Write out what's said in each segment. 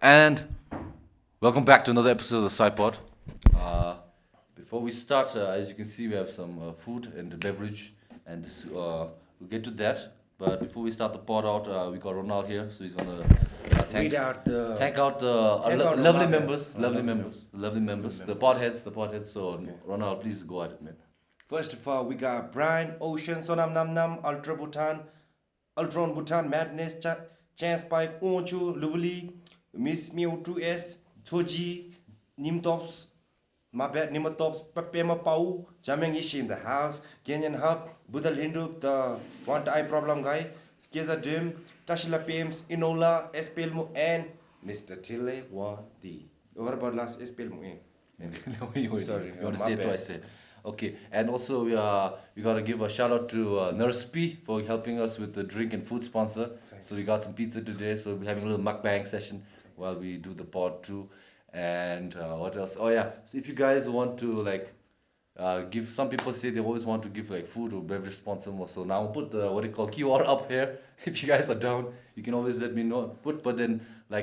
And welcome back to another episode of the PSY-POD. Before we start, as you can see, we have some food and beverage, and this, we'll get to that. But before we start the pod out, we got Ronald here, so he's gonna thank out the lovely members, the podheads. So okay. Ronald, please go at it, man. First of all, we got Brian, Ocean, Sonamamnam, Ultra Bhutan, Madness, Chance Pike, Wangcho, liuveily, Miss Mew 2S, Tshoggy, Nima Tobs, Nima Tobs, Pema Pawo, jamyang yeshey in the house, Genyen Hub, lhendup, the theiwantproblemguy, Keeza Dem, Tashi Dorji, Inola, and Mr. Thinley Wangdi. What about last SPLM? Sorry, you want to say it twice? Okay, and also we gotta give a shout out to Nurse P for helping us with the drink and food sponsor. Thanks. So we got some pizza today, so we're having a little mukbang session while we do the pod too. And what else? Oh yeah, so if you guys want to give, some people say they always want to give food or beverage sponsor more. So now I'll put the QR up here. If you guys are down, you can always let me know. But then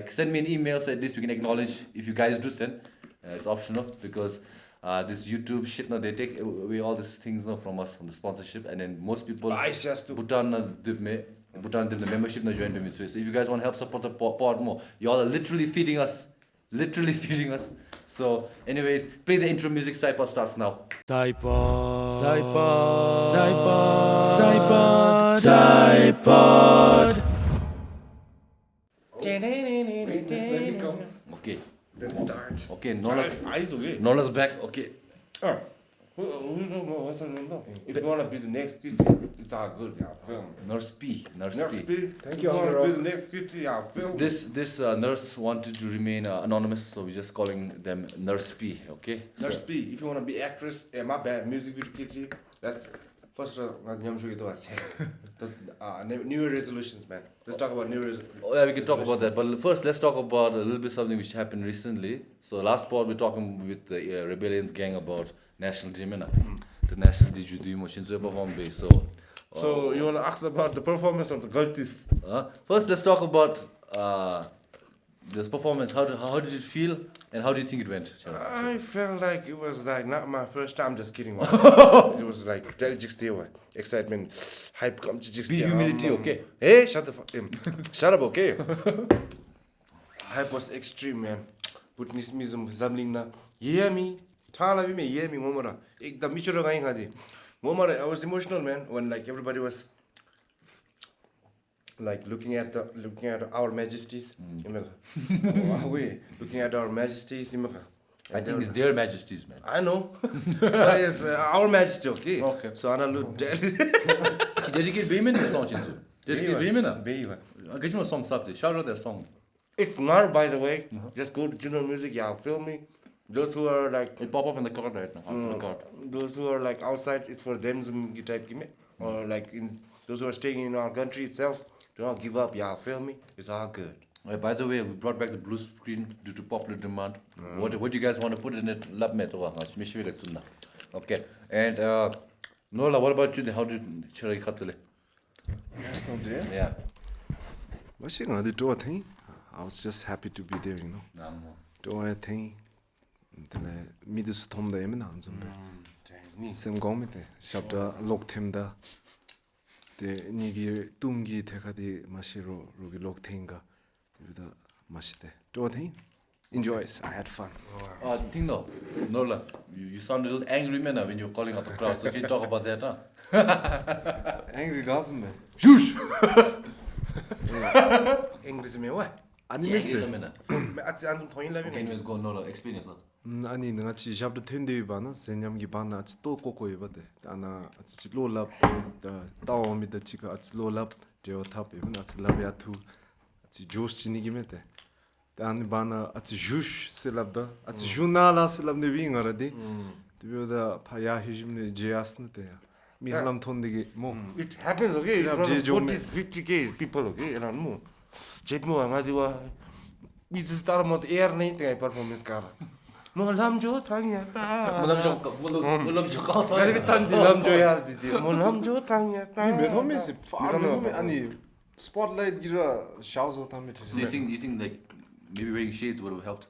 send me an email so at least we can acknowledge if you guys do send. It's optional because this YouTube shit, they take away all these things from us, from the sponsorship, and then most people Bhutan Drip the membership join me. So if you guys want to help support the pod more, y'all are literally feeding us. So anyways, play the intro music. PSY-POD starts now. PSY-POD. Okay. Then start. Okay, Norla's back. Okay. If you want to be the next kid, it's all good, yeah, film. Nurse P. Thank you. If you want to be the next kid, yeah, film. This nurse wanted to remain anonymous, so we're just calling them Nurse P, okay? Nurse P, if you want to be actress, my bad, music video kid, that's first New Year resolutions, man. Let's talk about New Year's. Oh yeah, we can talk about that. But first, let's talk about a little bit something which happened recently. So last pod, we're talking with the rebellions gang about National Jamyang, the National Digital Dinosaur Den. So you want to ask about the performance of the Gultis? First, let's talk about this performance. How did it feel, and how do you think it went? I felt like it was not my first time. Just kidding. It was excitement, hype. Be humility, okay? Hey, shut the fuck in. Shut up, okay? Hype was extreme, man. Bhutanese zamling na. Yeah me. Thala me yeah me Ngoma. Ekdam michoro gaing hadi. Ngoma, I was emotional, man, when everybody was looking at our majesties. Looking at our majesties. I think it's their majesties, man. I know. Yes, our majesty, okay. So I look dead. Dedicate Bayman the song, Chinsu. Dedicate Bayman. Get me a song, Sabdi. Shout out that song. If not, by the way, just go to General Music, film me. Those who are it pop up in the card right now. Those who are outside, it's for them some type or those who are staying in our country itself, do not give up, film me. It's all good. By the way, we brought back the blue screen due to popular demand. What do you guys want to put in it? Okay. And Norlha, what about you? How did you cut the National Day? Yeah. I was just happy to be there, Do I think midis tom da yemen anzum be. Sem gomite. Shabda lokthemda. The nigi tumgi thekadi mashiro rugi lokthenga. Vida mashite. Do I think? Enjoys. I had fun. Norlha, you sound a little angry, man, when you're calling out the crowd. So can you talk about that, huh? Angry doesn't man. Shush! English me what? Animation. Can you go Norlha? Explain yourself. 아니 내가 지 샵도 텐데 바나 세냠기 바나 아치 또 꼬꼬 이바데 아나 아치 로랍 따오미데 지가 아치 로랍 제어 탑 이번 아치 라비아투 아치 조스 지니기메데 아니 바나 아치 주슈 슬랍다 아치 주나라 슬랍네 빙어라디 디베다 파야 히짐네 제아스네데 미할람 톤데기 뭐 it happens, okay? 40-50k people, okay? 뭐 제모 angadiwa 미스 따라못 에어 नहीं ते performance कर 몰람조 당했다. 몰람조 가서. 그래도 단디 람조야 디디. 몰람조 당했다. 이 메소미스 아니 spotlight 기라 샤우스 담에 So you think maybe wearing shades would have helped.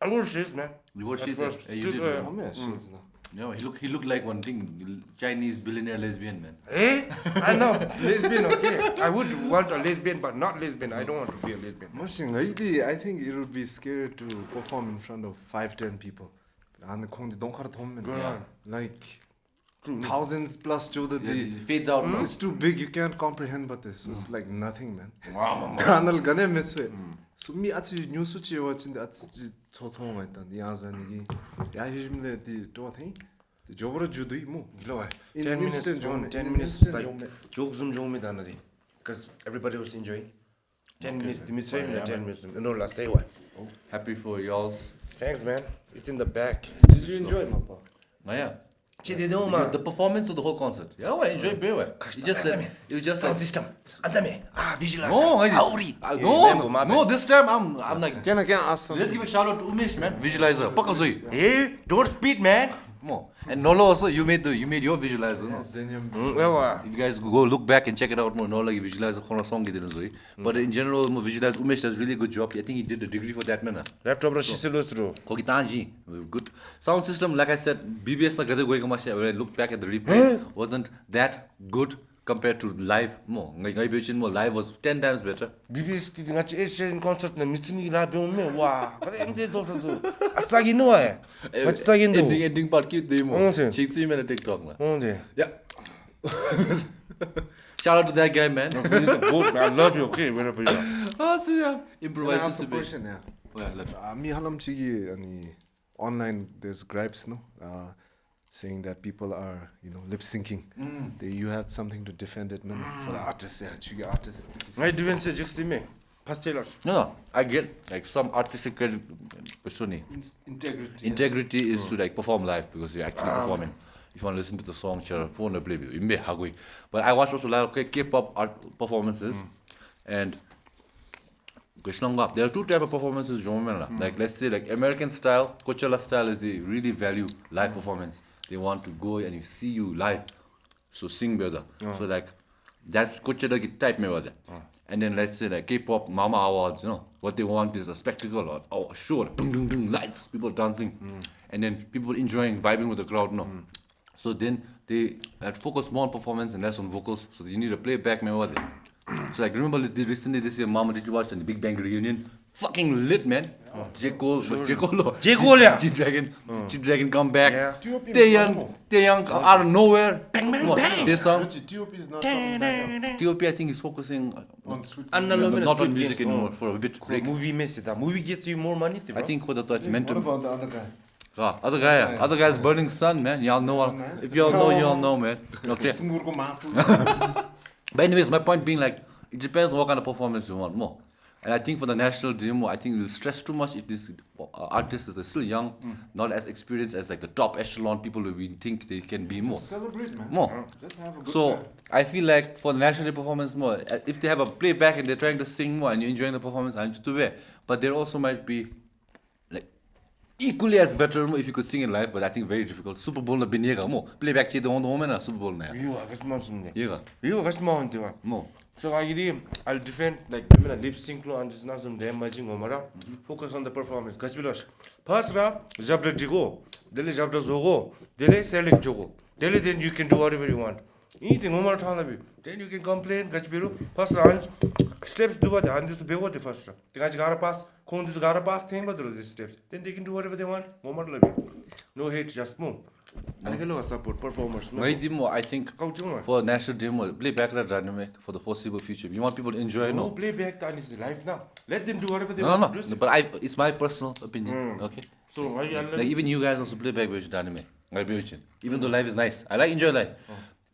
I wore shades, man. You wore At shades, first, you still, did. 어메 shades 나. No, he looked like one thing, Chinese billionaire lesbian man. I know, lesbian, okay. I would want a lesbian, but not lesbian. I don't want to be a lesbian. Machine, maybe I think it would be scary to perform in front of 5-10 people. 안에 공디 농카라 덤면 like thousands plus 줘도 It fades out, man. it's too big, you can't comprehend but this. So it's like nothing, man. 간을 가네 메스. 수미 아치 뉴스지 watching 아치 초초만 있다. 야산이기. 야 요즘에 디 도와thấy. 디 저버러 주도 뭐. Lower. In 10 minutes, instant John, jome. 10 In minutes, instant like, jome. joke zoom jome danadi. Because everybody was enjoying. 10 minutes, the mid 10 minutes. No, let's say what. Happy for y'all's. Thanks, man. It's in the back. Did you enjoy it, Mappa? Oh, yeah. The The performance of the whole concert. Yeah, I enjoyed very well. It just said, it was just sound like, system. Andame. Visualize. no, no, this time I'm like, Can I ask let's give a shout out to Umesh, man. Visualizer. Pakazoi. Hey, don't speed, man. More. And Norlha also, you made your visualizer. No? Zenyam. If you guys go look back and check it out more, Norlha visualizer khona song didn't zoi. But in general, more visualize Umesh does really good job. I think he did a degree for that man. Laptop ra shisilosro. Kogi Tanji, good sound system. Like I said, BBS na gade goika masha. When I look back at the replay, wasn't that good compared to live. More, ngai bechin more live was 10 times better. BBS ki dinga Asian concert na mituni la be me. Wow. Kasi MD dolsa zo. Atsagi no hai. Atsagi no. Ending part cute demo. Chiksi mera TikTok na. Onde. Yeah. Shout out to that guy, man. He's a goat, man. I love you, okay, wherever you are. Ah, see ya. Can I Improvise ask a with the question? Yeah. Well, look. Mi halam chigi ani online there's gripes no saying that people are lip syncing. You had something to defend it, man. For the artists, yeah, chigi artists. I didn't say just me. Pastelas. No, I get like some artistic credit. Integrity. Integrity is to like perform live because you're actually performing. If you want to listen to the song, phone play you. But I watch also a lot of K-pop art performances, and there are two types of performances. Like let's say like American style, Coachella style is they really value live performance. They want to go and you see you live, so sing better. So like that's Coachella type me. And then let's say like K-pop Mama Awards, what they want is a spectacle or a show, lights, people dancing, and then people enjoying, vibing with the crowd. So then they focus more on performance and less on vocals. So you need a playback. So like remember recently this year, Mama, did you watch the Big Bang reunion? Fucking lit, man. J. Cole, yeah. G-Dragon come back. Yeah. Taeyang out of nowhere. This song. T.O.P. is not coming back. T.O.P. I think is focusing on Sweet not on music anymore for a bit break. Movie mess that movie gets you more money. I think for the meant What to. about the other guy? Other guy's Burning Sun, man. Y'all know. If y'all know, man. Okay. But anyways, my point being like, it depends on what kind of performance you want more. And I think for the national demo, I think it will stress too much if this artist is still young, not as experienced as like the top echelon people who we think they can be more. Celebrate, man. More. Just have a good So time. I feel like for the national performance more, if they have a playback and they're trying to sing more and you're enjoying the performance, I'm to wear. But there also might be like equally as better if you could sing it live, but I think very difficult. Super Bowl na binega mo. Playback che don't know na Super Bowl na. You are just months. Yeah. You are just months. More. So I'll defend like lip sync and just not some damaging Ngoma. Focus on the performance. Gachbilosh. First ra jabra digo, dele jabra zogo, dele select jogo. Dele then you can do whatever you want. Anything Ngoma thana then you can complain gachbiru. First ra steps do what and this bego the first ra. The guys gotta pass, kon this gotta pass thing but these steps. Then they can do whatever they want. Ngoma labi. No hate, just move. I can support performers. My demo, I think for national demo, playback dynamic for the foreseeable future. You want people to enjoy, no playback time is live now. Let them do whatever they no, want. No, but it's my personal opinion. Okay. So like even you guys also playback version dynamic. Even though live is nice, I enjoy live,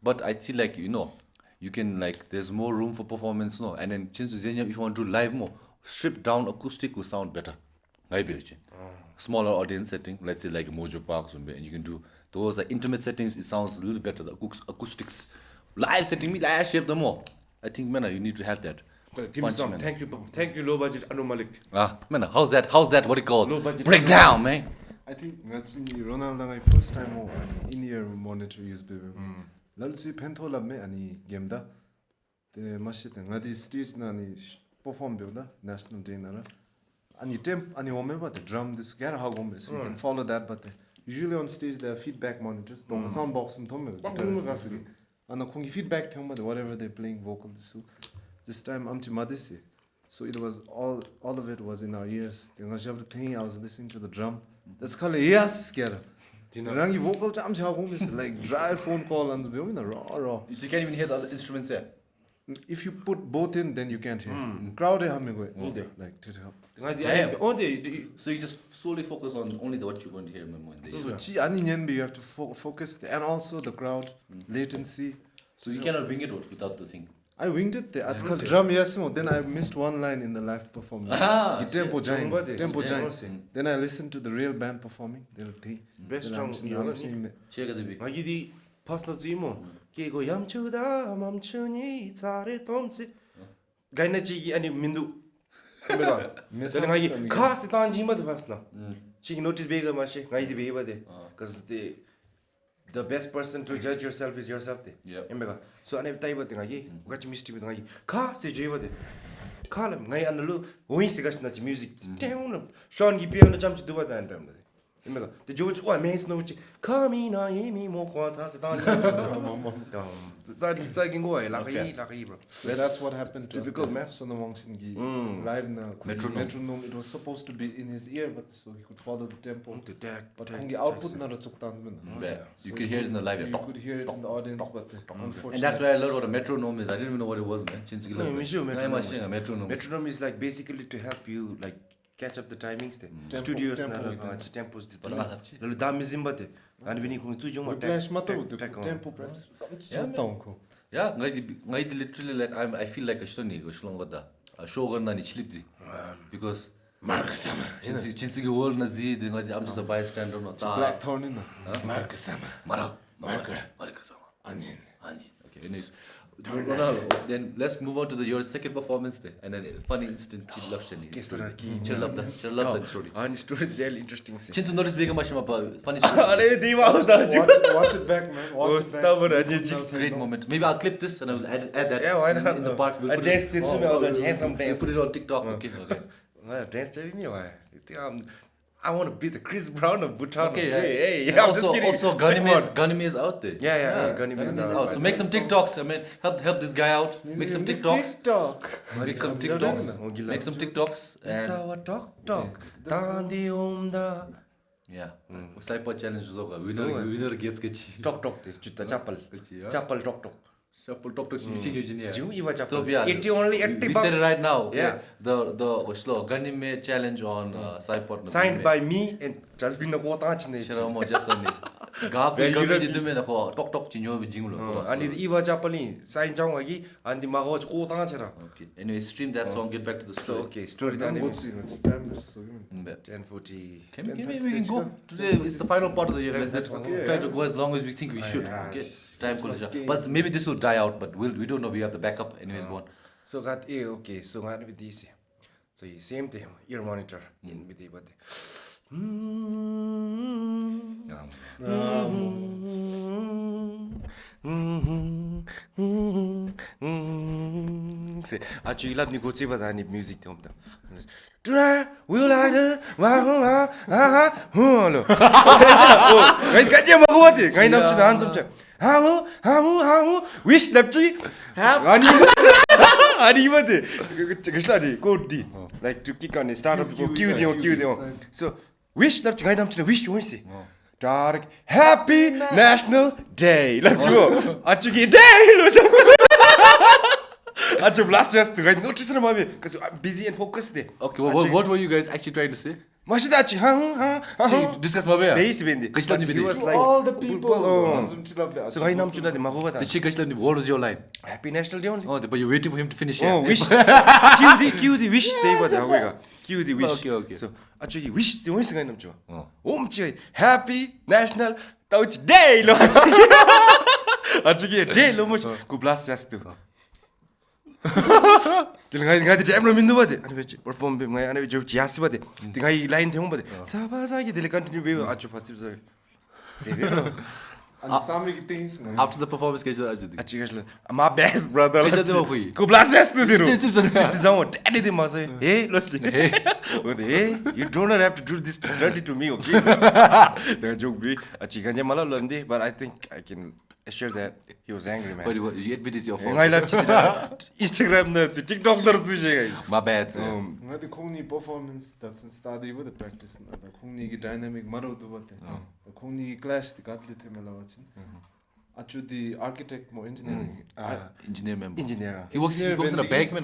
but I see like you can like there's more room for performance, and then since if you want to do live more, stripped down acoustic will sound better. Smaller audience setting, let's say like a Mojo Park or something, and you can do those like intimate settings. It sounds a little better. The acoustics, live setting, me live shape them more. I think man, you need to have that. Give me some. Thank you, low budget Anu Malik. Man, how's that? What do you call? Low budget. Breakdown, man. I think that's Ronaldo first time in-ear monitor use baby. lalsi pentola me ani gemda. The mashite ngadi stage na ni perform builda national day na. and you remember the drum this get how so you can follow that but usually on stage there are feedback monitors don't sound box and and the feedback whatever they're playing vocal this time so it was all of it was in our ears I was listening to the drum that's called yes get rangi vocal like dry phone call and raw so you can't even hear the other instruments there. If you put both in, then you can't hear. Crowd like so you just solely focus on only what you're going to hear. So you have to focus, and also the crowd latency. So you cannot wing it without the thing. I winged it. It's called drum yesmo. Then I missed one line in the live performance. Tempo jang. Then I listened to the real band performing. Best drum. Kego yamchuda mamchuni tare tomsi gainachi ani mindu ngai khas tan ji mad fasna chi notice bega mashi ngai di beba de cuz the best person to judge yourself is yourself de embega so ane tai ba de ngai gachi misti be ngai khas se jeba de khalam ngai anlu oi se gasna chi music down shon gi piano chamchi duba da andam de embega the george wa mes no chi kamina yemi mo kwa ta se tan bro. So that's what happened to difficult man. Sonamamnam live na metronome. It was supposed to be in his ear, but so he could follow the tempo. But the output na you could hear it in the live. You could hear it in the audience, but unfortunately. And that's why I learned what a metronome is. I didn't even know what it was, man. Metronome is like basically to help you like catch up the timings. Studios tempos. And when you come to tempo perhaps. Yeah, literally like I feel like a shogun na nichilipdi because Marcus Sama. Since the world na zid, I'm just a bystander. Black thorn in Marcus Sama. Marcus Sama. Okay, anyways. Then let's move on to your second performance there, and then funny incident. Chill love that story. And story is really interesting. Chintu notice being a mashima funny story. Watch it back, man. Watch it back. Great moment. Maybe I'll clip this and I will add that. Yeah, why not? In the part. We'll put it on TikTok. Okay. Dance I want to be the Chris Brown of Bhutan. Okay. Hey, I'm just kidding. Also, Ganime is out there. Yeah. Ganime is out. So make some TikToks. I mean, help this guy out. Make some TikToks. Make some TikToks. It's our talk. Dandi omda. Yeah. SHOUTOUT challenge is over. Winner gets talk. Chapal talk. So yeah, it's only 80 we bucks. said it right now. Okay? Yeah. The Ganime challenge on SHOUTOUT. Signed by me and just been a quota. Shiramo just only. Gafi kami di me nako tok chinyo bijingulo. And the Eva Japali sign Jangagi and the Mago quota. Okay. Anyway, stream that song. Get back to the story. So okay, story done. 10:40. Maybe we can go today. It's the final part of the year. Let's try to go as long as we think we should. Okay. Time but maybe this will die out, but we don't know. We have the backup anyways. So got okay. So got with this. So same thing. Ear monitor in with the but. Say, actually, love me go see what I need music to them. Try, we like it. Hello. I got you. What? I know to answer. How? Wish lepchi. Like to kick on a startup. Q. So, wish lepchi. I know to wish you see. Dark, happy National Day. Let's go. Achuki day. I blast just to notice because I'm busy and focused. Okay, what were you guys actually trying to say? Mashidachi, Discuss my way. He was like all the people. So I know the Mahova. What was your line? Happy National Day only. Oh, but you're waiting for him to finish. Oh, wish. Cue the wish. Cue the wish. Okay. So actually, wish the only thing I know. Happy National Day. Actually, a day. Go blast just to. Ngai the camera mindu bade ani perform ngai ani jo jiasi bade ngai line thong bade sabasa ki dile continue be achu fasib sa अनि सामीको त्यही न After the performance, Keeza Dem. Achikasle my best brother. Keeza Dem koi. Ko blast yastu diru. Hey. Zaun daddy de mase. Hey, listen. Hey, you do not have to do this dirty to me, okay? The joke be achikanje mala lande, but I think I can assure that he was angry, man. But you admit it's your fault. I love Instagram there, TikTok there tuje. My bad. Sir. ngadi khongni performance that's study with the practice na khongni gi dynamic maro du bate khongni clash the gadle themela wachin achu the architect mo engineering Engineer member. Engineer. He works in a bank, man.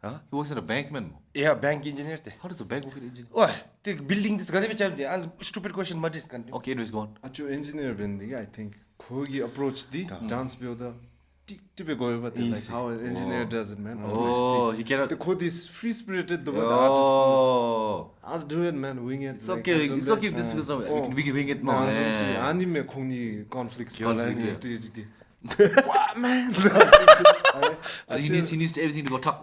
Huh? He works in a bank, man. Yeah, bank engineer te. How does a bank work in engineer? Oh, the building this gade chal de. Stupid question but it continue. Okay, anyways, go on. achu engineer bendi I think khogi approach the dance be the tip go but like how an engineer does it, man. Oh, he cannot. the khodi is free spirited the artist. Oh. I'll do it, man. Wing it. It's okay. It's okay if this is not. We can wing it more. Anime khongni conflicts stage ki. What, man? So he needs to everything to go tuck.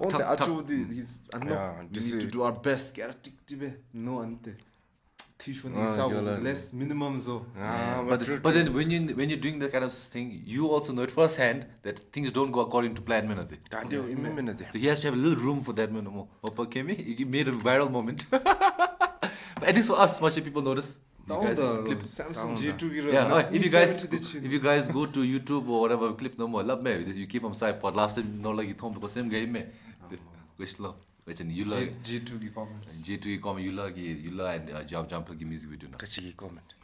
He's we need to do our best. No ante. Less minimum so. But then when you're doing that kind of thing, you also know it firsthand that things don't go according to plan, man. So he has to have a little room for that, man. He made a viral moment. But at least for us, much people notice. You guys clip. Samsung G2 Yeah, if you guys go to YouTube or whatever, clip no more. Love me. You keep on side pod. Last time, Norlha ki thom because same game me. Wish love. G2 ki comments. G2 ki comment. Yula and Jump ki music video na. Kachi comment.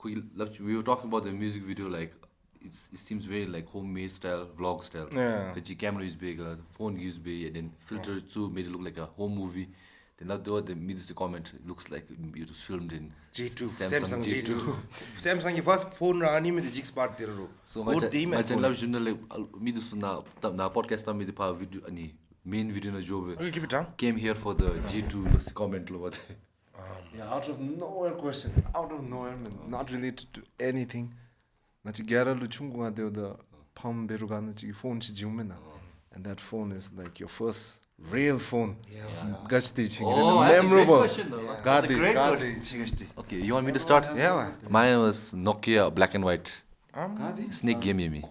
We were talking about the music video, like it seems very like homemade style, vlog style. Yeah. The camera is big, phone is big, and then filter too made it look like a home movie. Then after the music comment, it looks like it was filmed in G2, Samsung G2. Samsung ki first phone ra ani me the jigs part tera ro. So my channel is like me to na podcast ta me the power video ani main video na job. Okay, keep it down. Came here for the G2 comment lo what. Yeah, out of nowhere question. Out of nowhere, man. Not related to anything. Nachi gyara lu chungunga deo the palm beruga nachi phone chi jiumena. And that phone is like your first real phone. Gachti ching. Memorable. That's a great question. Okay, you want me to start? Yeah. Mine was Nokia black and white. Snake game me.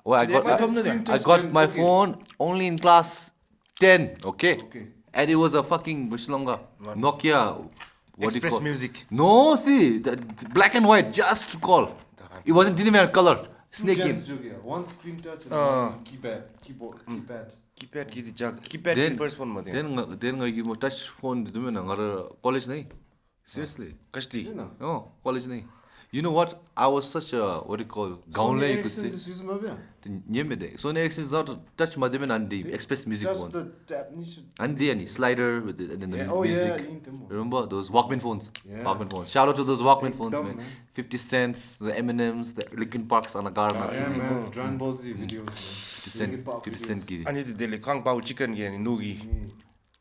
Well, I got my phone only in class 10, okay? And it was a fucking Nokia. What do you Express call? music. No, see, the black and white, just to call. It didn't even have color. Snake game. One screen touch and one keyboard. Keypad ki jug. Keypad ki first phone ma de. Then I touch phone do me college nahi. Seriously. Kashti. Oh, college nahi. You know what? I was such a what do you call gaunle you could say. Sony Ericsson is not a touch madame andi express music Just phone. the Japanese. Andi any slider with it and then the music. Yeah. Remember those Walkman phones? Yeah. Walkman phones. Shout out to those Walkman phones, Dumb, man. man. 50 cents, the M&Ms, the Linkin Parks on a car. Yeah, man. Dragon Ball Z videos. 50 cent ki. Ani the dele kang pao chicken ki ani nogi.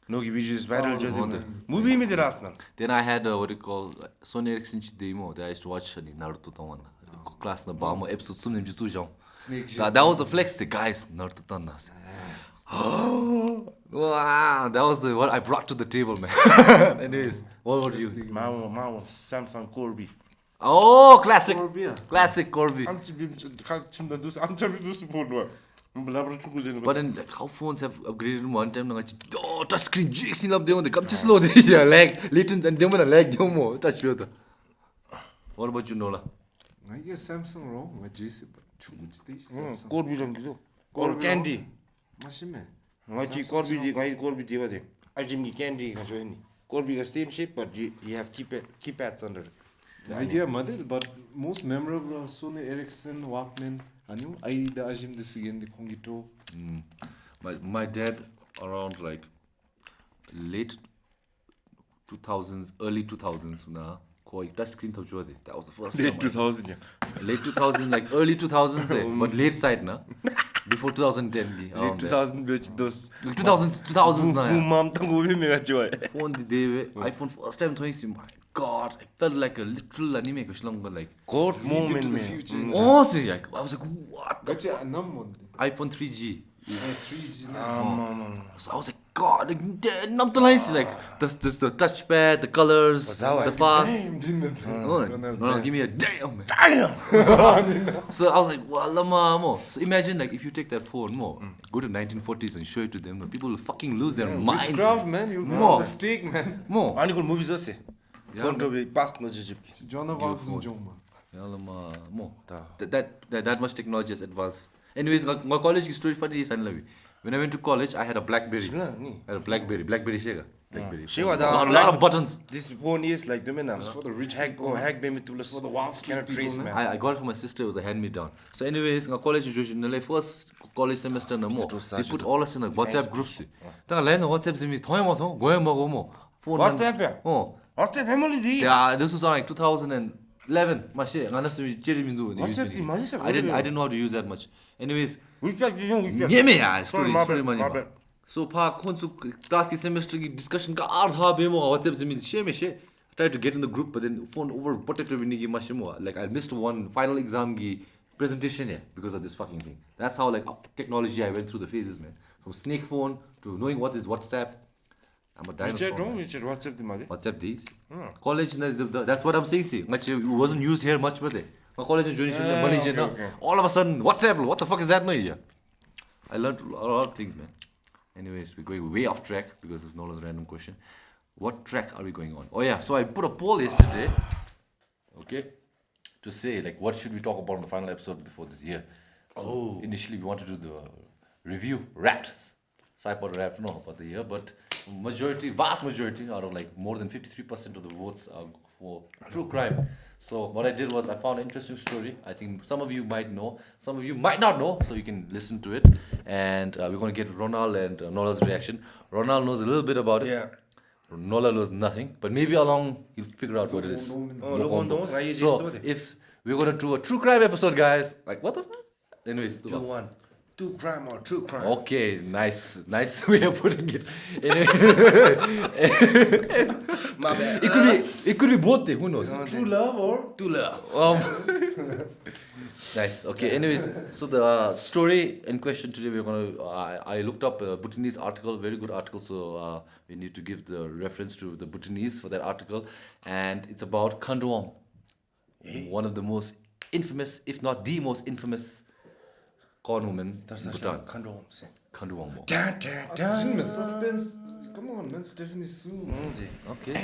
Nogi videos viral jodi. Movie me de rasna. Then I had what do you call Sony Ericsson demo that I used to watch Naruto Tawan. Class na ba mo episode sum nim jitu jang. That was the flex the guys Naruto Tan. Wow, that was the what I brought to the table, man. Anyways, what about you? Ma Samsung Corby. Oh, classic. Classic Corby. I'm chimda dus I'm dus phone wa. But then like how phones have upgraded one time na touch screen jigs in love they come too slow yeah lag latent and they lag demo touch filter. What about you, Nola? I guess Samsung wrong. My GC but Samsung. Corby jang kido. Or candy. Mashime. Ngaji Corby diva de. I jim ki candy ka join ni. Corby ka same shape but you have keypads under it. Yeah, Madil, but most memorable Sony Ericsson Walkman. Anu, I the Ajim this again the Kongito. My dad around like late 2000s, early 2000s na koi touch screen thab chode. That was the first Late 2000 yeah. Late 2000 like early 2000s there, but late side na. Before 2010 di. Late 2000 which those 2000s na. Boom mom tango bhi mega joy. Phone the day iPhone first time thoyi si my god, I felt like a literal anime kushlanga like God moment man. oh see like I was like what the That's a number. iPhone 3G. 3G. So I was like God, like the touchpad, the colors, the fast. No, give me a damn. So I was like, Walama mo. So imagine like if you take that phone go to 1940s and show it to them, people will fucking lose their minds. Witchcraft, man. You More. the stick, man. More. 아니 그걸 무비 줬어. 컨트롤이 빠스 넣어주지. Jonah Watson Joma. More. That much technology has advanced. Anyways, my college story funny is when I went to college, I had a BlackBerry. I had a BlackBerry Shega. BlackBerry. A lot of buttons. This phone is like for the rich hack people. hack baby tools For the Wall Street cannot trace people, man. I got it from my sister. It was a hand-me-down. So anyways, my college Nyenlae first college semester they put all us in a WhatsApp groups. Tanga line WhatsApp zimi thoe mo tho goe mo mo. WhatsApp. WhatsApp family. Yeah, this was like 2011. Mashe ngana Jeremy I didn't know how to use that much. Anyways, story money. So pa konsu class ki semester ki discussion ka artha bemo WhatsApp zimi she I tried to get in the group, but then phone over potato vinigi mashimo. Like I missed one final exam ki presentation because of this fucking thing. That's how like technology I went through the phases, man. From snake phone to knowing what is WhatsApp. I'm a dinosaur. WhatsApp these. College, that's what I'm saying. See, it wasn't used here much, but my college is joining Malaysia. All of a sudden, WhatsApp. What the fuck is that? I learned a lot of things, man. Anyways, we're going way off track because it's Nola's random question. What track are we going on? Oh yeah, so I put a poll yesterday, okay, to say like what should we talk about in the final episode before this year. So initially we wanted to do the review wrapped, PSY-POD wrapped about the year, but vast majority out of like more than 53% of the votes are for true crime. So what I did was I found an interesting story. I think some of you might know, some of you might not know, so you can listen to it. And we're going to get Ronald and Nola's reaction. Ronald knows a little bit about it. Yeah. Nola knows nothing, but maybe along he'll figure out what it is. So if we're going to do a true crime episode, guys, like what the fuck? Anyways, Do one. Do crime or true crime. okay, nice way of putting it. Anyway, My bad. it could be both. Who knows? True love or do love. Nice. Okay. Anyways, so the story in question today, we're gonna. I looked up a Bhutanese article, very good article. So we need to give the reference to the Bhutanese for that article, and it's about Khandwang, one of the most infamous, if not the most infamous, con woman in Bhutan. Khandwang. Dun, dun, dun. Suspense. Come on, man. Stephanie Sue. Okay.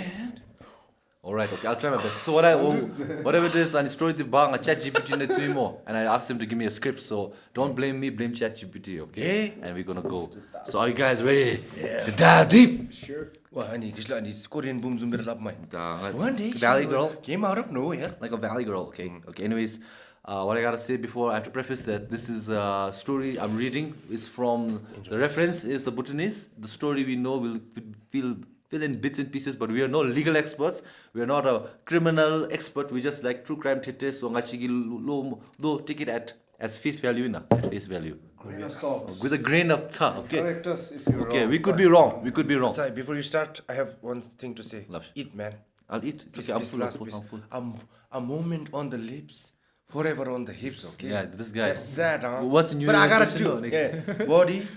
All right. Okay. I'll try my best. So whatever it is, I story the bang a ChatGPT more, and I asked him to give me a script. So don't blame me, blame ChatGPT. Okay. And we're gonna go. So are you guys ready to dive deep? Sure. Well, honey, because Korean boom zoom love mine. One day, Valley girl. came out of nowhere. Like a valley girl. Okay. Okay. Anyways, what I gotta say before I have to preface that this is a story I'm reading is from the reference is the Bhutanese. The story we know will fill in bits and pieces, but we are no legal experts. We are not a criminal expert. We just like true crime theatre. So do take it as face value at face value. Grain of salt. With a grain of salt. Okay. Correct us if you're wrong. Okay. We could be wrong. We could be wrong. Sorry, before you start, I have one thing to say. Love. Eat, man. I'll eat. It's This okay. I'm this full. last I'm piece. full. A moment on the lips, forever on the hips. Okay. Yeah. This guy. That's sad, huh? What's the new But I gotta session do. or next? Yeah. Body,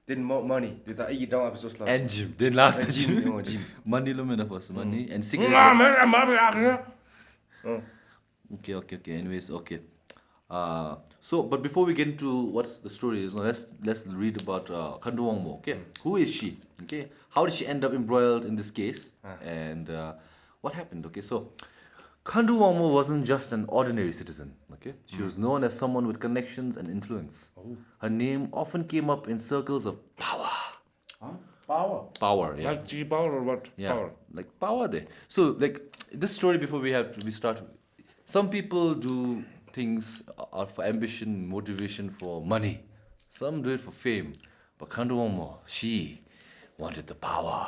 then money. Did I eat down episodes last? And gym. Then last And gym. gym. Gym. Money lumina first. Money and cigarette. Okay. Anyways, okay. So, but before we get into what the story is, let's read about Khandwang more. Okay, who is she? Okay, how did she end up embroiled in this case? And what happened? Okay, so Khandwang wasn't just an ordinary citizen. Okay, she was known as someone with connections and influence. Her name often came up in circles of power. Power, yeah. Like power or what? Yeah, Power. like power there. So like this story before we start, some people do things are for ambition, motivation, for money. Some do it for fame. But Khandwang, she wanted the power.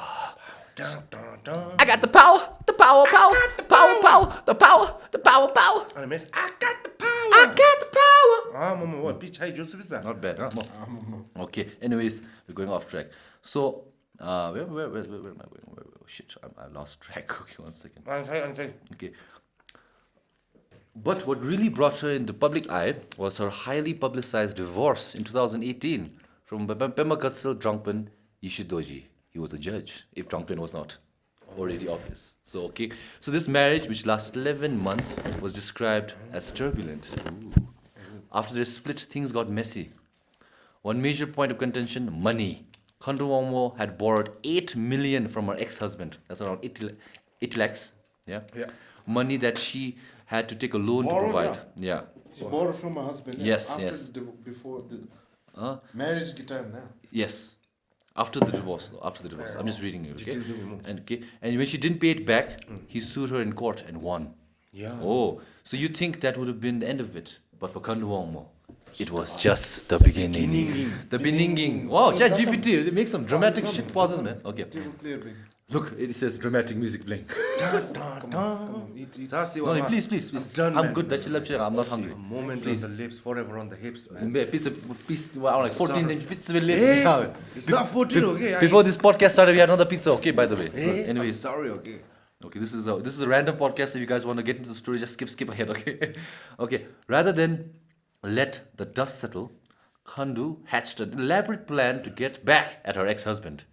Dun, dun, dun. I got the power, the power, the power. And I miss, I got the power. I got the power. Mama, what? Bitch, how you just that? Not bad, huh? Okay. Anyways, we're going off track. So, where am I going? Oh, shit, I lost track. Okay, 1 second. I'm Okay. But what really brought her in the public eye was her highly publicized divorce in 2018 from Pema Pawo drunken Tashi Dorji. he was a judge, if Drangpen was not already obvious. So, okay. So this marriage, which lasted 11 months, was described as turbulent. After their split, things got messy. One major point of contention, money. Khandu Wangmo had borrowed 8 million from her ex-husband. That's around 8 lakhs. Yeah? Money that she had to take a loan to provide. Yeah. She borrowed from her husband. Yes, after yes. Before the marriage time now. Yes. After the divorce, though. After the divorce. I'm just reading it, okay? And when she didn't pay it back, he sued her in court and won. Yeah. Oh, so you think that would have been the end of it. But for Khandu Wangmo, it was just the beginning. The beginning. Wow, ChatGPT, it makes some dramatic shit pauses, man. Okay. Look, it says dramatic music playing. No, please. I'm good. I'm not hungry. A moment on the lips, forever on the hips, man. Pizza, like 14 pizza. It's not 14, okay? Before this podcast started, we had another pizza, okay, by the way. So, anyways. Sorry, okay. Okay, this is a random podcast. If you guys want to get into the story, just skip ahead, okay? Okay, rather than let the dust settle, Khandu hatched an elaborate plan to get back at her ex-husband.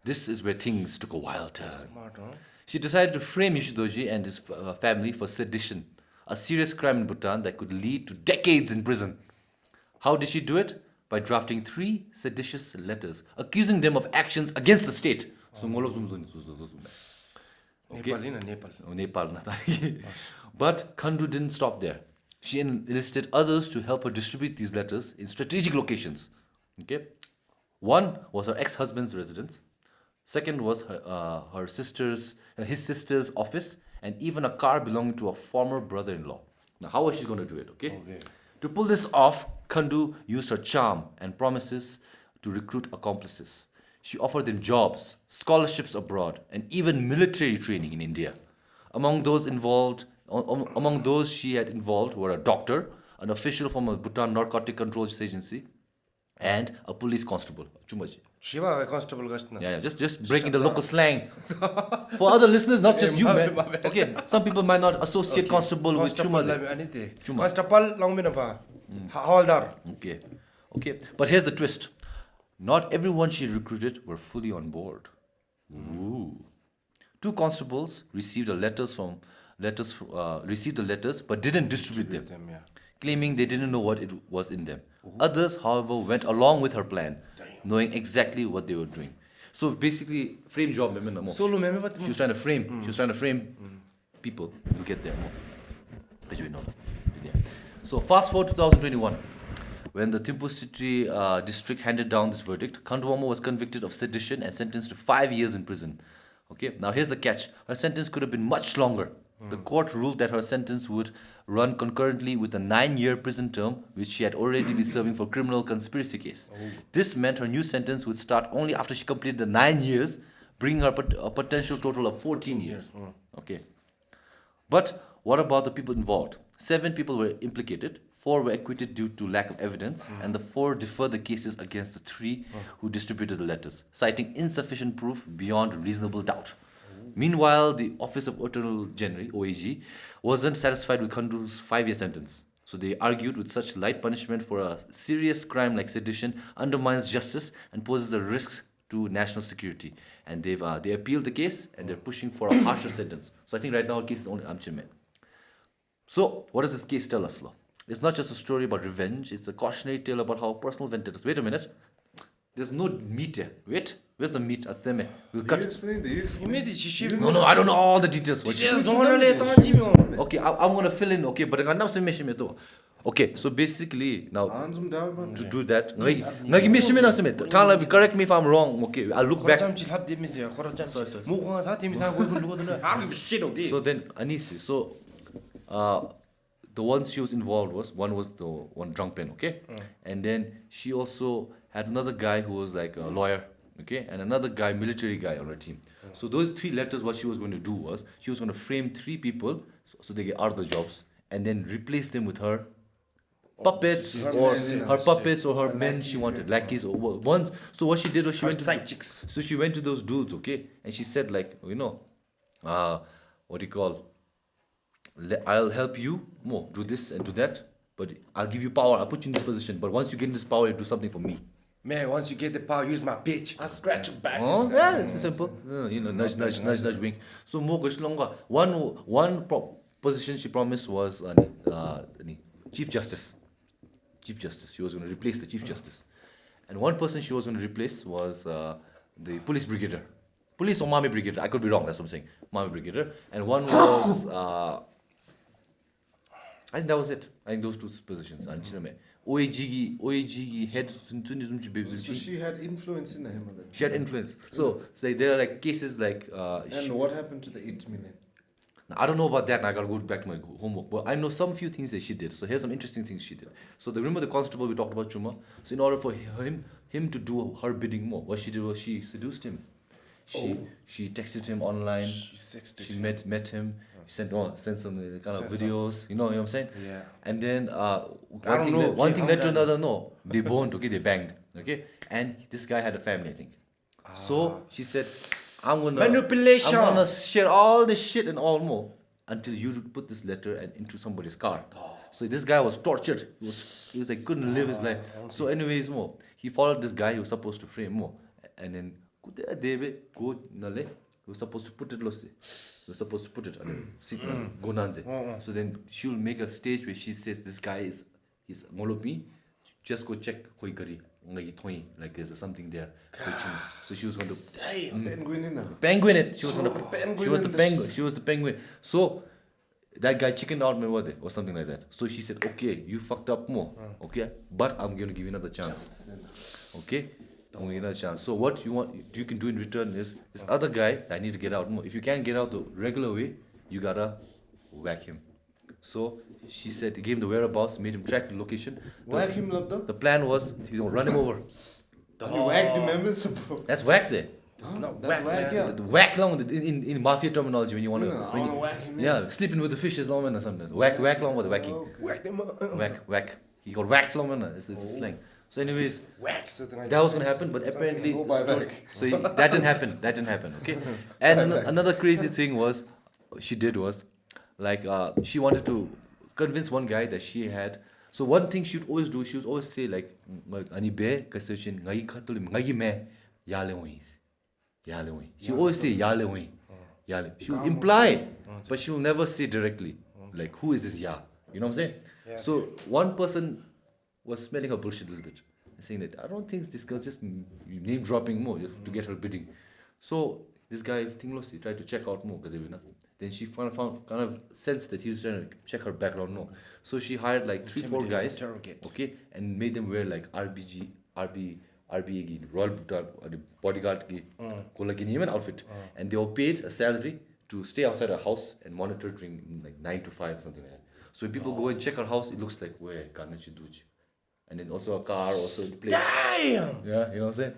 This is where things took a wild turn. Smart, huh? She decided to frame Yeshey Dorji and his family for sedition, a serious crime in Bhutan that could lead to decades in prison. How did she do it? By drafting 3 seditious letters, accusing them of actions against the state. Nepal. But Khandu didn't stop there. She enlisted others to help her distribute these letters in strategic locations. Okay, one was her ex-husband's residence. Second was his sister's office, and even a car belonging to a former brother-in-law. Now, how was she going to do it? Okay. To pull this off, Khandu used her charm and promises to recruit accomplices. She offered them jobs, scholarships abroad, and even military training in India. Among those she had involved were a doctor, an official from a Bhutan Narcotic Control Agency, and a police constable. Chumaji. Shiva constable gashna. Yeah, just breaking the local slang. For other listeners, not just you, man. Okay, some people might not associate constable with Chuma. Constable langmena pa. Hawaldar. Okay. But here's the twist. Not everyone she recruited were fully on board. Ooh. 2 constables received the letters, but didn't distribute them, claiming they didn't know what it was in them. Others, however, went along with her plan, knowing exactly what they were doing. So basically, frame job. Solo meme She was trying to frame. She was trying to frame people. We'll get there more. As you know. Yeah. So fast forward to 2021. When the Thimphu City district handed down this verdict, Khandu Wangmo was convicted of sedition and sentenced to 5 years in prison. Okay, now here's the catch. Her sentence could have been much longer. The court ruled that her sentence would run concurrently with a 9-year prison term, which she had already been serving for criminal conspiracy case. This meant her new sentence would start only after she completed the 9 years, bringing her a potential total of 14 years. Okay. But what about the people involved? 7 people were implicated. 4 were acquitted due to lack of evidence, and the 4 deferred the cases against the 3 who distributed the letters, citing insufficient proof beyond reasonable doubt. Meanwhile, the Office of Attorney General, OAG, wasn't satisfied with Khandu's 5-year sentence. So they argued with such light punishment for a serious crime like sedition undermines justice and poses a risk to national security. And they appealed the case, and they're pushing for a harsher sentence. So I think right now our case is only Amchime. So what does this case tell us, Law? It's not just a story about revenge, it's a cautionary tale about how personal vendettas. Wait a minute. There's no meat here. Wait, where's the meat? We'll cut. You explain. No, I don't know all the details. Okay, I'm gonna fill in. Okay, but I'm not okay, so basically now to do that, correct me if I'm wrong. Okay, I'll look back. So then Anisi, the ones she was involved was the one drunk pen, okay? And then she also had another guy who was like a lawyer, okay? And another guy, military guy on her team. So those 3 letters, what she was going to do was, she was going to frame 3 people so they get out of the jobs and then replace them with her puppets or her men she wanted, lackeys or ones. So what she did was she went to those dudes, okay? And she said like, I'll help you do this and do that, but I'll give you power. I'll put you in this position. But once you get in this power, you do something for me. Man, once you get the power, use my bitch. I scratch your back. Oh, yeah, it's simple. Nudge, wink. So more question longer. One position she promised was Chief Justice. Chief Justice. She was going to replace the Chief Justice. And one person she was going to replace was the police brigadier. Police or Mami brigadier. I could be wrong, that's what I'm saying. Mami brigadier. And one was, I think that was it. I think those two positions. OAG head. So she had influence in him. She had influence. So there are like cases like. And what happened to the 8 minute? I don't know about that, and I gotta go back to my homework. But I know some few things that she did. So here's some interesting things she did. So remember the constable we talked about, Chuma? So in order for him to do her bidding more, what she did was she seduced him. She texted him online. She sexted him. She met him. Sent some kind of videos. You know what I'm saying? Yeah. And then one thing led to another. No, they boned. Okay, they banged. Okay, and this guy had a family, I think. So she said, I'm gonna share all this shit and all more until you put this letter into somebody's car. So this guy was tortured. He was like couldn't live his life. So anyways, he followed this guy who was supposed to frame more, and then go Nyenlae. He was supposed to put it on So then she'll make a stage where she says this guy is Molopi. Just go check koi gari. Like there's something there. So she was going to penguin it. She was the penguin. So that guy chickened out or something like that. So she said, okay, you fucked up more. Okay, but I'm going to give you another chance. Okay, I'm going to give you another chance. So what you can do in return is this other guy, I need to get out more. If you can't get out the regular way, you gotta whack him. So she said, he gave him the whereabouts, made him track the location. Whack him, Labda? The plan was, he's going to run him over. You whack the members? That's whack there. That's whack, yeah. The whack long in mafia terminology when you want to. I want to whack him. Yeah, sleeping with the fishes long or something. Whack long with the whacking. Whack them up. Whack. He got whacked long it's slang. So anyways, whack. That was gonna happen, but apparently that didn't happen. Okay. And another crazy thing she wanted to convince one guy that she had. So one thing she would always do, she would always say like, "Ani be kasechin ngai khatul ngai me yalewis." She always say yalewis. She will imply, but she will never say directly like who is this ya. You know what I'm saying? Yeah. So one person was smelling her bullshit a little bit, saying that I don't think this girl just name dropping more just to get her bidding. So this guy Thinley tried to check out more because then she kind of sensed that he was trying to check her background more. So she hired like 3-4 guys, okay, and made them wear like RBA Royal Bhutan bodyguard outfit, and they were paid a salary to stay outside her house and monitor during like 9 to 5 or something like that. So when people go and check her house, it looks like where Karnachi Duji. And then also a car, also the place. Damn! Yeah, you know what I'm saying?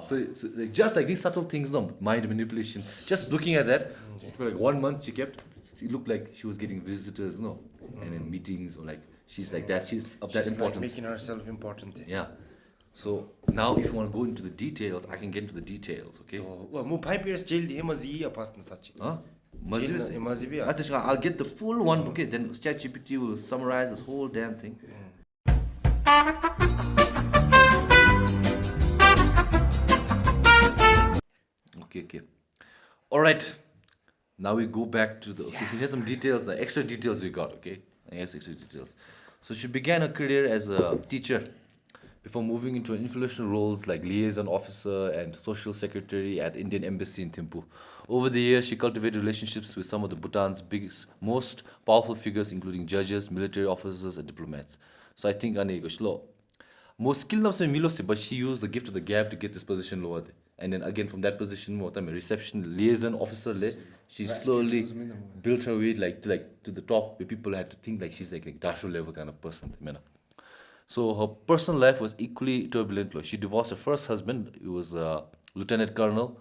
So like, just like these subtle things, mind manipulation. Just looking at that, for like 1 month it looked like she was getting visitors, and then meetings, or like she's like that. She's of that importance. Like making herself important. Yeah. So now, if you want to go into the details, I can get into the details. Okay. Well, 5 years jail. Huh? I'll get the full one. Okay. Then ChatGPT will summarize this whole damn thing. Okay. All right. Now we go back to here's some details, the extra details we got. Okay. Here's extra details. So she began her career as a teacher before moving into influential roles like liaison officer and social secretary at Indian Embassy in Thimphu. Over the years, she cultivated relationships with some of the Bhutan's most powerful figures, including judges, military officers, and diplomats. So I think most skill but she used the gift of the gab to get this position lower. And then again from that position, reception liaison officer, she slowly built her way to the top, where people had to think like she's like Dashu level kind of person. So her personal life was equally turbulent. She divorced her first husband, who was a lieutenant colonel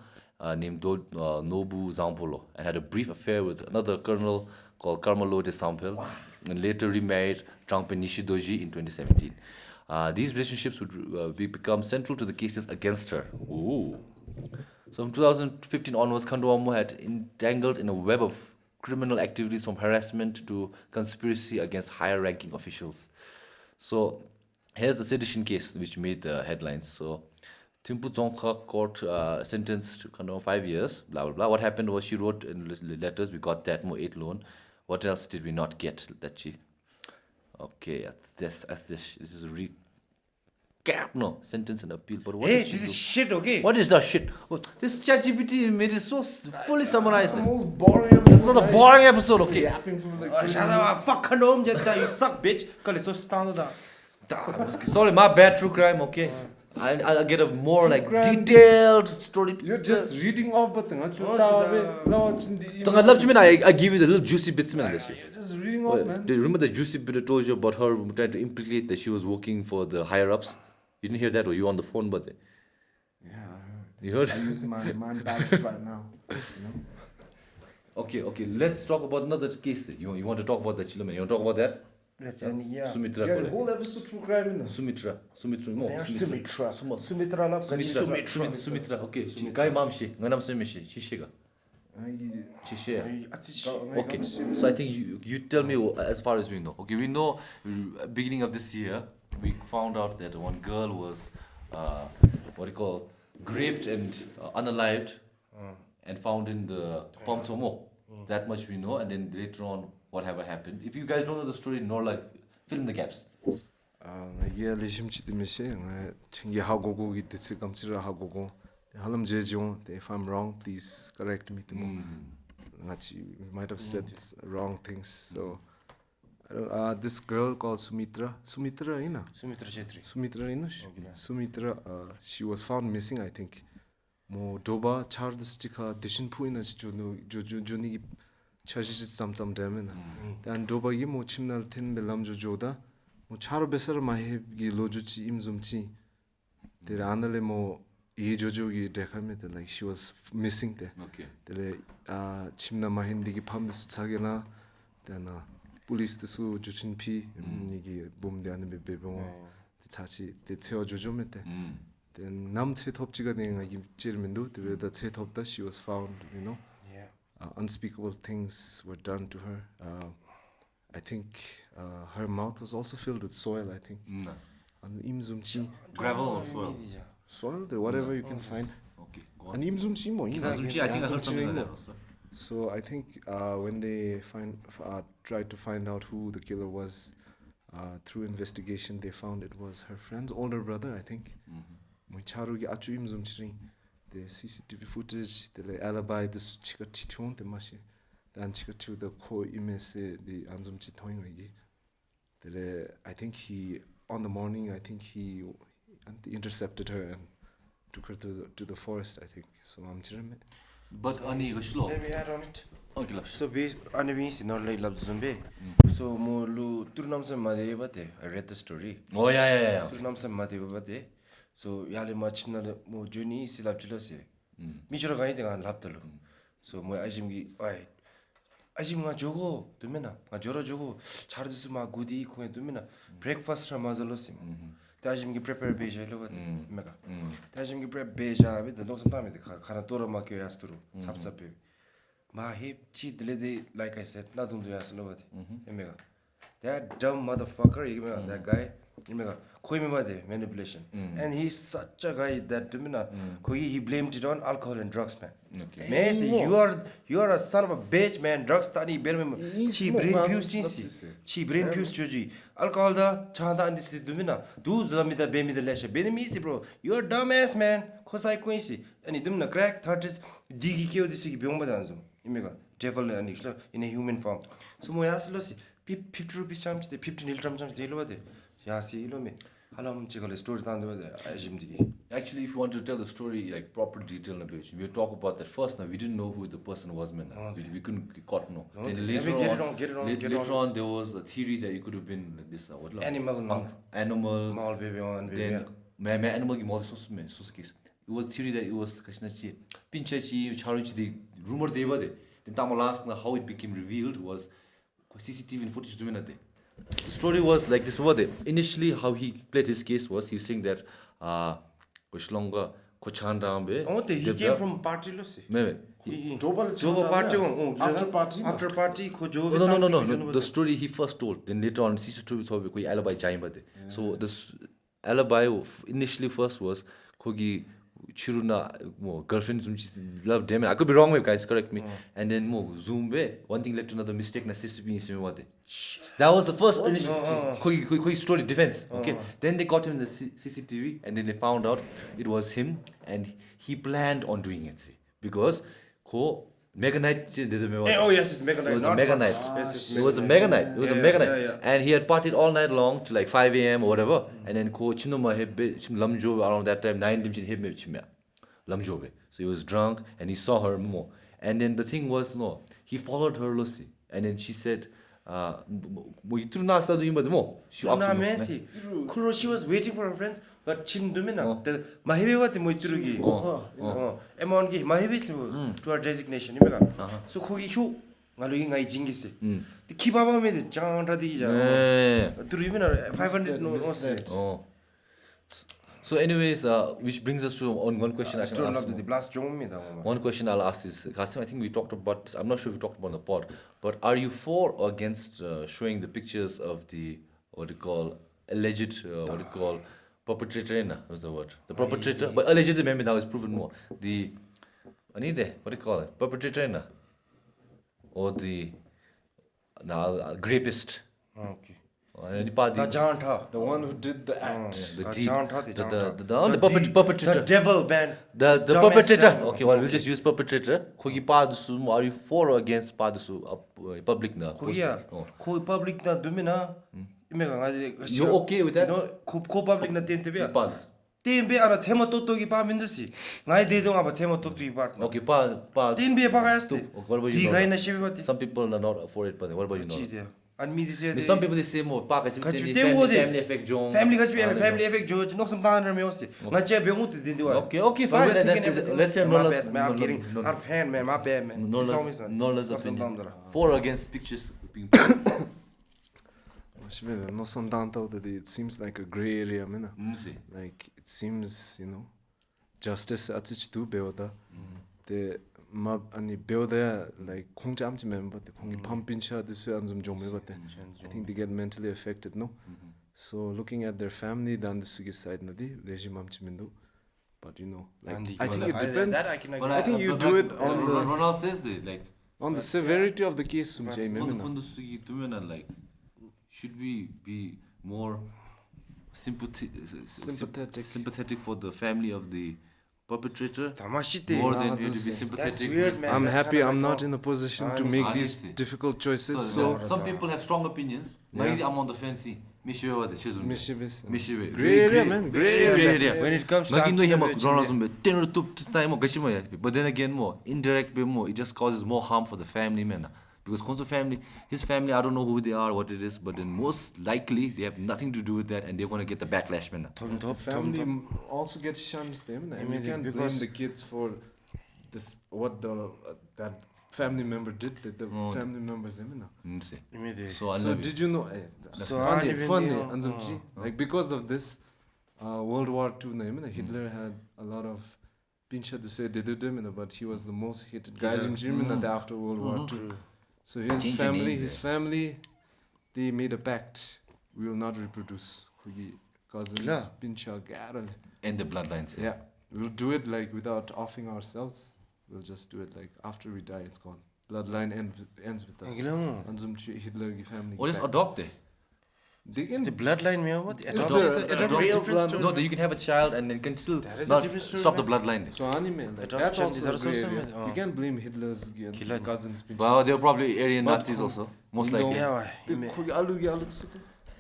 named Nobu Zampolo, and had a brief affair with another colonel called Karmalo de Sampel, and later remarried Trangpe Dorji in 2017. These relationships would become central to the cases against her. Ooh. So from 2015 onwards, Khandwamo had entangled in a web of criminal activities from harassment to conspiracy against higher-ranking officials. So here's the sedition case which made the headlines. So Thimphu Dzongkha court sentenced 5 years, blah blah blah. What happened was she wrote in letters, we got that more 8 loan. What else did we not get that she? Okay, this is a recap, no sentence and appeal. But what Hey, did she this do? is shit, okay? What is that shit? Oh, this ChatGPT made it so fully summarized. The most boring It's episode. not a boring episode, okay? Yapping for like Shut up, fuck home, you suck, bitch. Kale so stand da. Sorry, my bad. True crime, okay? I'll get a more True like crime. detailed story. You're just reading off, but I give you the little juicy bits, man. That shit. You're just reading off, man. Do you remember the juicy bit I told you about her trying to implicate that she was working for the higher ups? You didn't hear that, or you were on the phone, but Yeah, I heard. you heard? I use my man badges right now. You know? Okay. Let's talk about another case. Then. You want to talk about that, Chilaman? You want to talk about that? Yeah. Sumitra. Yeah, the whole episode true crime in there. Sumitra. Sumitra. Okay. Guy mom she. Nganam Sumishi. Shishiga. Okay. So I think you tell me as far as we know. Okay, we know beginning of this year we found out that one girl was raped and unalived and found in the Pomsomo. That much we know, and then later on whatever happened. If you guys don't know the story, Norlha, fill in the gaps. Yeah, lishimchi dimishe. Chingi hagogo gitsi kamchira hagogo. Halam jejon. If I'm wrong, please correct me. We might have said wrong things. So this girl called Sumitra. Sumitra ina. She was found missing, I think. Mo doba chardistika dishin puina juni chashis some damina. Then doba yi mo chimnal tin belam joda. Mo char besar mahib gi lojuchi imzumchi. The anale mo ye jojo gi dekamete like she was missing there. Okay. The chimna mahindi gi pam sagena. Then police the su juchin pi nigi boom de ane bebong. The chachi the teo jojo mete. Then nam topjiga nenga yimchirmindu the topda she was found, you know. Unspeakable things were done to her. I think her mouth was also filled with soil, I think. And imzumchi. Gravel or soil? Soil, whatever you can find. Okay, go on. And imzumchi mo. I think I heard something like that also. So I think when they tried to find out who the killer was, through investigation they found it was her friend's older brother, I think. The CCTV footage, the alibi, this chica tichon, the mashi, then chica to the co image, the anzum chitoing. I think on the morning, he intercepted her and took her to the forest, I think. So I'm chilling. But ani gashlo. Let me add on it. Okay, love. So anabis Norlha love zumbe. So mo lu turnam se made bate. I read the story. Oh yeah. Turnam se made bate. So yale machna mo juni silap chilose. Michoro gai de gan laptalo. So mo ajimgi ai. Ajim nga jogo dumena. Nga joro jogo chardisu ma gudi ko dumena. Breakfast ra mazalosim. Tajimgi prepare beja lo bate. Mega. Tajimgi prep beja bit no sometime de khana toro ma ke yasturu. Sapsap be. Ma hip chi dele like I said na dum do yaslo bate. Mega. That dumb motherfucker, that guy, manipulation. And he's such a guy that he blamed it on alcohol and drugs, man. Okay. Man, say, you are a son of a bitch, man. Drugs tani berme chi brain fuse sinsi. Chi brain fuse choji. Alcohol da chanda and this dumina. Do zamida bemi the lesha. Benemi bro. You're a dumbass, man. Kosai quincy. And he dumna crack 30s digi kyo this biomba danzo. Imega. Devil and in a human form. So moyaslosi. 50 rupees charms, the 15 charms, they load it. Yasi, me. Halam chickle story down the Actually, if you want to tell the story like proper detail, we'll talk about that first. Now we didn't know who the person was, man. We couldn't caught no. Then later on, there was a theory that it could have been like this. Animal, animal, baby on. Then animal case. It was theory that it was Kashnachi, Pinchachi, Charuchi, the rumor they were there. Then Tamalas, how it became revealed was CCTV footage doing it. The story was like this. Initially, how he played his case was he was saying that Kushlonga Kochandambe. Oh, he came from party, Lucy. After party, No. The story he first told. Then later on, CCTV told me alibi jaim. So alibi initially first was 거기 치루나 뭐 girlfriend 좀 love them. I could be wrong, guys. Correct me. And then 뭐 zoom one thing led to another mistake. Na CCTV 있으면 what? That was the first initial 거기 story defense. Okay. Then they got him in the CCTV, and then they found out it was him, and he planned on doing it. See, because ko Mega Night did the Oh yes, it's Mega Night. It was a Mega Night. It was a Mega Night. It was a Mega Night. And he had partied all night long to like 5 a.m. or whatever. And then ko chinoma hebbe chim lamjo around that time 9 dim chin hebbe chimya. Lamjo be. So he was drunk and he saw her more. And then the thing was no, he followed her Lucy. And then she said 뭐 이틀 나왔어도 이거 뭐. She Messi. Kuro she was waiting for her friends, but chin dumina. The mahebe 뭐 이틀기. Amount 기 mahebe to our designation 이메가. So 거기 쇼 ngalugi ngai jingese. The kibaba me the 장라디자. 들으면 500 no. So anyways, which brings us to one question I can ask. The blast One question I'll ask is, Kasim, I think we talked about, I'm not sure if we talked about on the pod, but are you for or against showing the pictures of the, alleged, perpetrator, what's the word? The perpetrator, but allegedly maybe now it's proven more. The, perpetrator, or the, rapist. Okay. The one who did the act. The perpetrator. The devil man. The perpetrator. Okay, well, we'll just use perpetrator. Kogi padusu, are you for or against padusu public na? Kogiya. Ko public na dumina. You okay with that? No, ko public na tentebe. Pads. Tembe ana tema totogi pa mindusi. Ngai dedong aba tema totogi part. Okay, pa. Tembe pa kayaste. What about you? Di na shibati. Some people are not for it, but what about you? And me this some people they say more pa kasi family effect jong. Family effect jong. No some down me also. Ngache begut dindiwa. Okay, fine. Let's say Norlha's. I'm getting our fan man, my bad man. Norlha's opinion. For or against pictures being no some down that it seems like a gray area, man. Like it seems, justice at such two beoda. The map and the builder like Kongja Amti member, the Kongi pumping shot this way and some Jome, I think they get mentally affected, no? So looking at their family, then the Sugi side, Nadi, Leji Mamchi Mendo. But like I think it depends. I think you do it on the Ronald says on the severity of the case, like should we be more sympathetic for the family of the perpetrator more than you to be sympathetic? That's weird, man. I'm happy I'm not in a position to make these difficult choices. So some people have strong opinions. Maybe I'm on the fence. Gray area, man. Gray area. When it comes to but then again, indirect, it just causes more harm for the family, man. Because his family, I don't know who they are, what it is, but then most likely they have nothing to do with that, and they're gonna get the backlash, man. Family also gets shunned them. I mean, you can't blame the kids for this. What that family member did. The family members, So did you know? Funny, like because of this, World War II, Hitler had a lot of pincha to say they did them, but he was the most hated guy after World War II. So his family, they made a pact. We will not reproduce. Cousins, pincha, and the bloodlines. Yeah, we'll do it like without offing ourselves. We'll just do it like after we die, it's gone. Bloodline ends with us. Hitler family. Or just adopt it. The bloodline, what? No, you can have a child and then can still not stop the bloodline. So that's also you can't blame Hitler's cousins. Well, they're probably Aryan Nazis also, most likely.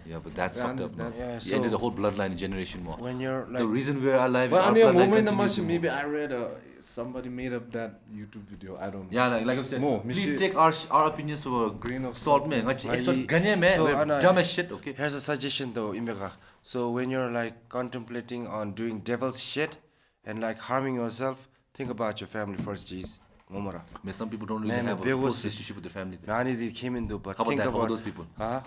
Yeah, but that's fucked up. You ended the whole bloodline generation more. When you're like the reason we're alive. But maybe I read somebody made up that YouTube video. I don't know. Yeah, like I said, please take our opinions to a grain of salt, man. Dumb as shit. Okay. Here's a suggestion though, Imega. So when you're like contemplating on doing devil's shit and like harming yourself, think about your family first, G's. Ngoma. Some people don't really have a close relationship with their families. They came in though, but how think about those people? How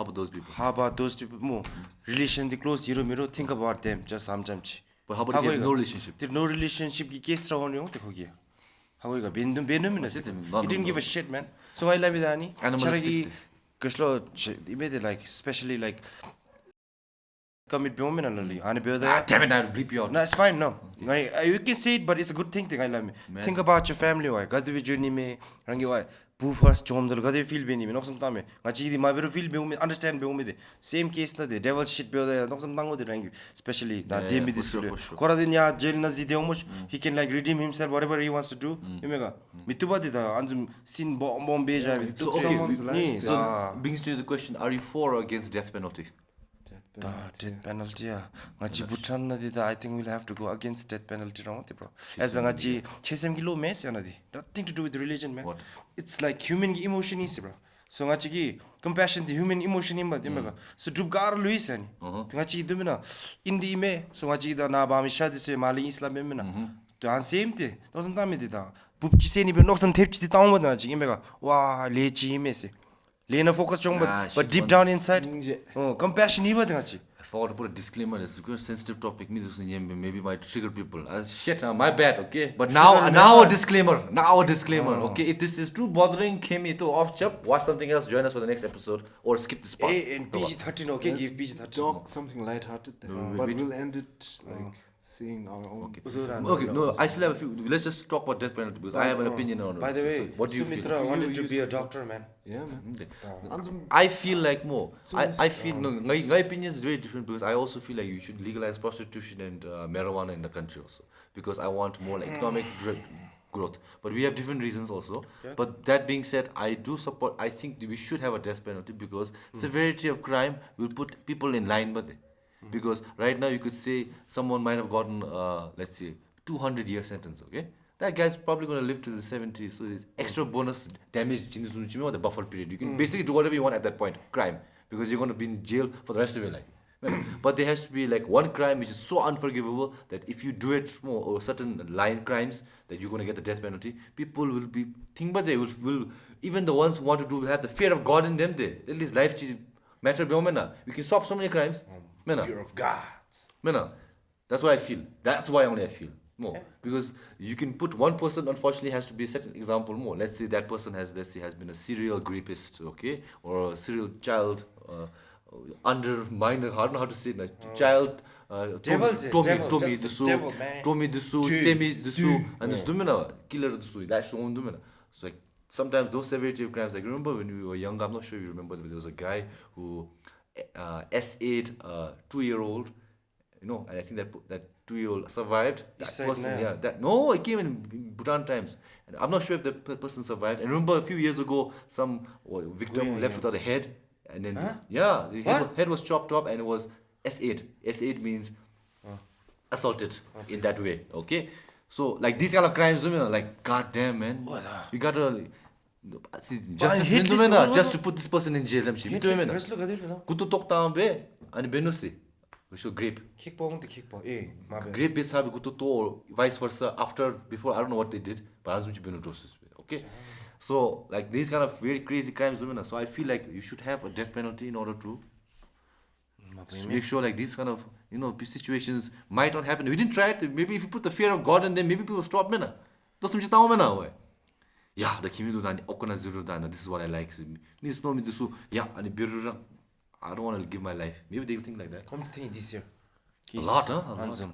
about those people? More relation the close miro. Think about them. Just samjamchi. But how about no relationship? There's no relationship. Ki case raw niyo te kogi. How we got benum He didn't give a shit, man. So I love it, Ani. Animalistic. Kaslo, like especially like commit be women lali ani be da Damn it, I have to bleep you out. no it's fine no you can say it but it's a good thing I like me think about your family why god be journey me rangi why bu first jom dal god feel be ni me noksam tame ngachi di ma be feel be women understand be women same case na the devil shit be da noksam tango de rangi especially na dem be this kora din ya jail na ji deomush he can like redeem himself whatever he wants to do imega mituba de da anjum sin bomb be ja So, okay, so brings to the question, are you for or against death penalty? Death penalty ngachi Bhutan na dida I think we'll have to go against death penalty wrong bro as ngachi chesem kilo mess na di nothing to do with religion man What? it's like human emotion is bro so ngachi ki compassion the human emotion in but imega so dub gar luis ani ngachi dumina indi me so ngachi da na ba mi shadi se mali islam me na to an same te doesn't tell me dida bubchi se ni be noksan tepchi di taung na chi imega wa lechi me se Lena focus but deep down inside, compassion even ngachi. I forgot to put a disclaimer. It's a sensitive topic. Maybe might trigger people. Shit, my bad. Okay, but now a disclaimer. Okay, if this is too bothering, came to off chop. Watch something else. Join us for the next episode or skip this part. Hey, and PG-13. Okay, give PG-13. Talk something light-hearted there, but we'll end it like seeing our own. Okay, no, I still have a few. Let's just talk about death penalty because I have an opinion on it. By the way, so what do you Sumitra feel? wanted to be a doctor, man. Yeah, man. Okay. I feel like more. I feel my opinion is very different because I also feel like you should legalize prostitution and marijuana in the country also because I want more like economic growth. But we have different reasons also. Yeah. But that being said, I do support. I think we should have a death penalty because severity of crime will put people in line with it. Because right now you could say someone might have gotten, let's say, 200-year sentence, okay? That guy's probably going to live to the 70s, so there's extra bonus damage or the buffer period. You can basically do whatever you want at that point, crime, because you're going to be in jail for the rest of your life. But there has to be like one crime which is so unforgivable that if you do it more or certain line crimes that you're going to get the death penalty, people will be think, but they will even the ones who want to do have the fear of God in them. They at least life matter. We can stop so many crimes. Fear of God. That's what I feel. That's why only I feel more because you can put one person. Unfortunately, has to be a certain example more. Let's say that person has been a serial rapist, okay, or a serial child. Under minor, I don't know how to say it. Child, Tommy Dusu, Semi Dusu, and this Dumina, killer Dusu. That's one Dumina. So like sometimes those severity of crimes. Like remember when we were young, I'm not sure you remember, but there was a guy who S8 2-year-old, you know, and I think that 2-year-old survived. That person, it came in Bhutan times, and I'm not sure if the person survived. And remember a few years ago, some victim left without a head. And then, the head was chopped up and it was S8. S8 means assaulted in that way, okay? So, like these kind of crimes, like, goddamn, man. You gotta... just to put this person in jail. Kutu tok taam be, and benusi. So grape. Grape is have kutu to or vice versa. Before, I don't know what they did, but okay? So, like these kind of very crazy crimes, so I feel like you should have a death penalty in order to make sure like these kind of, situations might not happen. We didn't try it. Maybe if you put the fear of God in them, maybe people stop. Yeah, the Kimi this is what I like. I don't want to give my life. Maybe they'll think like that. Come stay this year. A lot. A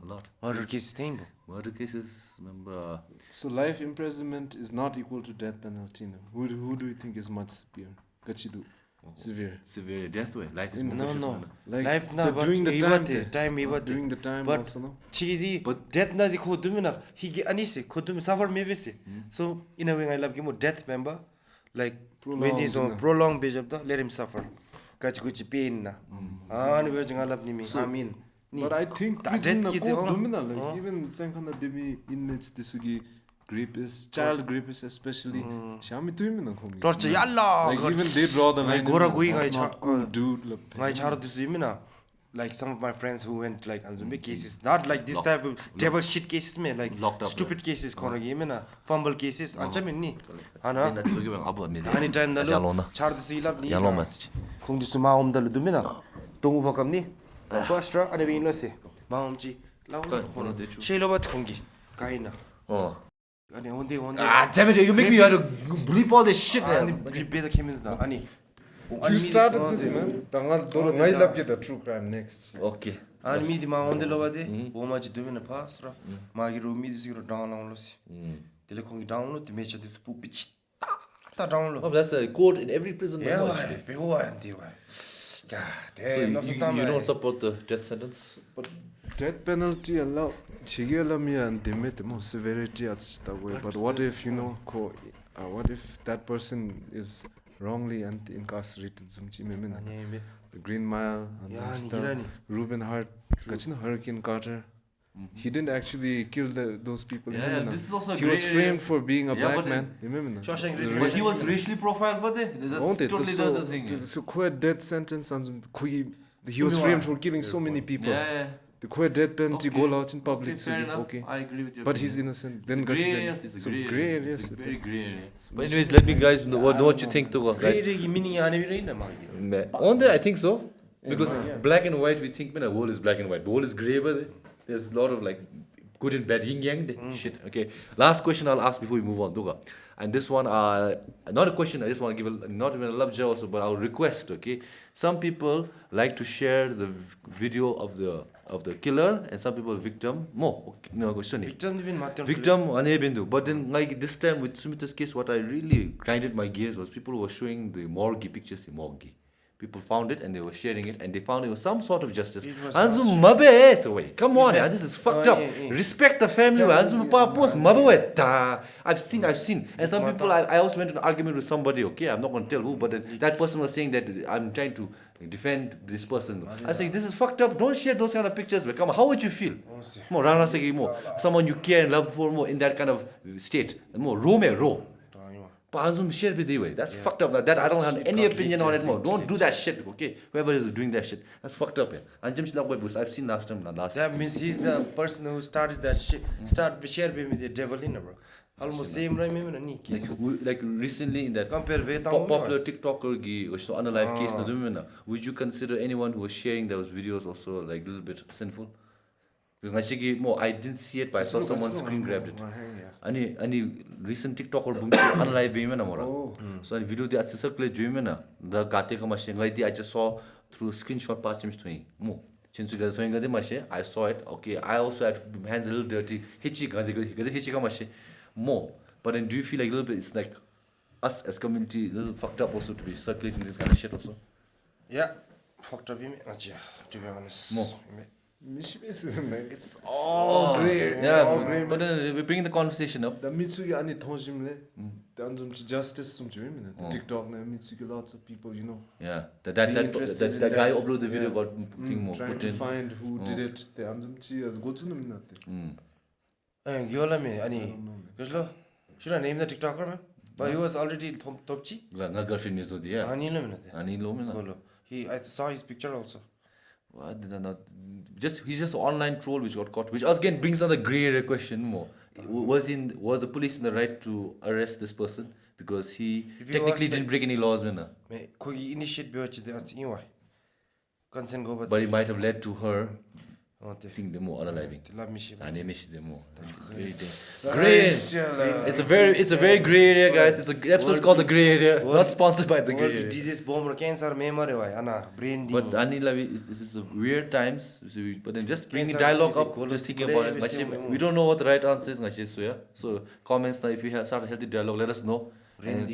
lot. Murder cases staying. Murder cases, remember. So life imprisonment is not equal to death penalty. No? Who do you think is much severe? Gachidu. Severe death way. Life is more no. Like life na but during the time during the time but also no. Chidi but death na di khodumina higi anise khodum suffer maybe se. So in a way I love him death member like when he's on prolonged base of let him suffer. Kachi pain na. And we jang love nimi. I mean. But I think even Zankana Demi inmates Disugi rapist, child rapists especially. Shami Tuimina Kongi. Torture yalla. Like even they draw the line. Gora going dude. Like some of my friends who went like Anzumbi cases, not like this type of devil shit cases, man, like stupid cases, fumble cases, Anchamin. Anytime the charge seal up the Kundisuma the Lumina, Tongubakamni, Pastra, and the Vinlose, Maumchi, Shalobat Kongi, Kaina. Damn it, you make me have to bleep all this shit. And the came in the honey. You started this, man. I love the true crime next. Okay. And me the on the lower day, much doing a pass, Magiro me the zero download. Telecom download the measure this poop pitch. Oh, that's a quote in every prison. Yeah, God damn, you don't support the death sentence? But death penalty allow Chigela and they made the most severity at that way. But what if what if that person is wrongly and incarcerated? The Green Mile and Reuben Hart, Hurricane Carter. He didn't actually kill those people. Yeah, this is also he was framed for being a black man. Remember that? But he was racially profiled, but that's totally the other thing. So quite death sentence and he was framed for killing so many people. Yeah. The quite death penalty go out in public. Fair enough. Okay. I agree with you. But he's innocent. Then gray areas. It's a gray areas. It's very gray area. But anyways, let me guys know what you think too, guys. On there, I think so. Because black and white, we think the world is black and white. The world is grey, but there's a lot of like good and bad, yin yang shit. Okay. Last question I'll ask before we move on, Duga. And this one, not a question. I just want to give not even a love jar also, but I'll request. Okay. Some people like to share the video of the killer, and some people victim. More. No question. Victim unable. But then like this time with Sumita's case, what I really grinded my gears was people were showing the morgue pictures. The morgue. People found it and they were sharing it and they found it was some sort of justice. Anzum mabe way. Come on, this is fucked up. Respect the family. Anzum pa post mabe. I've seen. And some people I also went to an argument with somebody, okay, I'm not gonna tell who, but that person was saying that I'm trying to defend this person. I was like, this is fucked up. Don't share those kind of pictures. But come on, how would you feel? Someone you care and love for more in that kind of state. More raw. Share with you. That's fucked up. That I don't have any opinion on it more. Don't do that shit, okay? Whoever is doing that shit, that's fucked up. I've seen last time. That means he's the person who started that shit. Start share with the devil in, bro. Almost same right, like recently in that popular TikToker so unalive case, would you consider anyone who was sharing those videos also like a little bit sinful? Because I didn't see it, but I saw someone screen grabbed it. Any recent TikTok or unalive beam so I video the circulate the gate I just saw through screenshot parts I saw it. Okay, I also had hands a little dirty. Hitchy more. But then do you feel like a little bit it's like us as community a little fucked up also to be circulating this kind of shit also? Yeah, fucked up to be honest. More. It's all great. Yeah, all great. But then we bring the conversation up. The Mitsugi ani thonjimle. The justice some TikTok na Mitsugi lots of people, you know. Yeah. That guy uploaded the video got thing more. Trying to find who did it. The Anzumchi as go to them. Yola me ani. Should I name the TikToker man? But he was already Topchi. Na girlfriend is yeah. Anilo. I saw his picture also. What did I not? He's just an online troll which got caught, which again brings on the grey area question more. Was the police in the right to arrest this person because he technically didn't break any laws, man? But it might have led to her think the more unaliving. Grey. It's a very grey area, guys. It's a episode's called the grey area, not sponsored by the grey area. Disease bomb cancer memory brain. But this is weird times. But then just bring the dialogue up, just thinking about it. We don't know what the right answer is, so comments now if you start a healthy dialogue, let us know. And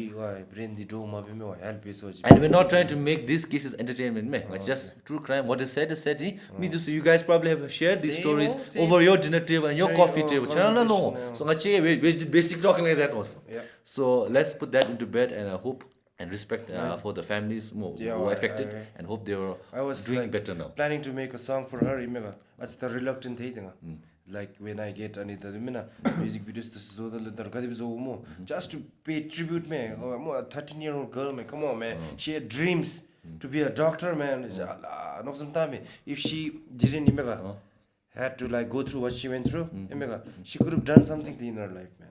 we're not trying to make these cases entertainment, it's just true crime. What is said is said. So you guys probably have shared these stories over your dinner table and your coffee table. So we're basically talking like that also. So let's put that into bed, and I hope and respect for the families who were affected, and hope they were doing better now. Planning to make a song for her. That's the reluctant thing. Like when I get music videos just to pay tribute, man. A 13-year-old girl, man. Come on, man. She had dreams to be a doctor, man. If she didn't had to like go through what she went through, she could have done something in her life, man.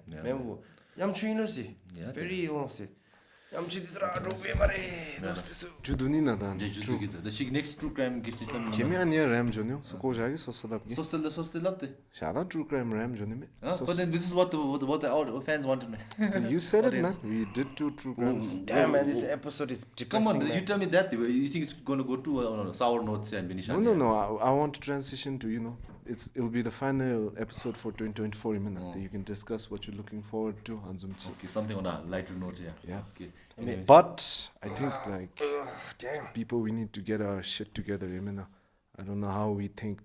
Very 암치디스라 로베 마레 노스테스 주둔이나 단 Just get the next true crime gets it. 김이 아니야 램 존요 소고자기 소소답게 Social up there. 샤다 true crime 램 존이메 But then this is what the fans wanted, man. you said it man we did two true crimes Damn man, this episode is Come depressing. on, man. you tell me that. You think it's going to go to sour notes and finish? no I want to transition to it'll be the final episode for 2024 minute you can discuss what you're looking forward to Hanzumchi. Okay, something on a lighter note, yeah. Okay. Anyway. But I think like Damn. people we need to get our shit together I don't know how we think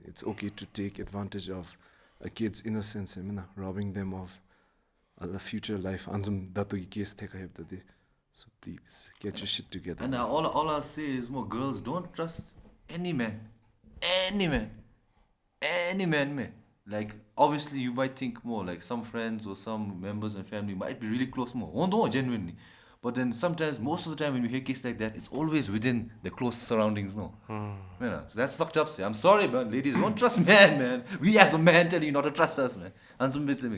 it's okay to take advantage of a kid's innocence robbing them of the future life Anzum datu case take so please get your shit together. And all I'll say is more girls, don't trust any man. Any man, man. Like, obviously you might think more, like some friends or some members and family might be really close more. Oh no, genuinely. But then sometimes, most of the time when we hear cases like that, it's always within the close surroundings, no? So that's fucked up, say. I'm sorry, man. Ladies, don't trust man. We as a man tell you not to trust us, man.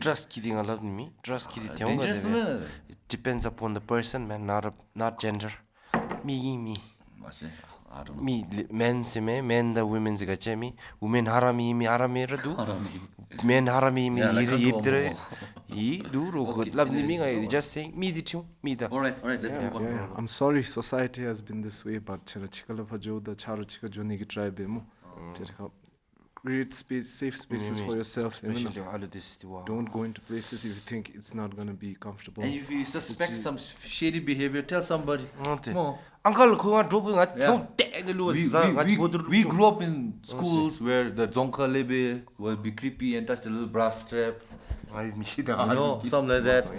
Trust kidding a lot me. Trust kidding. Dangerous, man. It depends upon the person, man, not gender. Me. I don't know. Me men se me men the women se gache me women harami me harami radu men harami me yiptre I do ro lab ni mi ngai just saying me the chu me the Alright, let's move on. Yeah, I'm sorry society has been this way but chara chikala bhajo the charo chika joni ki try be mo create safe spaces for yourself especially all of this don't go into places if you think it's not going to be comfortable And if you suspect some shady behavior, tell somebody. More. uncle ko drop nga thong tag lu We grew up in schools where the zonka lebe will be creepy and touch the little brass strap. Something like that.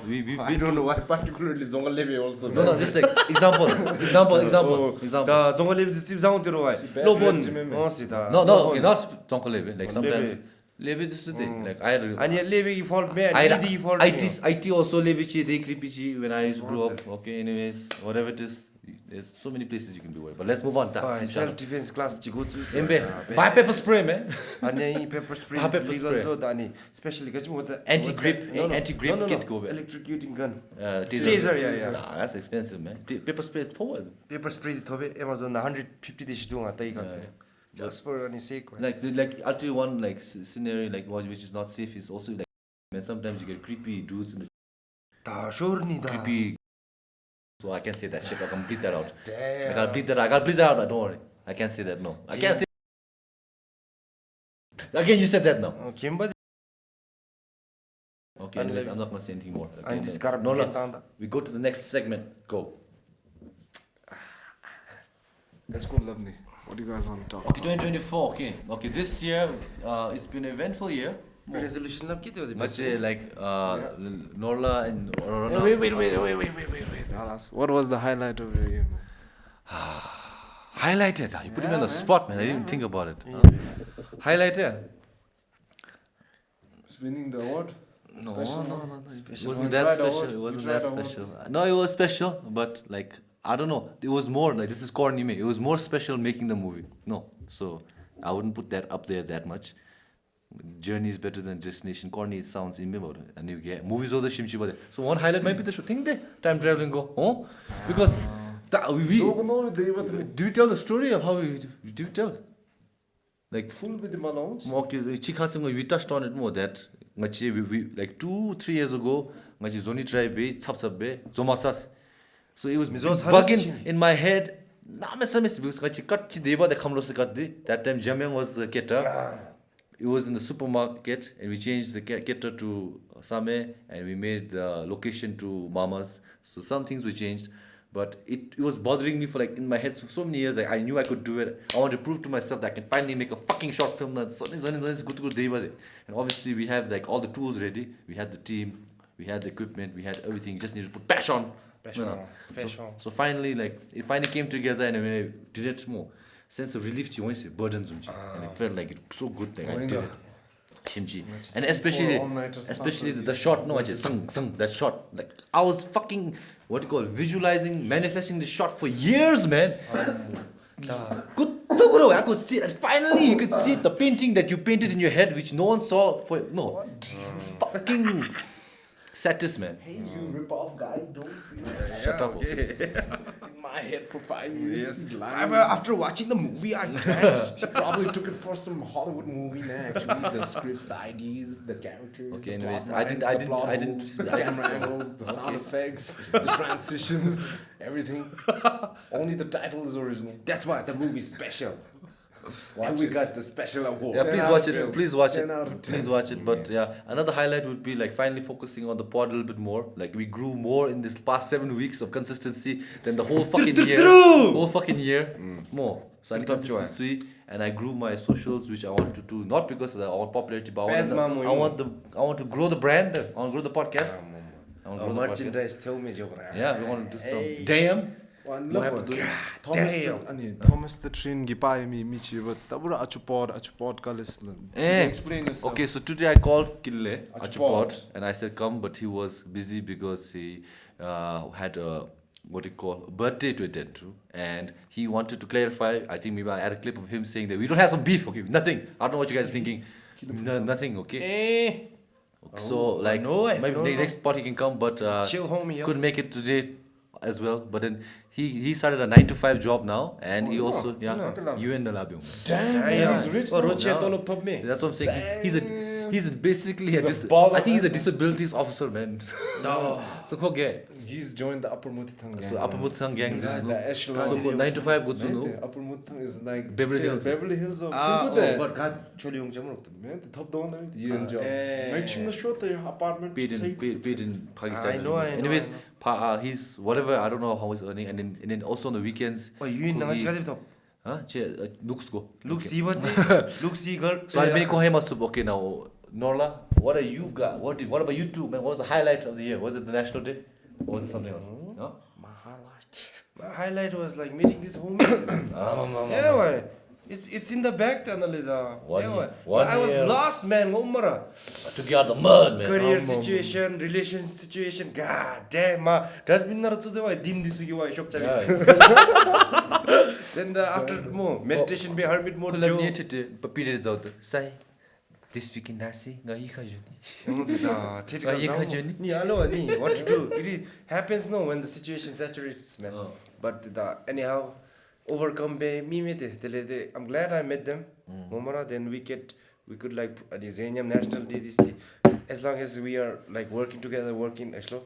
We I don't know why particularly zonga lebe also No, just like example. da zonga lebe sim zang tero wai lobon sida No, okay, not zonka lebe. Like sometimes lebe this thing. Like I had and lebe ki fault me didi fault IT also lebe chi, they creepy chi when I used to grow up. Okay, anyways, whatever it is. There's so many places you can be worried. But let's move on. Self defense class ji go to buy pepper spray, man. Ani pepper spray Buy pepper legal spray. so dani especially gachi with the Anti-grip kit go back. electrocuting gun Taser, yeah. Nah, that's expensive, man. Pepper spray for what? pepper spray thobe Amazon na 150 dish dunga tai ka just for any sake Like I'll tell you one like scenario like which is not safe is also like man sometimes you get creepy dudes in the da sure ni da creepy. So I can't say that shit. I can bleed that out. Damn. I gotta bleed that out. Don't worry. I can't say that. No. I can't say. Again, you said that now. Kimba Okay. Anyways, I'm not gonna say anything more. Okay, and this Norlha, we go to the next segment. Go. let's go lovely what do you guys want to talk Okay, 2024. Okay. This year, it's been an eventful year. resolution lab kit Let's say like Norlha and Orona. Wait. What was the highlight of your year, man? Highlighted. You put me on the spot, man. I didn't even think about it. Highlighted. Winning the award? No. It Special wasn't one. that Tried special. award. It wasn't You that tried award. special. No, it was special, but like I don't know. It was more like this is corny me. It was more special making the movie. No, so I wouldn't put that up there that much. Journey is better than destination. Corny it sounds in me about it. And you get movies all the shimchi about it. So one highlight might be the thing there. Time traveling go. Oh, because do you tell the story of how we do you tell? Like Full with the Malone? okay, we touched on it more that we like 2-3 years ago zoni try be be zomasas. So it was bugging in my head. Because that time Jamyang was the ketter. It was in the supermarket and we changed the ketter to Same and we made the location to Mama's. So some things we changed. But it was bothering me for like in my head so many years. Like I knew I could do it. I wanted to prove to myself that I can finally make a fucking short film. And obviously we have like all the tools ready. We had the team, we had the equipment, we had everything. You just need to put passion. So finally, like it finally came together and we did it more. Sense of relief, burdens, and it felt like it so good. Like I did it. Shimchi. And especially the shot, no, I just sung that shot. Like I was fucking visualizing, manifesting the shot for years, man. Good, I could see it. And finally, you could see it, the painting that you painted in your head, which no one saw for fucking satis, man. Hey, you rip-off guy, don't see that. shut up. In my head for 5 years. Yes. After watching the movie, I cried. She probably took it for some Hollywood movie now, actually. The scripts, the ideas, the characters. Okay, the anyways, plot I lines, didn't- the plot I didn't- holes, the I didn't- camera angles, the sound effects, the transitions, everything. Only the title is original. That's why the movie is special. Watch And we it. got the special award. Yeah, 10 please out watch of it. 10. Please watch 10 it. out of 10. Please watch it. But yeah, another highlight would be like finally focusing on the pod a little bit more. Like we grew more in this past 7 weeks of consistency than the whole fucking year. Whole fucking year. More. So I need consistency, and I grew my socials, which I want to do not because I want popularity, but I want to grow the brand. I want to grow the podcast. I want to grow the podcast. Merchandise tell me joke. Yeah, we want to do some. Damn. One We have love to do it. Thomas the train gipai me michi but tabura achupod kalislan. Explain yourself. Okay, so today I called Kille Achupod. Achupod and I said come, but he was busy because he had a birthday to attend to, and he wanted to clarify. I think maybe I had a clip of him saying that we don't have some beef. Okay, nothing. I don't know what you guys are thinking. Nothing. Okay. So like maybe next part he can come, but Chill, homie. couldn't make it today as well. But then he started a 9-to-5 job now, and he also you and the labio. Damn, he's rich now. So that's what I'm saying. He's basically He's a baller, I think he's a man. disabilities officer, man. No. So ko gaya. He's joined the Upper Mutithang gang. So Upper Mutithang gang. He's This is like no. the echelon. So 9-to-5 goes to no. Upper Mutithang is like Beverly Hills. Beverly Hills of But God, Choli Yung Jamur. Man, the top down there, the job. Matching the short apartment. Paid in Pakistan. I know. Anyways, he's whatever. I don't know how he's earning, and then also on the weekends. Oh, you in he- Nanga Huh? Looks go. Look, Okay. see what they look, see, girl. So I made Kohema soup. Okay, now Norlha, what are you got? What about you two, man? What was the highlight of the year? Was it the National Day, or was it something else? No? My highlight was like meeting this homie. Yeah, why? It's in the back, Tanalida. One I was year. lost, man. Ngomara. I took you out of the mud, man. Career situation, relation situation. God damn, ma. Dustbin na rato dewa. Dim disu kiwa shop chali. Then after more meditation be hermit mode. Pull up near to but Peter is out there. Say, this week in Nasi, nga ika juni. Ni alo ni what to do. It happens no when the situation saturates, man. But anyhow, overcome be me met it. I'm glad I met them. Ngomara, then we could like Genyen National Day this thing. As long as we are like working together, working actually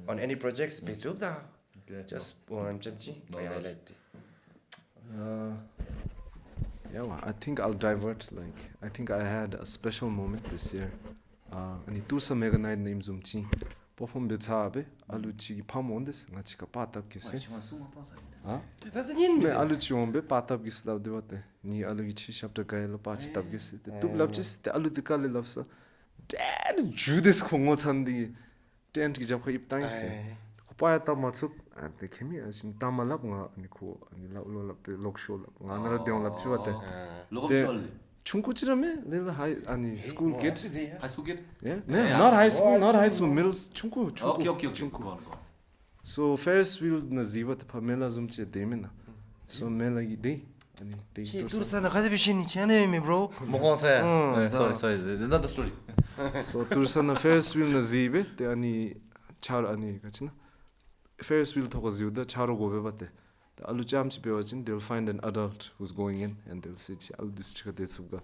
on any projects, be job da. Just I'm chamchi. I highlight. Yeah, well, I think I'll divert. Like, I think I had a special moment this year. And it was a mega night name Zumchi. Perform Betsabe, Aluchi Pamondes, Nachika Patap Kisse. Huh? Aluchi Ombe, Patap Gislav Devate, Ni Aluchi Chapter Kailo Patch Tabgis, the two labs, the Aluticali loves. Dad, Judas Kongosandi, Tent Gijap Times. Kupaya Tamatsuk, and they came here as Tamalap, Nico, and Lokshow, another day on Lapsuate. Chunkuchirame, little high and school kid. High school kid? Yeah, not high school, not high school, middle Chunku. Okay. Go on. So Ferris wheel Naziva, the Pamela Zumchi Demina. So Mela Day. Tursana Kadibishini channel me, bro. Sorry, there's another story. So Tursana Ferris wheel Nazibe, the Ani Char Ani Kachina. Ferris wheel Tokozuda, Charo Gobebate. The Alujamchi Bewajin, they'll find an adult who's going in and they'll say, I'll districate this of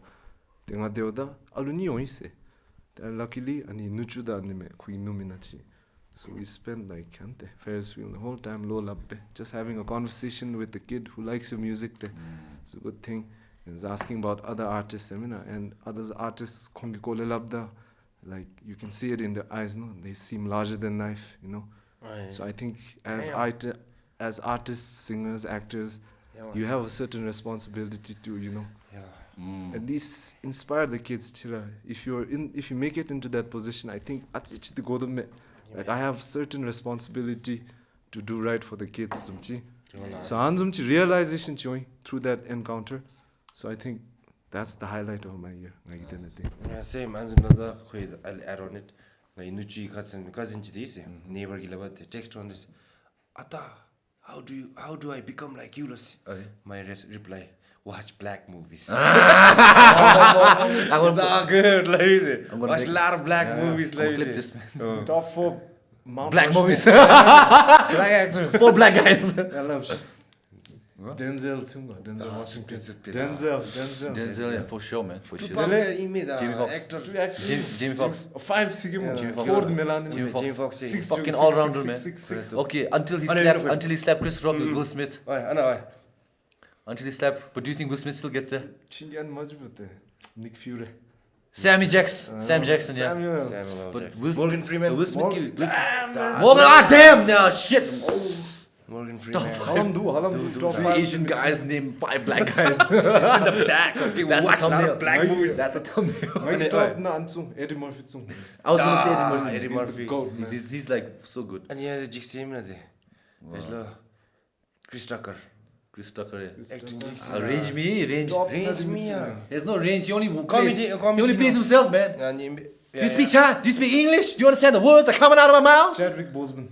Tenga Deoda, Alunio is. Luckily, Ani Nuchuda anime, Queen Numinachi. So we spent like Kante, Ferris wheel the whole time, low labbe, just having a conversation with the kid who likes your music. It's a good thing. He was asking about other artists, and other artists, Kongikole Labda, like you can see it in their eyes, no? They seem larger than life, you know. Right. So I think as artists, singers, actors, you have a certain responsibility to, you know, at least inspire the kids. If you make it into that position, I think like I have certain responsibility to do right for the kids. So Anzumchi realization through that encounter. So I think that's the highlight of my year. Yeah, same. Another I'll add on it. Like Nuchi cousin this neighbor Gilabate text on this. Ata, how do I become like you? My reply, watch black movies. It's all good, like watch a lot of black movies, like clip this, man. Top 4 black movies. Black actors. 4 black guys. I love shit. Denzel Tsunga, Denzel Washington. Denzel, Yeah, for sure, man. For sure. Jamie Foxx. actor. Jamie Foxx. 5 Jamie Foxx. 4 Milan. Jamie Jamie Foxx. Foxx. Six Fucking two, all six, rounder, six, man. six, six. Okay, until he slapped Chris Rock, it was Will Smith. I know. Until he slapped. But do you think Will Smith still gets there? Chinyan Majbut. Nick Fury. Sam Jackson, yeah. Samuel. But Morgan Freeman. Will Smith. Morgan, Damn! No shit. Morgan Freeman. Halam do. Top 3 5 Asian guys name 5 black guys. It's in the back. Okay, That's the watch a lot thumbnail. of black movies. That's the thumbnail. My top na Ansu, Eddie Murphy Tsung. I was gonna say Eddie Eddie Murphy. Goat, man. He's like so good. And yeah, the same na de. Chris Tucker. Chris Tucker. Yeah. Acting Range me. Range me. There's no range. He only Comedy, plays himself, man. Do Do you speak China? Do you speak English? Do you understand the words that are coming out of my mouth? Chadwick Boseman.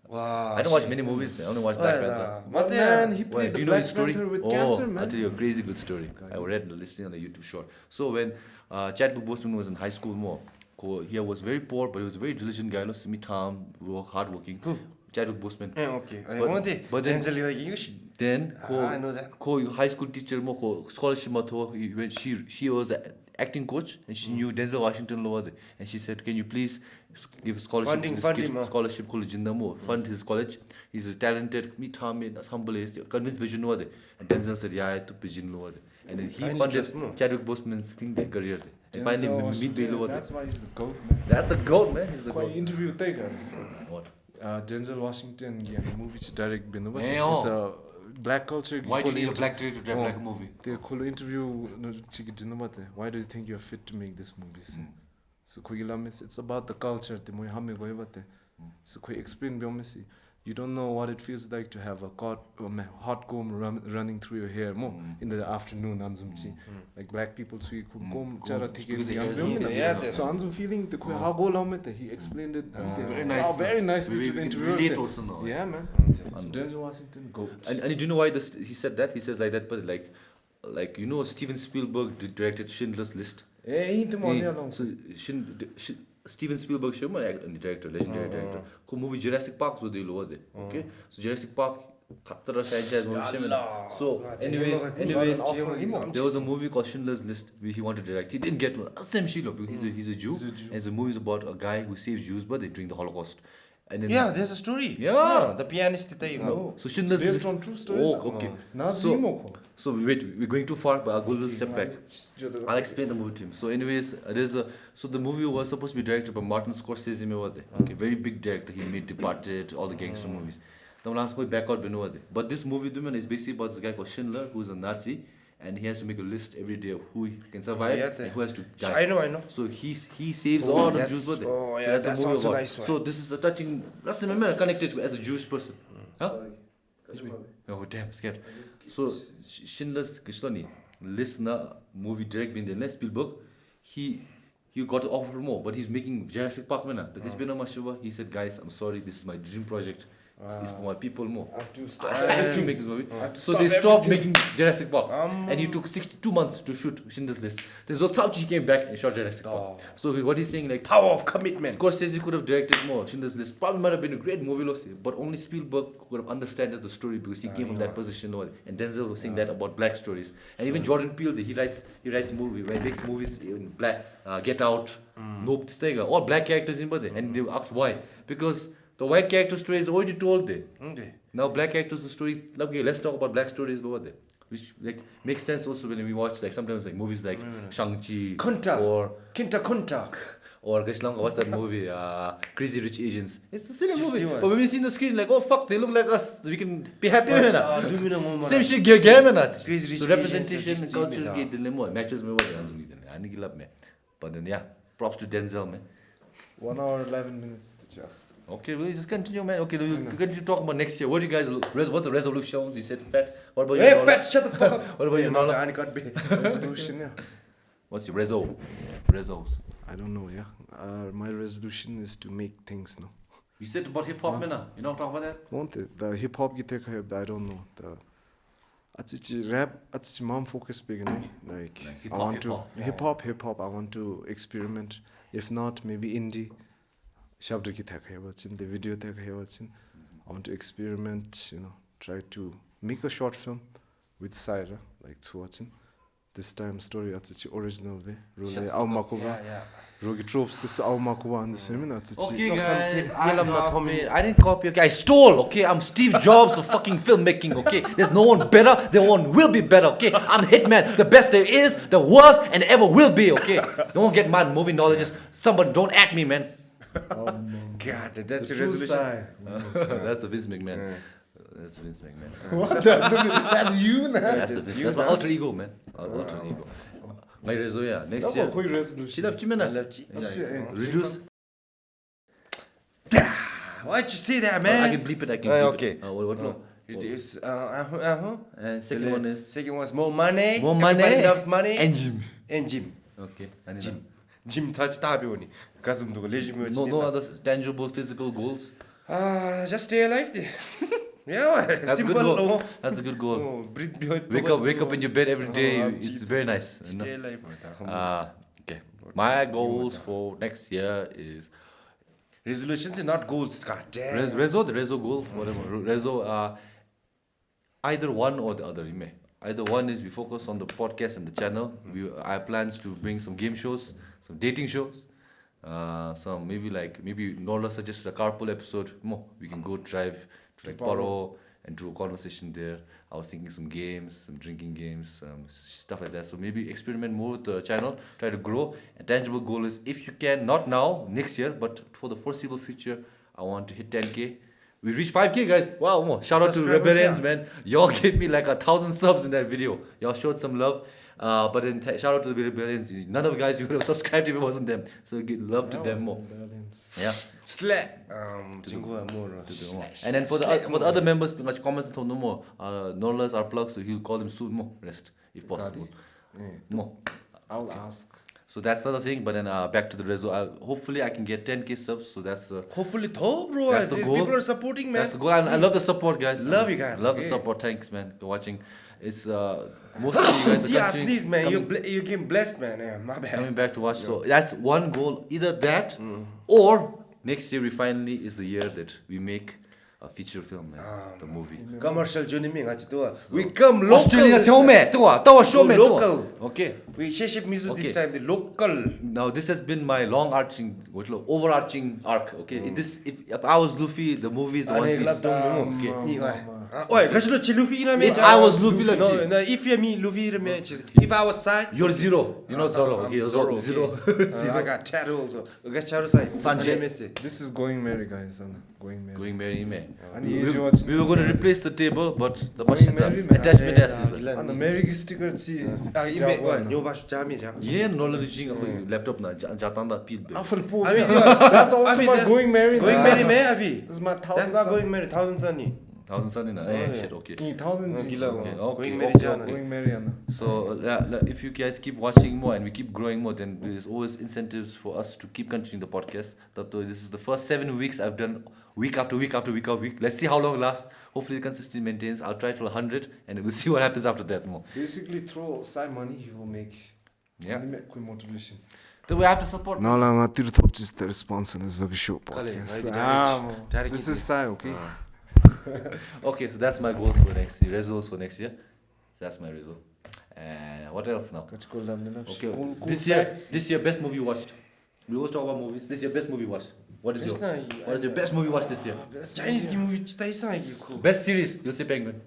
Wow. I don't watch many movies. I only watch Black Panther. But man, he Wait, played do the you know his Black story? Panther with cancer, I'll man. tell you a crazy good story. I read listening on the YouTube short. So when Chadwick Boseman was in high school more, he was very poor, but he was a very diligent guy. Me Tom, hardworking. Chadwick Boseman. Okay. But then, Denzel like English. then I know that. high school teacher mo scholarship when she was an acting coach and she knew Denzel Washington Lore and she said, can you please give a scholarship to this kid, scholarship college in the fund his college. He's a talented, me Tom, humble, convinced Vision Lore. And Denzel said, yeah, I took Vision Lore. And then he funded Chadwick Boseman's career. And finally meet Lore. That's why he's the GOAT, man. That's the GOAT, man. He's the Quite GOAT. interview taker. What? Denzel Washington movie direct bin Yeah, it's a black culture. Why do you need a black director to direct a movie? The cool interview why do you think you're fit to make this movie? So it's about the culture. So explain you don't know what it feels like to have a hot comb running through your hair in the afternoon. Like black people, so you could comb chara so Anzum feeling the how go he explained it very nicely to the interviewer. Yeah, man. So Denzel Washington goat. And do you know why he said that? He says like that, but like you know Steven Spielberg directed Schindler's List. So Steven Spielberg show director, legendary director. Ko movie Jurassic Park so okay. So Jurassic Park khatra franchise movie. So anyways, there was a movie called Schindler's List he wanted to direct. He didn't get one. Same shit because he's a Jew. And the movie is about a guy who saves Jews but during the Holocaust. And then There's a story. Yeah. The pianist. So Schindler's based List. on true story. Okay. So wait, we're going too far, but I'll go a little step back. I'll explain the movie to him. So anyways, so the movie was supposed to be directed by Martin Scorsese. Okay, very big director. He made Departed, all the gangster movies. The last guy back out, but this movie is basically about this guy called Schindler, who's a Nazi, and he has to make a list every day of who can survive and who has to die. I know. So he saves all the Jews. Oh yeah, that's also nice one. So this is a touching. Let's remember connected as a Jewish person. Huh? Oh damn, scared. So Schindler's List na movie direct bin Spielberg. He got to offer more, but he's making Jurassic Park man. He said, guys, I'm sorry, this is my dream project. It's for my people more. I have to make this movie. So they stopped making Jurassic Park. And he took 62 months to shoot Schindler's List. There's no South he came back and shot Jurassic Park. So what he's saying, like, power of commitment. Scorsese could have directed more. Schindler's List probably might have been a great movie, but only Spielberg could have understood the story because he came from that position. And Denzel was saying that about black stories. And even Jordan Peele, he writes movies, he makes movies in black, Get Out, Nope, all black characters in there. And they ask why. Because the white character story is already told there. Now black characters the story. Let's talk about black stories over there, which like makes sense also when we watch like sometimes like movies like Shang-Chi or Kunta. Or what's that movie? Crazy Rich Asians. It's a silly movie. But when we see the screen, like, oh fuck, they look like us. We can be happy with that. Same shit, so representation and cultural dilemma matches me what I love me. But then yeah, props to Denzel, man. 1 hour 11 minutes to just. Okay, we'll just continue, man. Okay, we'll continue to talk about next year. What do you guys, what's the resolutions? You said fat. What about you? Hey, fat, shut the fuck up. What about you, Norlha? Resolution, yeah. What's your resos? I don't know, yeah. My resolution is to make things now. You said about hip hop, man. You know what I'm talking about that? Won't it? The hip hop I don't know. The rap, mom focus big, like I want to hip hop. I want to experiment. If not, maybe indie. chapter ki thak hai wachin the video thak hai wachin I want to experiment, try to make a short film with Saira, like Tsuwachin. This time story it's original way. Rule Aumakuba. Rogi tropes this Aumakuba and the swimming. Okay guys, I didn't copy, okay, I stole, okay, I'm Steve Jobs of fucking filmmaking, okay, there's no one better, no one will be better, okay, I'm the hitman, the best there is, the worst, and ever will be, okay, don't get my movie knowledge, just somebody don't at me, man. God, that's the true resolution. side. That's the Vince McMahon. That's Vince McMahon. What? That's you now. That's my alter ego, man. Alter ego. My resolution, next year. Reduce. Why'd you say that, I man? can bleep it. I can bleep okay. it. What? No. Reduce. Second one is Second one's more money. more money. Everybody loves money. And gym. And gym. Okay. Gym touch tabi oni. Kasum do legime. No other tangible physical goals. Just stay alive there. Yeah, That's a simple. good goal. That's a good goal. Breathe behind. Wake up in your bed every day. It's very nice. Stay alive. Okay. My goals for next year is Resolutions are not goals. God damn. the rezo goals, whatever. Rezo, either one or the other. Either one is we focus on the podcast and the channel. I have plans to bring some game shows, some dating shows. Some maybe Norlha suggested a carpool episode. We can go drive to like Paro and do a conversation there. I was thinking some games, some drinking games, stuff like that. So maybe experiment more with the channel, try to grow. A tangible goal is if you can, not now, next year, but for the foreseeable future, I want to hit 10K. We reached 5K, guys. Wow, shout out to Rebellions, man. Y'all gave me like 1,000 subs in that video. Y'all showed some love. But then shout out to the Rebellions. None of the guys you would have subscribed if it wasn't them. So give love to them more. Yeah. Slap. And then for the other members, like comments and no more. Norlha's are plugs, so he'll call them soon more. Rest if possible. More. I'll ask. So that's the other thing. But then back to the reso. Hopefully I can get 10K subs. So that's Hopefully, bro. That's the goal. People are supporting, man. That's the goal. I love the support, guys. Love you guys. Love the support. Thanks, man, for watching. It's most of you guys See are us these, man. You're getting blessed, man. Yeah, my bad. coming back to watch. So that's one goal. Either that or next year we finally is the year that we make a feature film, man. The movie. Commercial journey, we come local. Australia show me. Local. Okay. We share music Okay. this time. The local. Now this has been my overarching arc. Okay. If I was Luffy, the movie is the One Piece. Okay. Oi, kasilo chilufi na me. If I was Luffy, like no, if you're me, Luffy, if I was Sai, you're Zero. You're not Zoro. Okay, you're Zoro. I got tattoo also. I got tattoo Sai. Sanjay. This is Going Merry, guys. Going Merry. Going Merry, man. And We were going to replace the table, but the Merry, man. attachment has. And the Merry sticker, Nyoba Jami. Yeah, Norlha Drip laptop na jatanda pil be. That's also my Going Merry. Going Merry, man, Avi. This is my That's not Going Merry. 1,000 sunny. 1,000 sunny na. Shit, okay. 1,000 Going Merry. Going Merry. So if you guys keep watching more and we keep growing more, then there's always incentives for us to keep continuing the podcast. This is the first 7 weeks I've done week after week after week after week. Let's see how long it lasts. Hopefully the consistency maintains. I'll try for 100 and we'll see what happens after that more. Basically throw side money he will make. Yeah. Motivation. So we have to support. Nala Niro Tobs is the sponsor of the show. This is Sai, okay? Okay, so that's my goals for next year. Results for next year. That's my result. And what else now? Okay, this year best movie watched. We always talk about movies. This year best movie watched. What is your best movie watched this year? Chinese movie Best series, you'll say Penguin.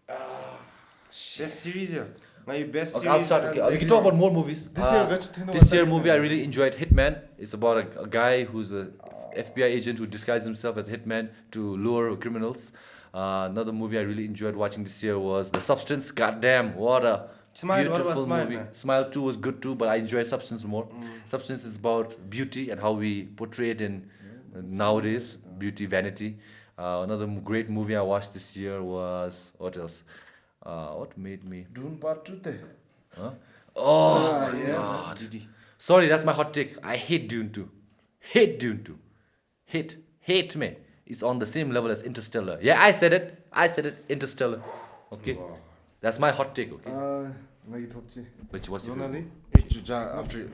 Best series, yeah. My best Okay, series. I'll start. Okay, we can talk about more movies. This This year movie I really enjoyed, Hitman. It's about a guy who's a FBI agent who disguises himself as a hitman to lure criminals. Another movie I really enjoyed watching this year was The Substance. Goddamn, what a beautiful movie. Smile 2 was good too, but I enjoy Substance more. Substance is about beauty and how we portray it in nowadays, beauty, vanity. Another great movie I watched this year was, what else? What made me? Dune Part 2 there. Huh? Oh, God. Sorry, that's my hot take. I hate Dune 2. Hate Dune 2. Hate me. It's on the same level as Interstellar. Yeah, I said it. Interstellar. Okay. Wow. That's my hot take, okay? Nagi Topsi. Which was your After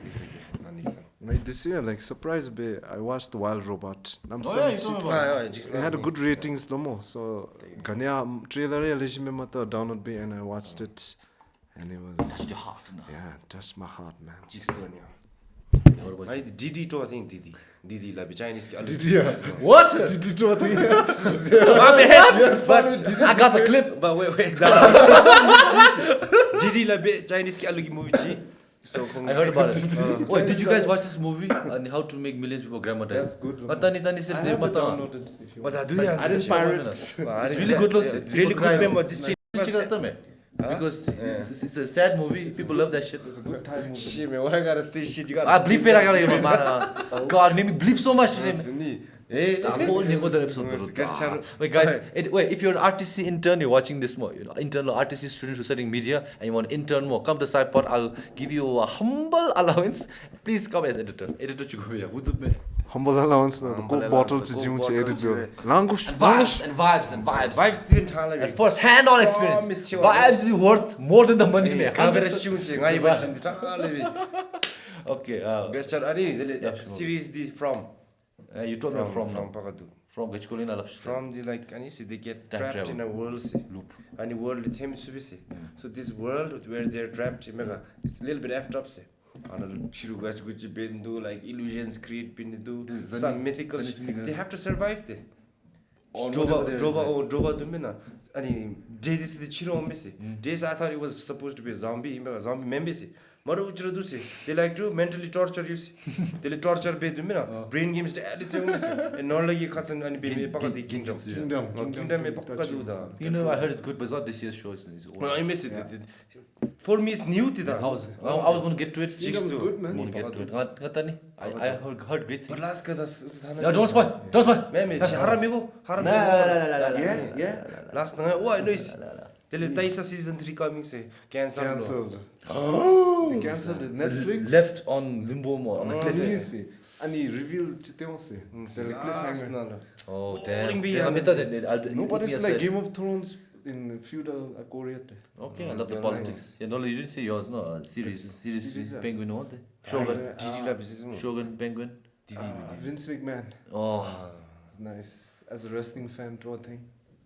this year like surprise be I watched Wild Robot. I'm Oh, yeah, you told me about it. it had a good ratings no more. So Ganya trailer mata download be and I watched it and it was Touched your heart. yeah, touched my heart, man. What about I you? Didi to I think Didi like Chinese What? My bad. But I got the clip. But wait. Didi like Chinese ki alu ki movie chi. So I heard about it. Wait, did you guys watch this movie? And how to make millions before grandma dies? That's good. Matani tani I se have mata. But downloaded if you want. I do I didn't pirate. It's really good. Really good member this thing. Because it's a sad movie. People love that shit. It's a good time movie. Shit man, why I gotta say shit? You gotta I bleep it. I gotta give man. God, made me bleep so much today. Hey, The whole other episode. Wait, guys. Wait, if you're an RTC intern, you're watching this more. You know, intern or RTC students who are studying media, and you want to intern more, come to SHOUTOUT. I'll give you a humble allowance. Please come as editor. Editor, you go here. Humble allowance na go bottle to gym to edit your language. And vibes. Vibes didn't tell me. And first hand-on experience. Vibes be worth more than the money, man. Camera shoot ngai bachin tell Okay. Gesture ani series the from You told me from Pakadu. From which colonial From the like and you see they get Time trapped travel. in a world loop. And the world with him subisi. So this world where they're trapped, it's a little bit effed up say. And chiru guys which been do like illusions create been do some mythical they have to survive there. Droba dumina. And this the chiru missy. Days I thought it was supposed to be a zombie member. Maru introduce they like to mentally torture you see. They torture be dumina. Brain games the attitude missy. And Norlha ye cousin and be pakati kingdom. Kingdom me pakadu da. You know, I heard it's good, but it's not this year's show. It's old. No, I miss it. For me, it's new to that. I was going to get to it. Kingdom's good, man. I'm going to get to it. Gatani, I heard great But things. last kada. No, don't spoil. Don't spoil. Meme, haram Yeah. Last night, oh, I know it's. Tell Taisa season 3 coming say cancelled. Oh, they cancelled it. Netflix Left on limbo more on the cliff. Easy. And he revealed chiteonse. Cliffhanger. Oh Boring damn. No, but it's like Game of Thrones in feudal Korea. Okay, I love the That's politics. Yeah, no, you didn't say yours, no. Series, Series, yeah. Penguin, what? Shogun, Penguin. Vince McMahon. Oh, It's nice. As a wrestling fan, to a thing.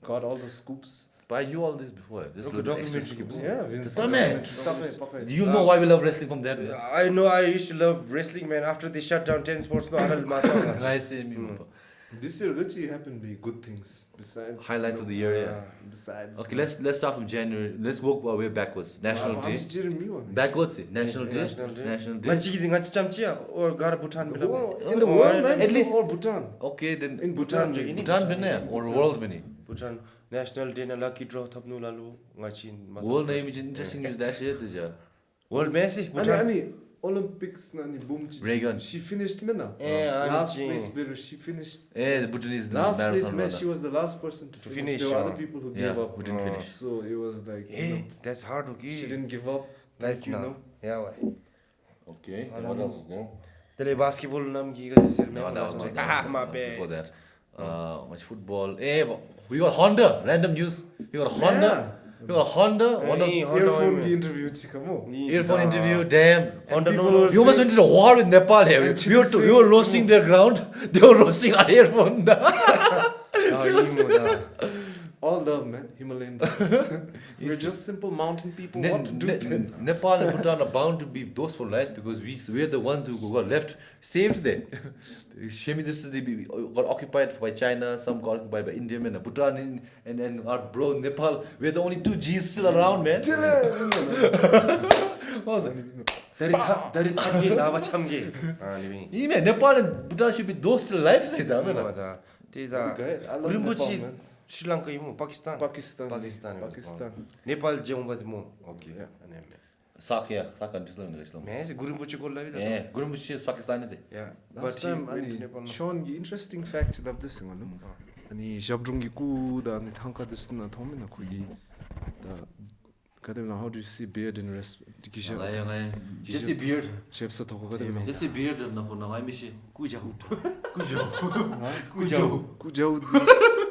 Got all the scoops. but I knew all this before. This Okay, little extra documentary. scoops. Yeah, Vince Stop it. McMahon. Do you know why we love wrestling from that? I know I used to love wrestling, man. After they shut down 10 sports, no, Nice. This year, actually happened to be good things. Besides Highlights of the year, yeah. Besides. Okay, let's start from January. Let's work our way backwards. National Day. Backwards, National Day. National Day. or Gara Bhutan. In the world, man. At least- or Bhutan. Okay, then In Bhutan. Bhutan been or world been. Bhutan National Day na lucky draw thapnu lalu ngachin. World name is interesting news that shit is yeah. World Messi. Ani Olympics nani boom. Reagan. She finished mina. Last place better. She finished. The Bhutanese Last place marathon man. runner. She was the last person to finish. finish, There were yeah. other people who Yeah, gave up. who didn't finish. So it was like Hey, that's hard, okay. she didn't give up. Life you now. know. Yeah, why? Okay, then what else is there? Tele basketball nam ki ga this year. No, that was my before bad. that. Much football. We got Honda. Random news. We got Honda. We got Honda. One of Earphone interview chikamo. earphone interview. Damn. Honda people no. were You almost went to the war with Nepal here. We were roasting their ground. They were roasting our earphone. All love, man. Himalayan. We're just simple mountain people. What to do? Nepal and Bhutan are bound to be those for life because we're the ones who got left saved there. Shemi, they got occupied by China, some got occupied by India, and Bhutan, and our bro Nepal. We're the only two G's still around, man. What was it? Dari thagi lava chamge. Yeah, Nepal and Bhutan should be those still alive, say that, man. Okay, I love Nepal, man. Sri Lanka imu Pakistan. Pakistan. Nepal jaumba mo. Okay. Yeah. Sak countries learn Islam. मैं ऐसे गुरुमुची को लगी था Yeah, Gurumbuchi is Pakistani thing. yeah Last time ani Sean gi interesting fact of this thing alu. Ani Jabdrungi ku da ani thangka this na thomina ku gi da kademna how do you see beard in rest Just a beard. shapes of kademna Just a beard na I miss you. कुजा Kujau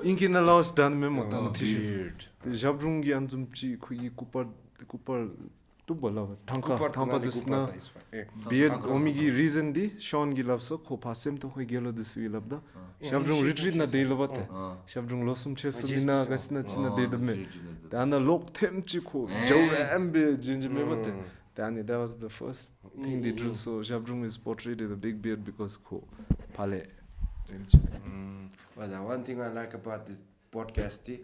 inki na last done memo ta t-shirt. The Jabdrungi anjum chi ku gi kupar 또 몰라. 당카 Kupar 당파 tungali 드스나 kupar is fine. beard 오미기 reason 디 션 길랍서 코 파셈 또 거기 gel어 드스 길랍다. 샵중 retreat 나 데일러 바테. 샵중 로숨 체스 미나 가스나 치나 데드메. 다나 록 템치코 조람베 진지메 바테. That was the first thing they drew. So 샵중 is portrayed with a big beard because 코 팔레. Well, the one thing I like about this podcast is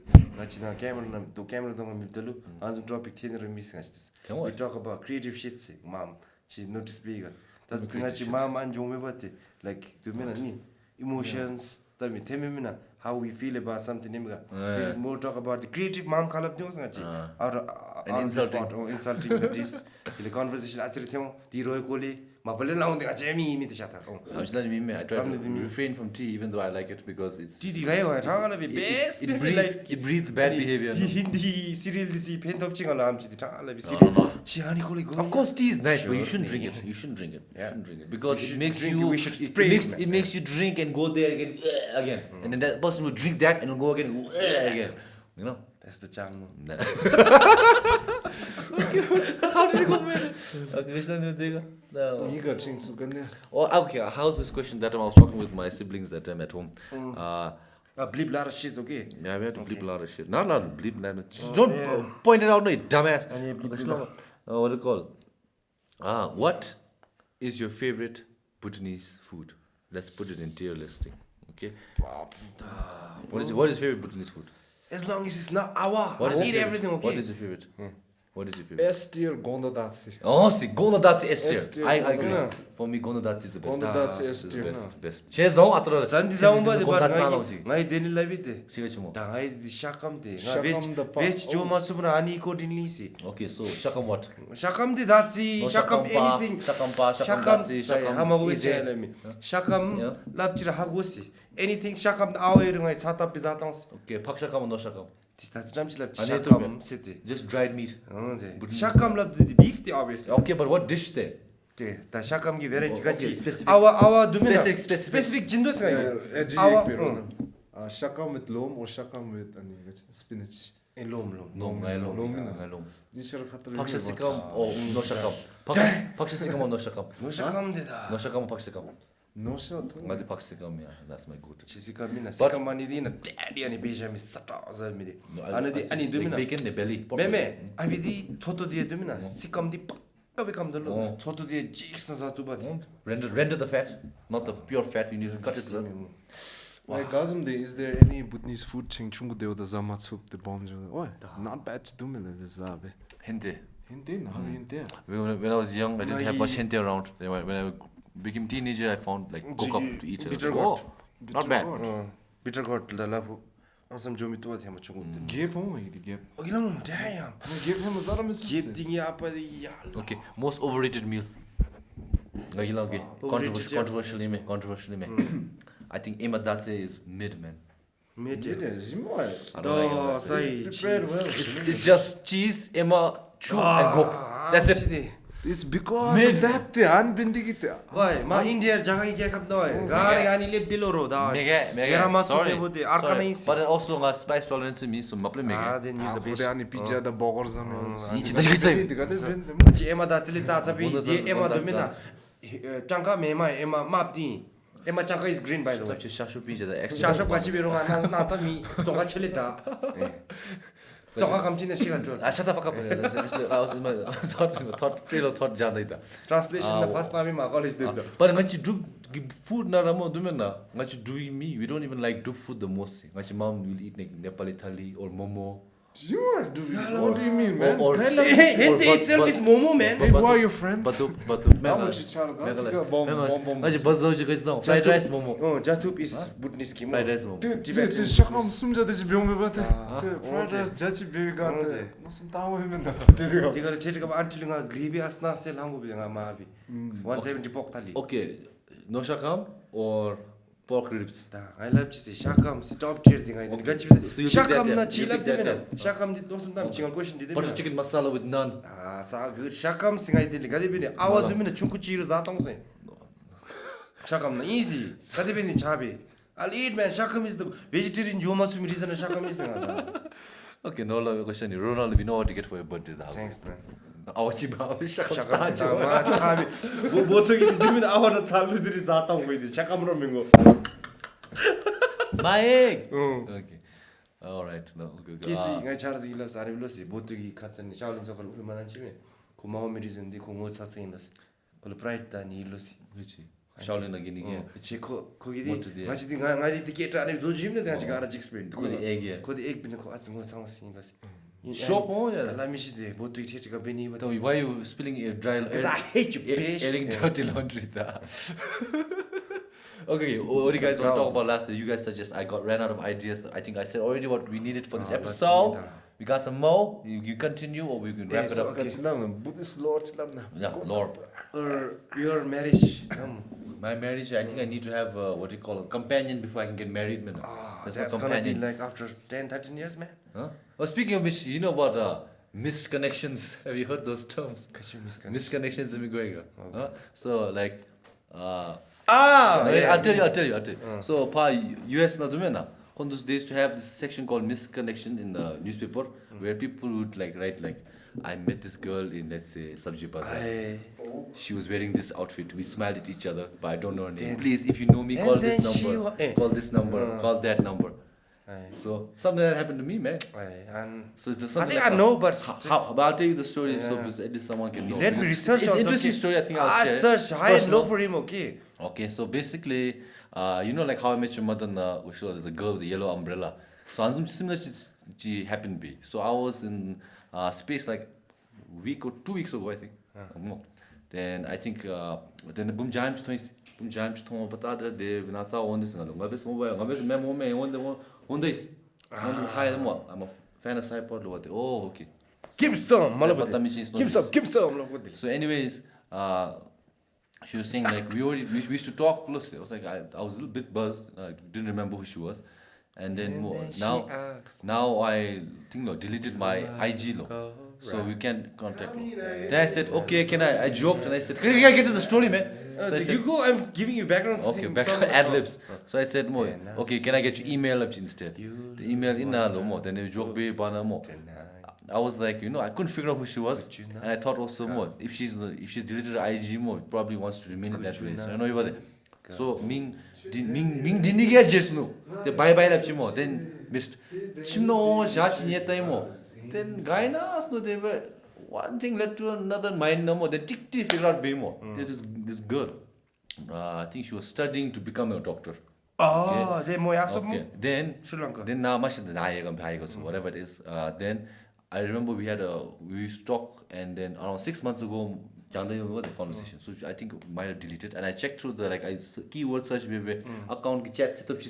that camera don't middle and topic thinner missing. We talk about creative shit. Mom, she noticed bigger. That thing mom and Jomebati like to me emotions. Tell me how we feel about something. We more talk about the creative mom collab news or insulting that is the conversation. Actually, the Roy Koli. I try to refrain from tea even though I like it because it's it breeds bad behavior. Hindi serial Of course tea is nice but you shouldn't drink it. You shouldn't drink it because it makes you drink and go there again and then that person will drink that and will go again again. You know? That's the charm. How did you go, man? Okay, 이가 칭수겠네. oh, okay, how's this question that time I was talking with my siblings that time at home? Bleep lot of shit, okay? Yeah, we had to bleep a lot of shit. Not a lot of bleep. Don't point it out, no, you dumbass. What do you call? What is your favorite Bhutanese food? Let's put it in tier listing, okay? What is your favorite Bhutanese food? As long as it's not our, I eat everything, okay? What is your favorite? What is your favorite? S tier gondodatsi. Oh, see, Gonadatsi S tier. S tier, I agree. Gondodatsi. For me, Gonadatsi is the best. Gondodatsi S It's tier. the best. Shezong after Sandy Zamba, the Gonadatsi. Ngai Denny Labite. Shigachimo. Tangai the Shakam de. Shakam the pa- Veg Joma Subra Ani Kodinlisi. Okay, so Shakam what? Shakam de Datsi, Shakam anything. Shakam pa, Shakam Shakam, Datsi, Shakam Hamawi Shakam Labjira Hagosi. Anything Shakam Awe Sata Pizatons. Okay, Pak Shakam or no Shakam? That's Shakam City. Just dried meat. Shakam love the beef, the obviously. Okay, but what dish there? The Shakam give very specific. Our domina. Specific Jindus. Shakam with loam or shakam with spinach. Lom. Lom. Nishar khatar. Pak Shakam or no Shakam? Pak Shakam or no Shakam? No Shakam did that. No Shakam or Pak Shakam? No shot. Ngadi Pak Shakam, yeah, that's my go-to. Chizikamina, Sikamani Dina, Daddy and Benjamin Sata, Midi. Ani Dumina. Bacon, the belly. Meme, I vidi Toto de Dumina, Sikam di become the law. Toto de Jigs and Satubati. Render the fat, not the pure fat. You need to cut it. Like Gazumde, is there any Bhutanese food chain chungu de the zamat soup the bombs? Oh, not bad to do the zabe. Hente. Hindi, no, hindi. When I was young, I didn't have much hente around. When I became teenager, I found like cook up to eat. Bitter Oh, not bad. Bitter gourd, the love. Some Jomi to him. Give him, give. Oh, you know, damn. Give him a zaramis. Getting up at the Okay, most overrated meal. Controversially, I think Ema Datse is mid, man. Mid. I don't like it. Prepared well. It's just cheese, Ema, chu, and gok. That's it. It's because of that unbindigit. Why? My India Janga get up no. Gari lip diloro da. But it also spice tolerance means some maple mega. Then use a bit. Pizza the burgers. Emma Datili Tatabi, Emma Domina. Janka Mema, Emma Mapti. Emma Janka is green by the way. Shashu pizza, the extra. Shashu Pachibiro, not me, Toga Chilita. Toga comes in a second. I shut up. I was in my thought Janita. Translation the first time in my college. But when you do food, Naramo Dumena, what you doing me, we don't even like do food the most. My mom will eat Nepali thali or momo. What do you mean, man? Hente itself is momo, man. Who are your friends? But fried rice momo. Oh, Jatup is Bhutanese kimo. Fried rice momo. Dude, shakam sumja deji byong bata. Fried rice jachi bega. No some tawo himenda. Tiga check up until gravy asna sell hangu bi mabi. 170 pork thali. Okay, no shakam or pork ribs. I love to say shakam, top tier thing. I didn't get you. Shakam na chilak dimena. Shakam did no sometimes chingal question did. Butter chicken masala with naan. Ah, so good. Shakam sing I did. Gadibini. Awa dimena chunku chiru zatong say. Shakam na easy. Gadibini chabi. I'll eat, man. Shakam is the vegetarian Jomasum reason Shakam is. Okay, Norlha question. Ronald, we know what to get for your birthday. Thanks, man. 아버지가 시작하면 잠깐만 따져. 참이 뭐 어떻게 님은 아와는 사람들이 다다고 거기 잠깐만 오는 거 마익. 응 Okay. All right. No. Good. 키스 nga charad gila sare bilosi botugi khatsan shaolin sokal uman chime ko maomi reason di ko mo sasing los ol pride ta ni losi 그렇지. 샤올린 again. cheko kogi di Motu di. ngaji di ngaji di keta ani zo jimne da jiga ara explain 그거 애기야. ko di ek bin ko atmo sanging losi Shop mo ya. alamishi de botugi chetiga beni ba So why you spilling dry? because I hate you bitch Airing dirty laundry. Okay, what do you guys want to talk about last? You guys suggest I ran out of ideas. I think I said already what we needed for this episode. We got some more. You continue or we can wrap it up. Buddhist Lore Yeah, Lord. or your marriage My marriage, I think I need to have what do you call a companion before I can get married, man. that's no gonna be like after 10-13 years man Huh? Oh, speaking of which, you know about missed connections? Have you heard those terms? Missed connections in going. Huh? So like, I'll tell you. So, US na dumena. They used to have this section called missed connection in the newspaper where people would like write like, I met this girl in let's say Sabji Bazaar. She was wearing this outfit. We smiled at each other, but I don't know her name. Please, if you know me, call this number. Call this number. Call that number. So something that happened to me, man. So there's something I think I know, but but I'll tell you the story so at least someone can know. let me research. It's an interesting story. I think I'll share. Search. I know for him. Okay. Okay, so basically, you know, like How I Met Your Mother, there's a girl with a yellow umbrella. So I'm similar to happened to be. So I was in space like a week or 2 weeks ago, I think. Then I think then the boom jam to but other day when I saw one this and this mobile, one days. I'm a fan of SHOUTOUT. Oh, okay. Give some. Give some. So anyways, she was saying like we used to talk closely. I was like I was a little bit buzzed. I didn't remember who she was, and then now I think deleted my IG so we can't contact her. Then I said okay, can I joked and I said can I get to the story, man? So I said, you go. I'm giving you background. Okay, background ad libs. So I said more. Okay, can I get your email up instead? The email in more. Then they joke be more. I was like, I couldn't figure out who she was, and I thought also more if she's deleted her IG more, probably wants to remain in that way. So I know about it. So Ming didn't get just no. The bye more. Then missed. Chimno judge yet more. Then guy na no they were one thing led to another mind no more. Then tick figure out be more. There's this girl. I think she was studying to become a doctor. Oh, they more okay. Then Sri Lanka. Then now much the whatever it is. Then I remember we used to talk, and then around 6 months ago, was the conversation. So I think might have deleted, and I checked through the keyword search account chat setup,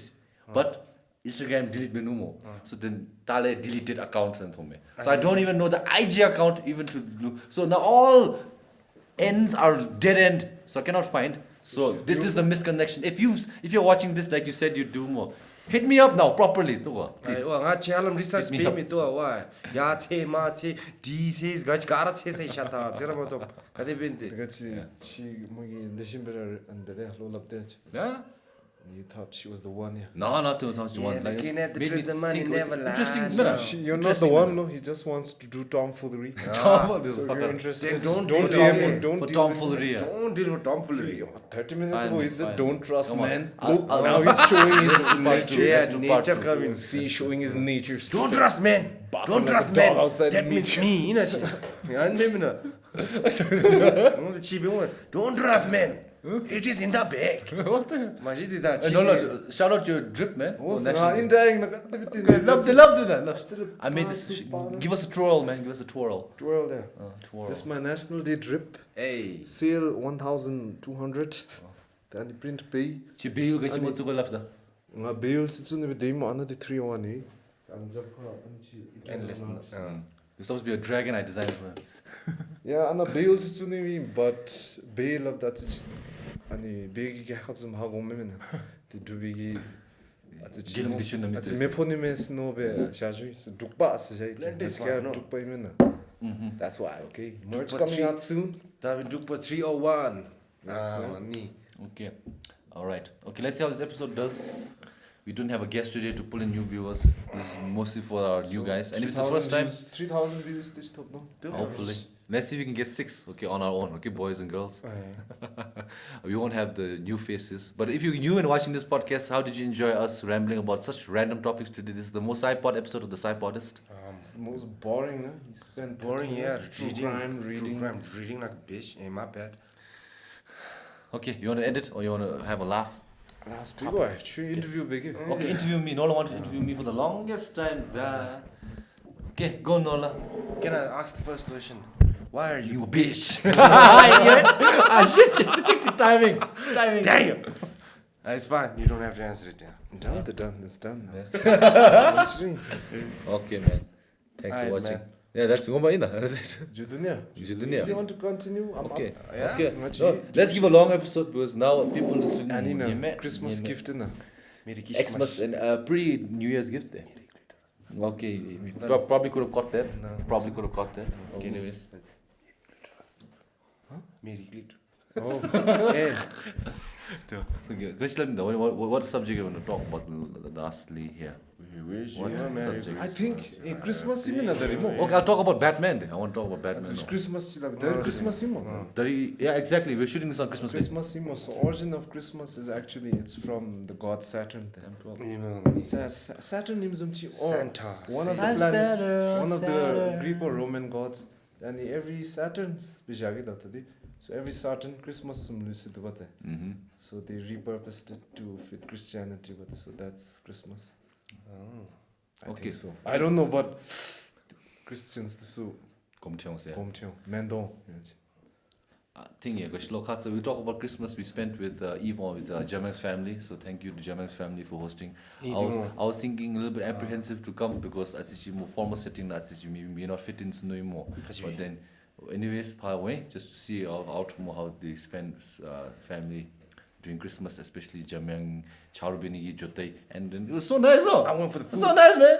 but Instagram delete me no more. So then Tale deleted accounts and me. So I don't even know the IG account even to do. So now all ends are dead end. So I cannot find. So this is the misconnection. If you're watching this, like you said, you do more. Hit me up now properly, please. Nga challenge research pay me to wa. Ya che ma che D says gach gara che say shata. Zera mo to kade bente. 같이 치 뭐기 내신배를 안데데 롤랍데. Yeah. You thought she was the one, yeah. No, not the one. Like, looking at the made truth, me the money think it was never interesting. lies. You're not the one, no. He just wants to do tomfoolery. Tomfoolery. So if you're interested, Then don't deal deal with with don't For deal tomfoolery. Don't deal with tomfoolery. 30 minutes Fine, ago, he said, fine. don't trust Come on. man. I'll- Look, I'll- now he's showing his Let's do part two. nature. Yeah, Let's do part nature two. coming. See, showing his nature. Don't trust men. Barking Don't like trust a dog men. outside That the means nature. me. 안 되면 집에 오면 don't trust men. It is in the bag. What the hell? 마시디다 Hey, Norlha, shout out to your drip, man. What's national- indirect? Loved it. I made this. Give us a twirl, man. Give us a twirl. Twirl there. Twirl. This is my National Day drip. Hey. Sale 1,200. Then print pay. She bill 같이 못 쓰고 랍다. Nga bail 수준에 데이모 안나데 301이. Endless. You're supposed to be a dragon. I designed for him. Yeah, 안나 bail 수준이 but bail of that 아니 베기게 합좀 하고 오면 두비기 기름 드시는 아주 메포님의 스노베 샤주 둑바 스자이 둑바이면 that's why okay merch coming out soon 다음에 룩버 301. 맞니? Okay. All right. Okay. Let's see how this episode does. We don't have a guest today to pull in new viewers. This is mostly for our new guys. And if it's the first time, 3,000 views this top no hopefully. Let's see if we can get 6, okay, on our own, okay, boys and girls. We won't have the new faces. But if you're new and watching this podcast, how did you enjoy us rambling about such random topics today? This is the most SciPod episode of the SciPodist. It's the most boring, no? You spent Boring, yeah. true crime Reading like a bitch. Hey, my bad. Okay, you want to end it or you want to have a last? Last big boy, interview big. Okay, interview me. Norlha wanted to interview me for the longest time. Okay, go Norlha. Can I ask the first question? Why are you a bitch? Shit, just stick to timing. Damn! It's fine. You don't have to answer it. Yeah. Done. It's done now. Okay, man. Thanks for Alright, watching. man. Yeah, that's Ngoma Ina. That's it. Judunia. Judunia. If you want to continue, I'm Okay. up. Yeah? Okay. Much No, you- let's give a long episode because now people listen. And in Yeme- a Christmas Yeme- gift in a. Merry Christmas. Xmas and pre-New Year's gift there. Okay, we probably could have caught that. No. Probably could have caught that. Okay, anyways. Merry glitter. Oh, hey. Okay, just let me know. What subject you want to talk about lastly here? What subject? I think in Christmas even another more. Okay, I'll talk about Batman then. I want to talk about Batman. It's now. Christmas there Christmas imo. Yeah, exactly. We're shooting this on Christmas Day. Christmas imo. So origin of Christmas is actually it's from the god Saturn. Saturn imzumchi Santa. one of the That's planets, better, one of the Saturn. Greek or Roman gods. And every Saturn specially datadi. So every Saturn Christmas sum lucid bate. Mm-hmm. So they repurposed it to fit Christianity, but so that's Christmas. I Okay. think so. I don't know, but Christians so Yeah. Mendo. Thing here, we talk about Christmas we spent with Yvonne, with Jamyang's family. So thank you to Jamyang's family for hosting. I was thinking a little bit apprehensive to come because I see more formal setting. I see me not fit in no more. But then, anyways, just to see out more how they spend family during Christmas, especially Jamyang, Charubinigi, Jotai, and then it was so nice, though. I went for the food. So nice, man.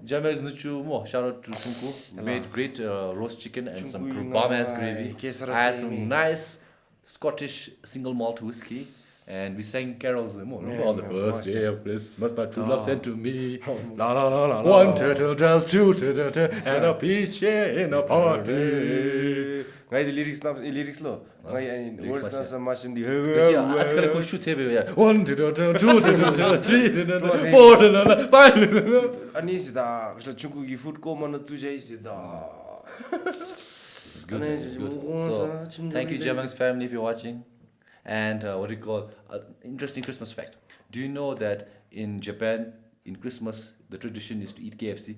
Jamyang's Nuchu more. Shout out to Tunku. Made great roast chicken and some bomb ass gravy. I had some nice Scottish single malt whiskey. And we sang carols on the first day of Christmas, my true love sent to me. La la la la. One turtle doves, two turtle, and a peach in a party. Ngai the lyrics lo. Ngai words not so much in the. आजकल को shoot है भैया. 1 turtle, 2 turtle, 3 turtle, 4 turtle, 5 turtle. Ani sida, kishla chungu ki food ko mana tujai sida. It's good. It's good. So thank you, Jamyang's family, if you're watching. And what do you call interesting Christmas fact? Do you know that in Japan, in Christmas, the tradition is to eat KFC?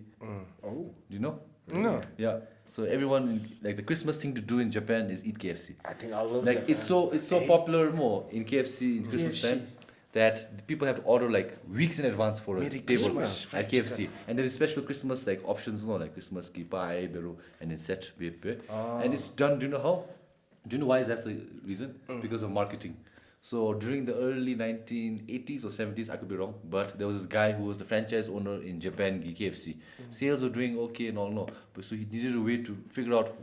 Oh. Do you know? No. Yeah. So everyone, like the Christmas thing to do in Japan is eat KFC. I think I love Like it's so popular more in KFC in Christmas time that people have to order like weeks in advance for a Merry table Christmas, at KFC. And there is special Christmas like options, like Christmas ki pie, beru, and then set bepe. And it's done. Do you know how? Do you know why that's the reason? Because of marketing. So during the early 1980s or 70s, I could be wrong, but there was this guy who was the franchise owner in Japan, KFC. Sales were doing okay and all, no. But so he needed a way to figure out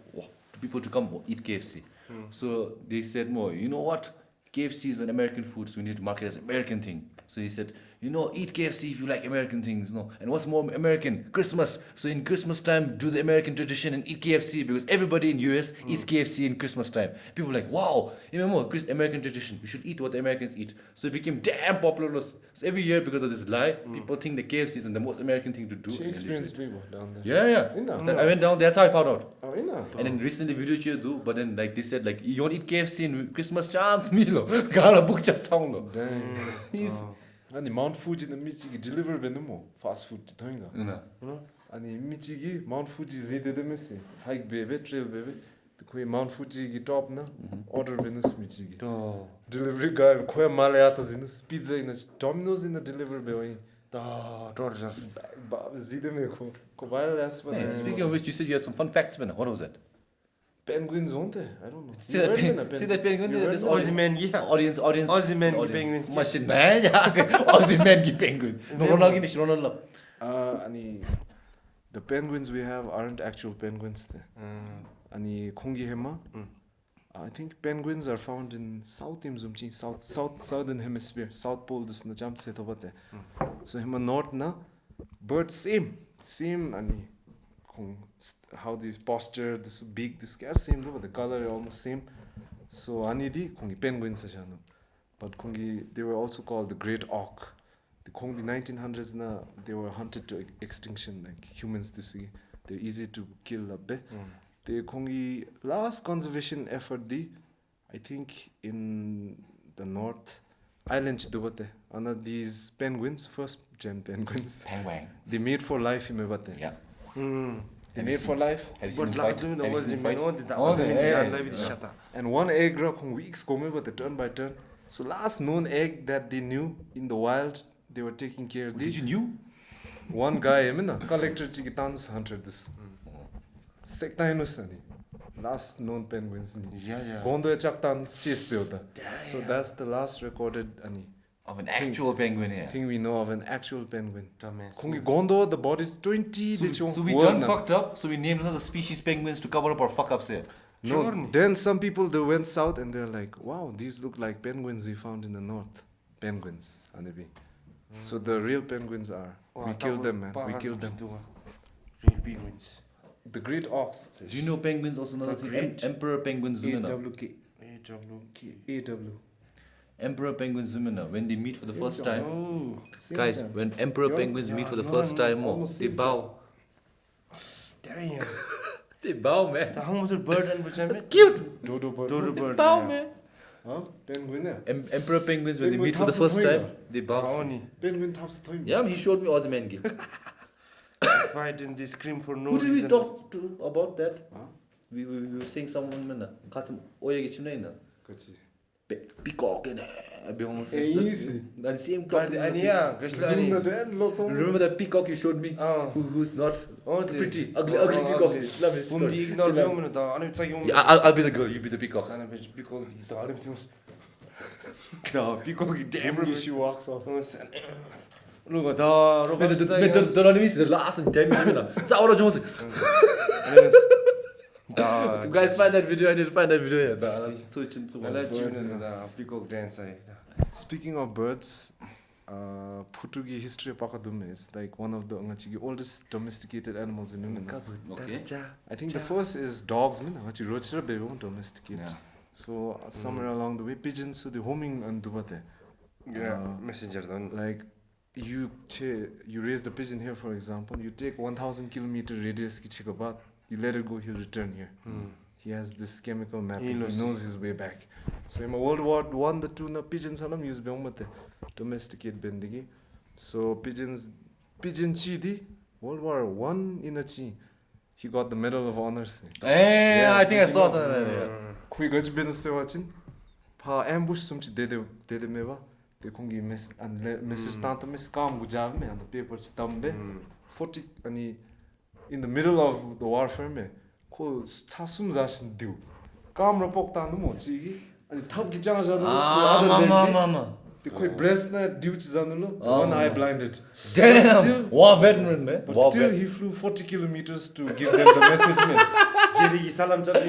people to come eat KFC. So they said, you know what? KFC is an American food, so we need to market it as an American thing. So he said, eat KFC if you like American things, no. And what's more American? Christmas. So in Christmas time, do the American tradition and eat KFC because everybody in US eats KFC in Christmas time. People are like, wow, even more American tradition. We should eat what the Americans eat. So it became damn popular. So every year, because of this lie, people think the KFC is the most American thing to do. She experienced people down there. Yeah. I went down, that's how I found out. Oh, ina. And then recently video cheer do, but then like they said like you want to eat KFC in Christmas chance meal. Gotta book just sound lo. Dang. 아니 Mount Fuji는 미치기 deliver 되는 뭐 fast food 더인가. 아니 미치기 Mount Fuji 제대되면서 hike baby trail baby 거의 Mount Fuji top 나 order benu스 미치기. Delivery guy 거의 말야타 지누스 pizza 이나 Domino's 이나 deliver beoi. 다 Georgia. 지대면 거 wireless Hey, speaking of which, you said you had some fun facts, man. What was that? Penguins on there. I don't know. See that penguin? This Aussie man, yeah. audience. Aussie man ki penguins. Machine man, Aussie man ki penguin. No, Ronald. 아니 the penguins we have aren't actual penguins there. 아니 공기해마. I think penguins are found in southern hemisphere. South pole dus na jump set over there. So hema north na birds same 아니 how this posture, this beak, this guy same though, but the color almost same. So anidi kongi penguins ajanu. But kongi they were also called the great auk. The kongi 1900s na they were hunted to extinction like humans this way. They're easy to kill a bit. The kongi last conservation effort di I think in the north island chidubate. Ana these penguins, first gen penguins. Penguin. They made for life in Mebate. Yeah. They made for life. Have you seen them fight? Have you seen them fight? And one egg kong weeks come but turn by turn. So last known egg that they knew in the wild, they were taking care of. Did you knew? One guy, I mean, collector chikitanus hunter this. Sectainus ani. Last known penguins ni. Yeah. Gondo chaktanus chase builder. So that's the last recorded ani. Of an actual penguin, yeah. Thing we know of an actual penguin. Dumbass. Kongi Gondo, the body is 20. So we done fucked up, so we named another species penguins to cover up our fuck ups here. No, then some people they went south and they're like, wow, these look like penguins we found in the north. Penguins, anibi. So the real penguins are. We killed them, man. We killed them. Real penguins. The great ox. Do you know penguins also another thing? Emperor penguins women. AW. Emperor penguins women, when they meet for the first time. Oh. Guys, when emperor penguins meet for the first time, they bow. Damn. They bow, man. The how much bird and which That's cute. Dodo bird. Dodo bird. Bow, man. Huh? Penguin, yeah. Emperor penguins, when they Penguin meet for the taps first the time, they bow. Penguin taps the toy. Yeah, he showed me Ozymandias. Fight and they scream for no Who did reason. we talk to about that? Huh? We were saying someone, man. Katsum Oya Gichuna. Kachi. Peacock in Easy. And same But yeah, remember that peacock you showed me? Oh. Who's not pretty? Ugly peacock. ugly. Love his story. Yeah, I'll be the girl, you be the peacock. She walks off. Look at that. The last 10 minutes. Saura Jones. Guys, find that video. I need to find that video. Peacock dance. Speaking of birds, Putugi history Pakadume is like one of the oldest domesticated animals in India. Okay. I think the first is dogs, baby domesticate. Yeah. So somewhere along the way, pigeons, so the homing and dubate. Yeah, messengers on. Like you raise the pigeon here, for example, you take 1,000 kilometer radius kichikabat, you let it go, he'll return here. He has this chemical mapping, he knows his way back. So in World War I, the two pigeons use domesticate bendigi. So pigeon chidi, World War I in a chi, he got the Medal of Honor. Yeah, I think I saw something like that. Kui gaj benuse watching. Pa ambush sumchi dede meva. They kongi message tanta miss calm gujab me and the paper stambe. 40 ani in the middle of the warfare me. Ko chasum zashin do. Calm rapok tanu mo chigi. And top gijang janu other the koi breast na dude zanulo. One eye blinded. Damn! War veteran, man. But still he flew 40 kilometers to give them the message, man. Jerry Salam Jali.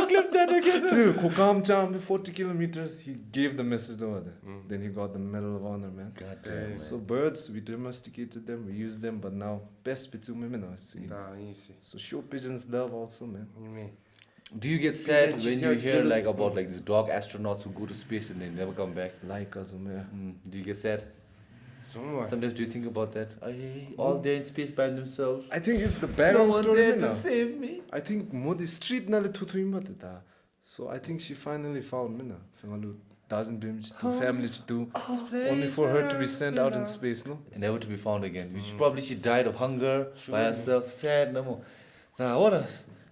Clip that again. Still, Kokam Cham, 40 kilometers, he gave the message over there. Then he got the Medal of Honor, man. God damn. So birds, we domesticated them, we used them, but now best pitu women I see. So show pigeons love also, man. Do you get sad when you hear like about like these dog astronauts who go to space and they never come back? Like us, man. Do you get sad? Sometimes do you think about that? All day in space by themselves. I think it's the background story, there to save me. I think Modi street nale tutuimata. So I think she finally found me na. Doesn't be family to only for her to be sent out in space, no? And never to be found again. She died of hunger by herself. Sad, no more.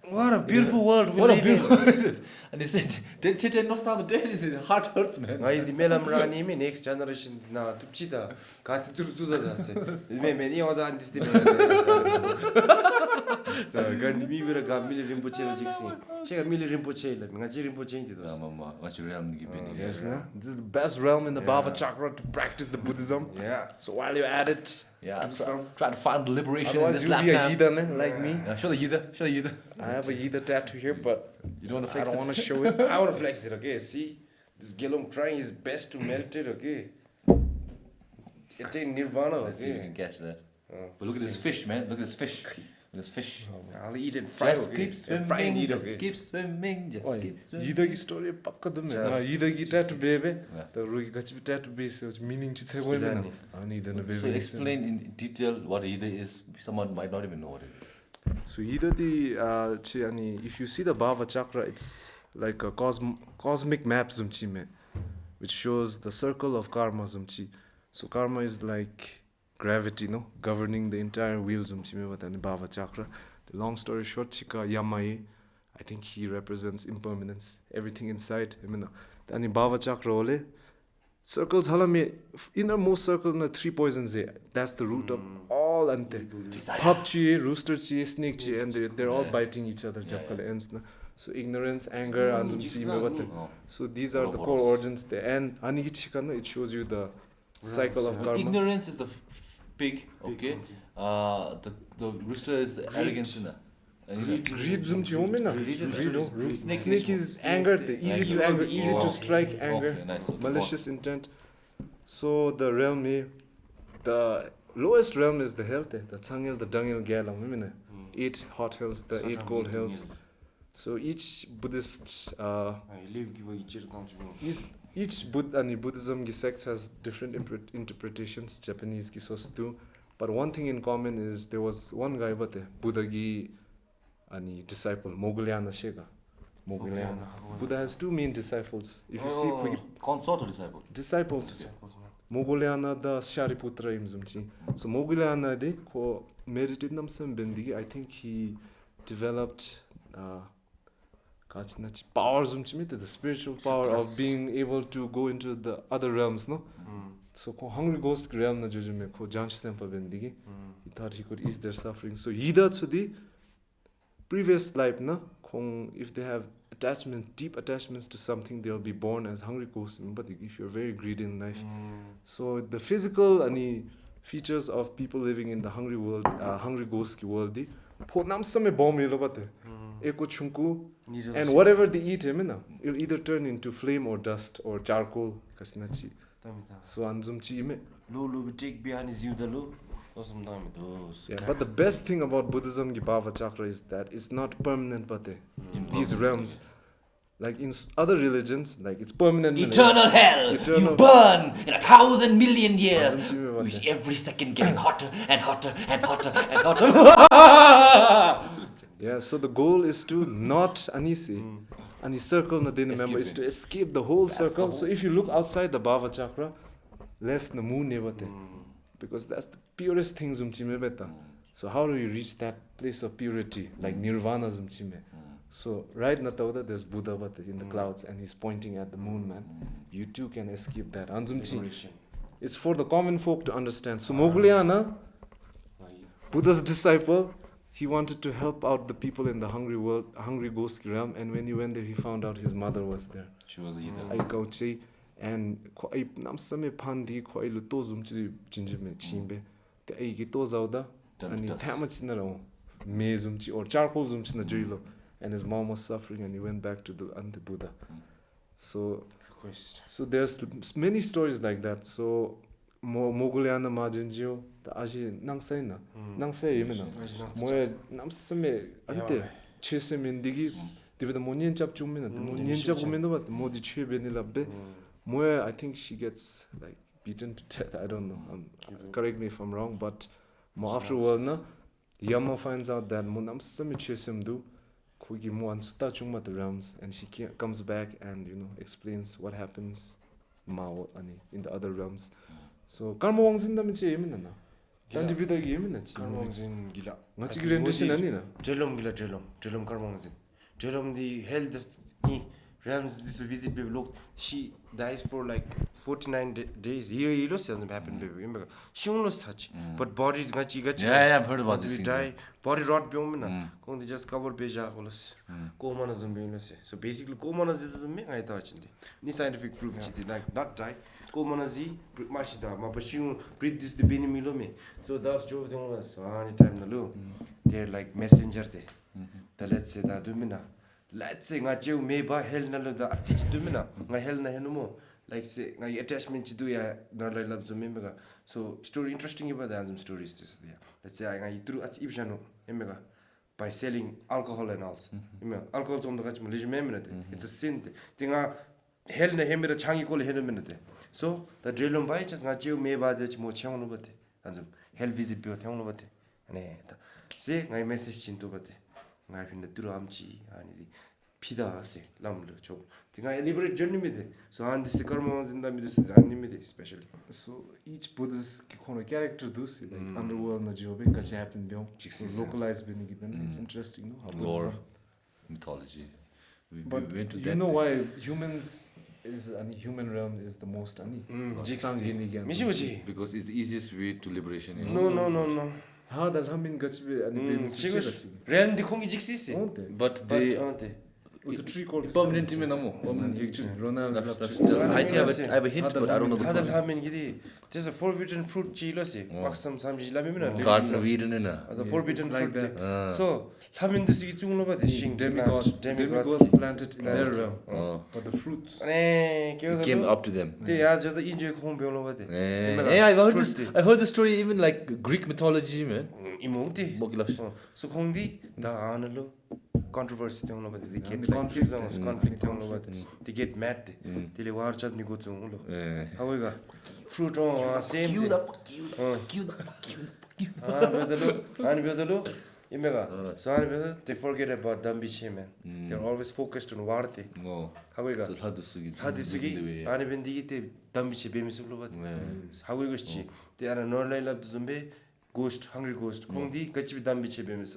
What a beautiful world we live in. What a beautiful world it is. And they said, "Tete no stand the day." Heart hurts, man. I the melam rani me next generation na tupchida. Kati turutuda dase. Me many other and this. Gandhi mi vera gamili rimpoche la jiksi. Chega mili rimpoche la. Ngaji rimpoche into those. Mama, what you realm give me? Yes, this is the best realm in the Bhava Chakra to practice the Buddhism. Yeah. So while you're at it, try to find the liberation in this lifetime. lifetime. You'll be a Yida, like me. Show the Yida. I have a Yida tattoo here, but you don't want to flex I don't want to show it. I want to flex it, okay? See, this Gelong trying his best to meditate, okay? Attain nirvana, I think you okay? can catch that. But look at this fish, man. Look at this fish. There's fish. I'll eat it fry. Just keep swimming, just keep swimming, just keep swimming. 이덕이 스토리 빡거든요. 이덕이 tattoo baby. The rugi 같이 tattoo base meaning 치 세고이면 아니 이더는 So baby. explain in detail what either is. Someone might not even know what it is. So 이더디 치 아니 if you see the bhava chakra, it's like a cosmic map zumchime, which shows the circle of karma zumchi. So karma is like gravity, no, governing the entire wheel zumchime vatani bhava chakra. The long story short, chika yamai, I think he represents impermanence, everything inside. I mean, the bhava chakra ole circles halame innermost circle na 3 poisons. That's the root of all ante. Pup chi, rooster chi, snake chi, and they're all biting each other. Ends na. So ignorance, anger, so these are the core origins there. And anigichikana, it shows you the cycle of karma. Ignorance is the pig, okay. The rooster is the arrogance. Greed zumchi homena. Snake is anger, easy to anger, easy to strike anger, Okay, nice. Okay, malicious intent. So the realm, the lowest realm is the hell, the Tsangil, the Dungil Galam, 8 hot hills, the 8 cold hills. So each Buddhist, each Buddhism sect has different interpretations. Japanese ki sostu, but one thing in common is there was one guy, Buddha gi ani disciple, Moggallana Shega. Buddha has 2 main disciples. If you see, consort or disciple? Disciples. Moggallana da Shariputra imzumchi. So Moggallana de ko merited namsam bendigi. I think he developed power the spiritual power of being able to go into the other realms, no? So hungry ghost realm na jojume ko Janshu Sempa bendigi. He thought he could ease their suffering. So ida to the previous life, na, if they have deep attachments to something, they'll be born as hungry ghosts. But if you're very greedy in life, so the physical features of people living in the hungry world, hungry ghost world, and whatever they eat, it'll either turn into flame or dust or charcoal. So anzumchi. Yeah, but the best thing about Buddhism, Bhava Chakra, is that it's not permanent, but these realms, like in other religions, like it's permanent. Eternal hell, you burn in 1,000 million years, with every second getting hotter and hotter and hotter and hotter. Yeah, so the goal is to not ani circle na din member is to escape the whole circle. So if you look outside the Bhava Chakra, left the moon nevate. Because that's the purest thing zumchime beta. So how do you reach that place of purity, like nirvana zumchime? So right now there's Buddha in the clouds and he's pointing at the moon, man. You too can escape that. Anzumchi. It's for the common folk to understand. So Moggallana, Buddha's disciple, he wanted to help out the people in the hungry world, hungry ghost realm, and when he went there he found out his mother was there. She was either. And I namsame pandi ko I luto zumchi jinjime chimbe te ai gi to zawda and tamachinaro me zumchi or charcoal zumchi na juilo, and his mom was suffering and he went back to the Buddha. So there's many stories like that. So Moggallana majinjo the aji nangsai yemena moe namsame ante chese mendigi dibeda monien chap chumena monien chap umeno bat modi chhe benilabbe. Moe, I think she gets like beaten to death. I don't know. Correct me if I'm wrong, but after a while, Yama finds out that the realms, and she comes back and explains what happens in the other realms. So karma wangzin da meche yemen na. Tanti bida yemen na. Karma wangzin gila. Ngachi rendition anina. Jelom karma wangzin. Jelom the hell realms this visit baby look, she dies for like 49 days. Here doesn't happen baby. Remember she almost touch but body gachi yeah I've heard about this thing. Die body rot biomena kon they just cover beja golos coma na zumbi so basically coma na zumbi I thought ni scientific proof chiti like not die coma na zi mashida ma bashiu breathe this the benimilo me so that's job thing so anytime na lo they're like messenger they let's say that dumina let's say nga jiu me ba hell na lo da atich dumina nga hell na henumo like say ngai attachment chi do ya Norlha love zo memega so story interesting about the anzum stories this yeah let's say ngai through as ibjano memega by selling alcohol and all alcohol 좀 더 같이 뭐 리즈메면데 it's a sin tinga hell na hemira changi kol henumen데 so the drillum by just nga jiu me ba de mo cheongno bate anzum hell visit bio teongno bate ane ta se ngai message chin to bate ngai pin de amchi ani pida se lamlo 저 tinga liberate journey mede so and this karma in the middle anime especially so each Buddhist kind character does like underworld na job ka happen byo localized been given it's interesting no how lore mythology we went to you that know why humans is and human realm is the most because it's the easiest way to liberation no هذا الهم قتبي أنا realm di kongi jixisi but they with the tree called permanent permanent I have a hint but I don't know the هذا الهم gidi there's a forbidden fruit chilose maxam samji lamimina garden of Eden the forbidden fruit like so lamin this gi chunglo ba shing demigods planted in their realm but the fruits came up to them they are just the inje khong byolo ba de I heard the story even like Greek mythology man imongti so khongdi da analo controversy thing over they get conflict thing over they get mad they war chap ni go chung lo however fruit same anbedalo imega so anbedalo they forget about dambiche man they're always focused on warthi however so hadisugi anbendi te dambiche bemislo ba however chi they are Norlha love zumbe ghost hungry ghost khongdi kachi dambiche bemis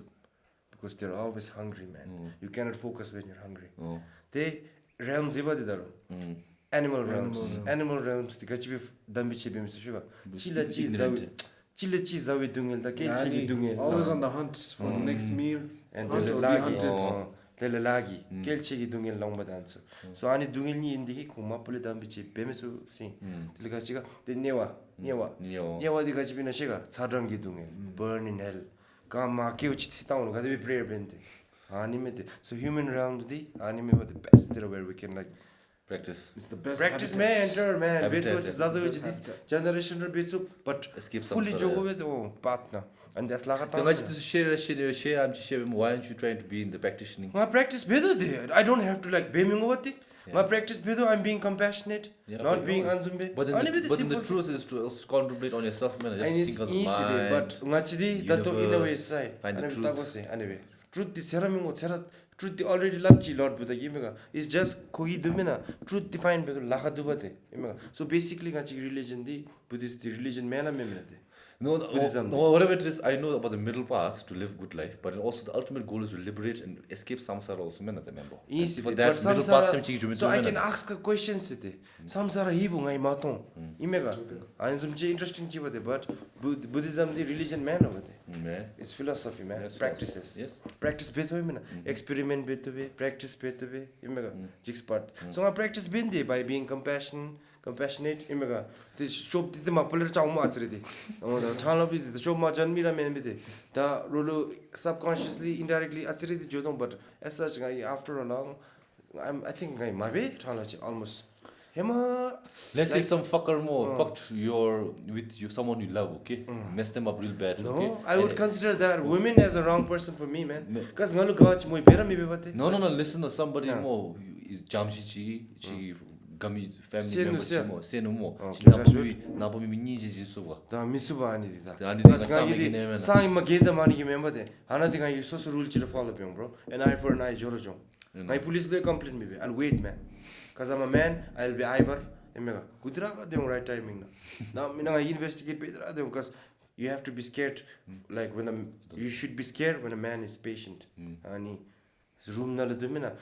because they're always hungry man you cannot focus when you're hungry they realms ibadidaro animal realms the kachi dambiche bemis shuga chila chi zawi dungel da ke chi dungel always on the hunt for the next meal and the lagi kelchi gi dungel long badanso so ani dungel ni indigi kumapule dambiche bemesu sing the kachiga the newa di kachi bina shiga charangi dungel burn in hell kama keuchi down ga the prayer bende anime so human realms di anime was the best where we can like practice it's the best practice man betu zazawi this generation betu but fully jogo with partner and that's like a let's share I'm just sharing why aren't you trying to be in the practicing my practice bedu there I don't have to like beaming over it my practice bedu I'm being compassionate not being anzumbe but the truth is to contemplate on yourself man just think of the mind but ngachidi that in a way sai find the truth anyway truth the seramingo truth already loved Lord Buddha imega is just kogi dumina truth defined by laha dubate imega so basically ngachi religion di Buddhist religion mena memete no whatever it is I know about the middle path to live good life but also the ultimate goal is to liberate and escape samsara also men remember for that middle path so I can ask a question site samsara hibu ngai maton imega and some interesting chi but Buddhism the religion man over there it's philosophy man practices practice beto mena experiment beto practice beto imega jixpart so I practice been there by being compassionate imega the shop the mapular chawma achredi the thalabi the shop ma janmira menbide the rulu subconsciously indirectly achredi jodong but as such after a long I think my way thalachi almost hema let's say some fucker more fucked with you someone you love okay mess them up real bad okay I would consider that women as a wrong person for me man because ngalu gach moi bera me bebate no listen to somebody more is jamshi chi gami family member mo seno mo na bo mi ni ji suba da misuba ani da ani sang ma ge da mani ge member de ana de you so rule chi follow bro and I for an eye joro jong my police they complain me and wait man because I'm a man I'll be Ivor emega kudra de right timing na mina investigate pedra de because you have to be scared like you should be scared when a man is patient ani room na le domina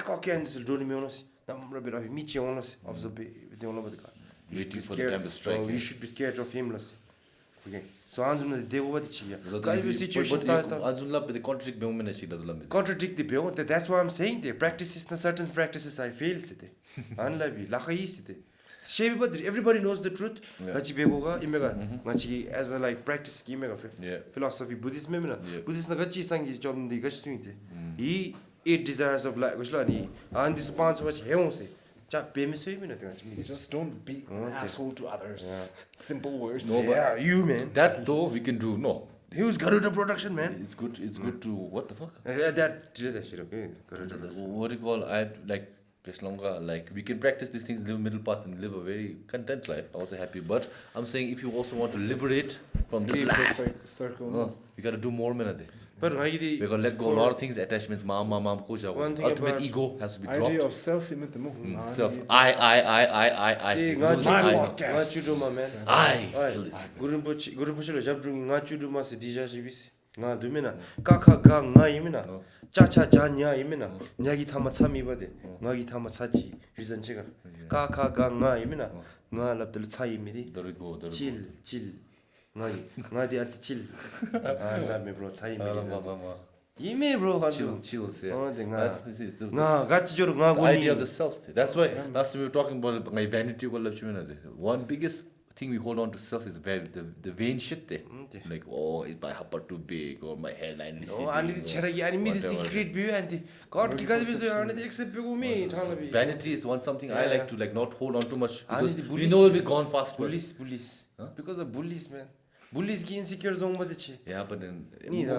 ko ke and this drone me onos namra be ravi michi onos observe de ono badka waiting for the time to strike you should be scared of him okay so anzum de over the chiya kai be situation ta anzum la the contradict be moment she does lambe contradict the be that's why I'm saying the practices na certain practices I fail site anlabi la khai site shebe but everybody knows the truth gachi begoga imega gachi as a like practice imega philosophy Buddhism memena Buddhist na gachi sangi job ndi gachi suinte e 8 desires of life gashla ni and this sponsor what heon se 자 뱀소이면 내가 좀 Just don't be an asshole to others. Simple words. No, but Yeah, you man. that though we can do. No, Who's Garuda production man? it's good. It's good to what the fuck? That shit okay. Garuda. What do you call? I like Krishlonga. Like we can practice these things, live middle path, and live a very content life. I was happy, but I'm saying if you also want to liberate from this Escape life, the circle. no, you gotta do more minute. But We gotta let go a lot of things, attachments, mom, koja. One thing Ultimate about ego has to be Idea dropped. of self image mo. Self. I. nga chuduma man. I. Gurimpochilo jabdrungi nga chuduma se dijashibisi. Nga dumena kaka ga nga imena. Chacha janya imena. Nyagi thama chami bade. Ngagi thama chachi reason chega. Kaka ga nga imena. Nga lapdel chai imidi. There we go. Chill. Nga di ati chill. Ah me bro chai imidi. Ime bro haju. Chills, yeah. Oh, the That's the Nga gachijor nga idea of guni. the self. That's why last time we were talking about my vanity. One biggest thing we hold on to self is the vain shit there. Like, oh, is my upper too big or my hairline is Oh, ani cheragi ani mi secret view anti. God kikadibiso ani accept bego me thalabi. Vanity is one something I like to like not hold on too much because the we bullies- know it'll be gone fast. Bullies. Because of bullies man. Bullies ki insecure zone bade che. Yeah, but then Yeah.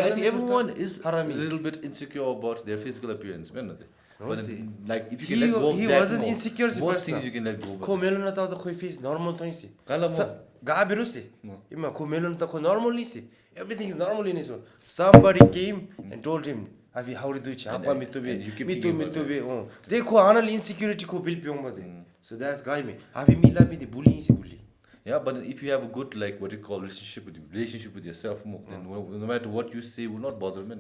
I think everyone is a Harami. little bit insecure about their physical appearance, man. But see. then, like if you He- can let go of he that, wasn't no, insecure the most first things time. you can let go of. Ko melona ta da khoi face normal to isi. Kala mo. Ga birusi. Ima ko melona ta ko normal isi. Everything is normal in his own. Somebody came and told him, "Have you how do you chapa and mitobe? you keep thinking about Mitobe." Oh, देखो anal insecurity ko bil pyong bade. So that's guy me. Have you mila me the bully isi bully. Yeah, but if you have a good like what you call relationship with yourself more, then no matter what you say will not bother me.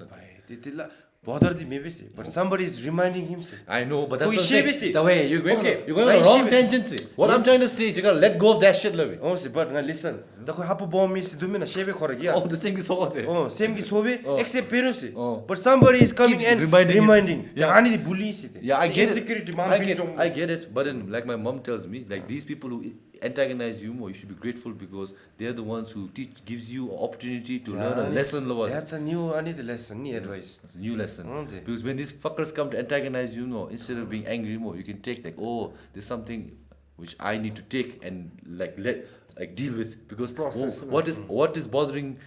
Titila bother the maybe say, but somebody is reminding him say. I know, but that's Oh, what I'm shave saying. it. The way you're going, Okay, you're going on why a wrong shave it? tangent. See. What I'm trying to say is you gotta let go of that shit, love. Oh, say but nga listen. Da khoi hapu bomb me se dumena shave khoragi. Oh, the thing is so hot. Oh, same ki chobe except parents. Oh. But somebody is coming Keeps and reminding you. reminding. Yeah. Ani the bully isi. Yeah, I get insecurity it. man I get it. But then, like my mom tells me, like these people who antagonize you more, you should be grateful because they're the ones who gives you an opportunity to learn a lesson. That's a new lesson, new advice. It's a new lesson. Okay. Because when these fuckers come to antagonize you, no, instead of being angry more, you can take like, oh, there's something which I need to take and like deal with because Process, what is bothering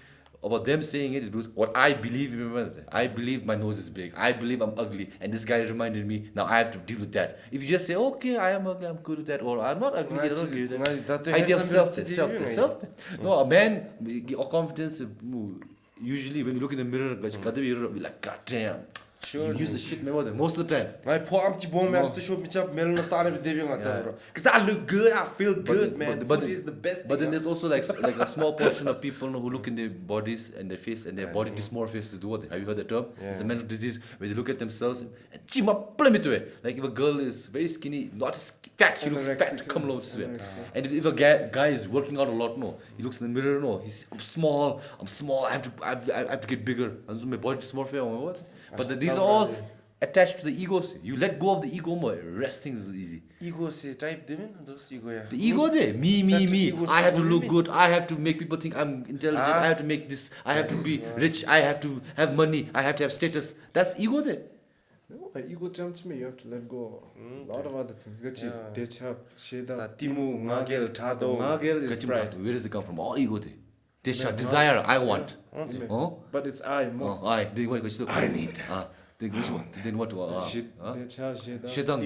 about them saying it is because what I believe. Remember, I believe my nose is big. I believe I'm ugly, and this guy reminded me. Now I have to deal with that. If you just say, okay, I am ugly, I'm good with that, or I'm not ugly, I don't agree with that. Idea of self. No, a man, confidence. Usually, when you look in the mirror, you're like, God damn. Sure. You use the shit more than most of the time. My poor empty bomb has to show me up melon of time with bro. Because I look good, I feel good, man. But it's the best But thing. then there's also like a small portion of people who look in their bodies and their face and their body dysmorphia to do what? Have you heard the term? It's a mental disease where they look at themselves and like if a girl is very skinny, not as fat, she looks fat, come low. And if a guy is working out a lot, no, he looks in the mirror, no, I'm small, I have to get bigger. And so my body dysmorphia or what? But these are all attached to the ego. You let go of the ego more, rest things is easy. Ego say type them, those ego, yeah. The ego there, me. I have to look good. I have to make people think I'm intelligent. I have to make this. I have to be rich. I have to have money. I have to have status. That's ego there. No, ego jumps me. You have to let go. A lot of other things. Decha, Sheda, Timu, Ngagel, Tado. Magel is pride. Where does it come from? All ego there. Desire. I want. Oh, But it's I more. I. They want to go. I need that. Then what? Decha, Sheda, Shedang.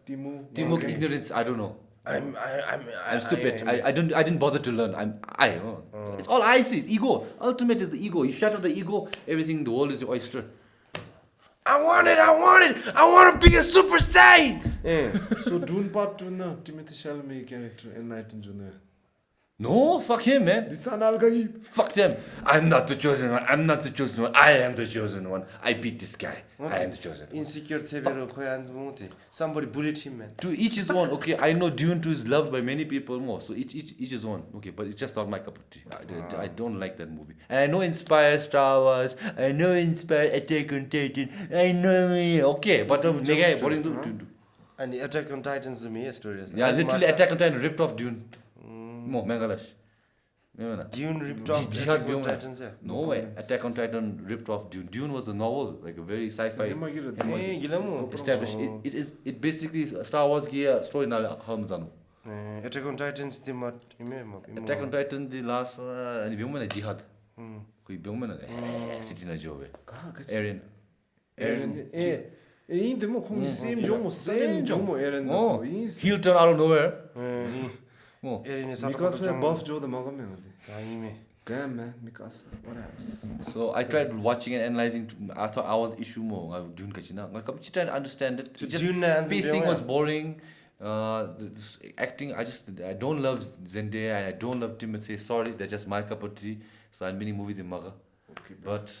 Timu. Timuk ignorance. I don't know. I'm stupid. I didn't bother to learn. It's all I see. It's ego. Ultimate is the ego. You shatter the ego, everything. The world is your oyster. I want to be a Super Saiyan. So, Dune Part 2 na Timothy Chalamet character enlightened you na. No, fuck him, man. Lisan Al-Gaib. Fuck them. I'm not the chosen one. I am the chosen one. I beat this guy. I am the chosen one. Insecure tebero khoy anzu somebody bullied him, man. To each his own. Okay, I know Dune 2 is loved by many people more. So each his own. Okay, but it's just not my cup of tea. I don't like that movie. And I know inspired Star Wars. I know inspired Attack on Titan. I know me. Okay, but nigga, boring do. And the Attack on Titans to me story. Yeah, literally Attack on Titan ripped off Dune. Mo, Mangalash. Dune ripped off Jihad Attack on Byung Titans, yeah. No way. Attack on Titan ripped off Dune. Dune was a novel, like a very sci-fi. Eh, gila mo. Established. It basically Star Wars ki story na hamzano. Attack on Titans timat Attack on Titan the last ani byung na jihad. Kui byung na city na jobe. Aaron. Ainda mo kung same jomo, same jomo Aaron. Oh, he'll turn out of nowhere. Oh, Erin is Because buff Joe the magame. Aime. Damn man, because what happens? so I tried watching and analyzing. I thought I was issue more. Dune kachina. I come trying to understand it. Just Dune na pacing was boring. This acting, I don't love Zendaya and I don't love Timothy. Sorry, that's just my cup of tea. So I'm mini movie the maga. But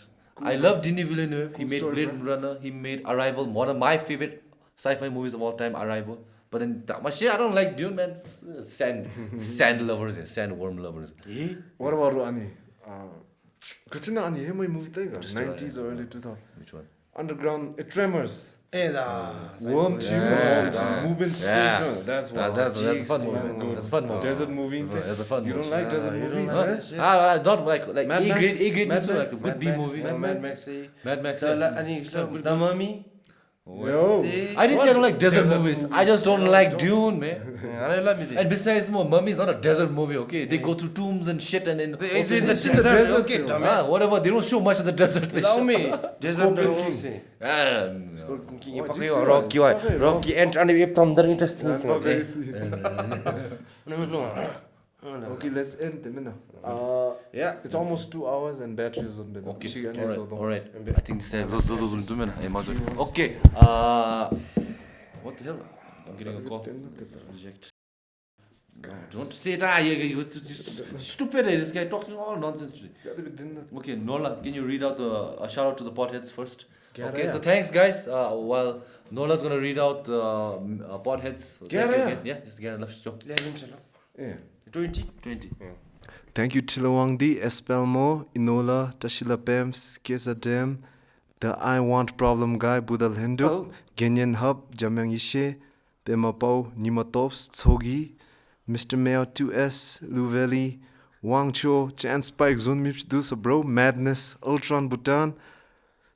I love Denis Villeneuve. He made Blade Runner. He made Arrival. One of my favorite sci-fi movies of all time, Arrival. But then I don't like Dune, man. Sand lovers, sandworm lovers. What about Ani? Kachina Ani, hey, my movie tiger. 90s or early 2000s. Which one? Underground Tremors. Worm Movement. Yeah. That's That's a fun movie. That's a fun movie. Desert movie. That's a fun You movie. don't like desert movies? Not like Mad A Max? grade, Mad so like a Max? good B movie. Mad Max. Mad Max. The Mummy. Yo. I didn't say I don't like desert movies. I just don't like Dune, man. I love it. And besides, Mummy is not a desert movie, okay? They go through tombs and shit and then. Is it the desert? Okay, dumbass. Whatever. They don't show much of the desert. They Allow show- me. Desert King. Rocky, Rocky, and if thunder interesting. Okay, let's end the minute. Yeah. It's almost 2 hours and battery is on the Okay, alright. I think this is those okay. What the hell? I'm getting a call. Reject. Don't say that. You stupid. This guy talking all nonsense today. Okay, Norlha, can you read out a shout out to the PODHEADS first? Okay, so thanks guys. While Norla's gonna read out PODHEADS. Yeah, just get a left show. 20. Thank you, Thinley Wangdi, Espelmo, Inola, Tashi Dorji, Keeza Dem, theiwantproblemguy, lhendup, Genyen Hub, jamyang yeshey, Pema Pawo, Nima Tobs, Tshoggy, Mr. Mayor 2S, liuveily, wangcho, Pike, Zunmips, Bro, Madness, Ultron Bhutan,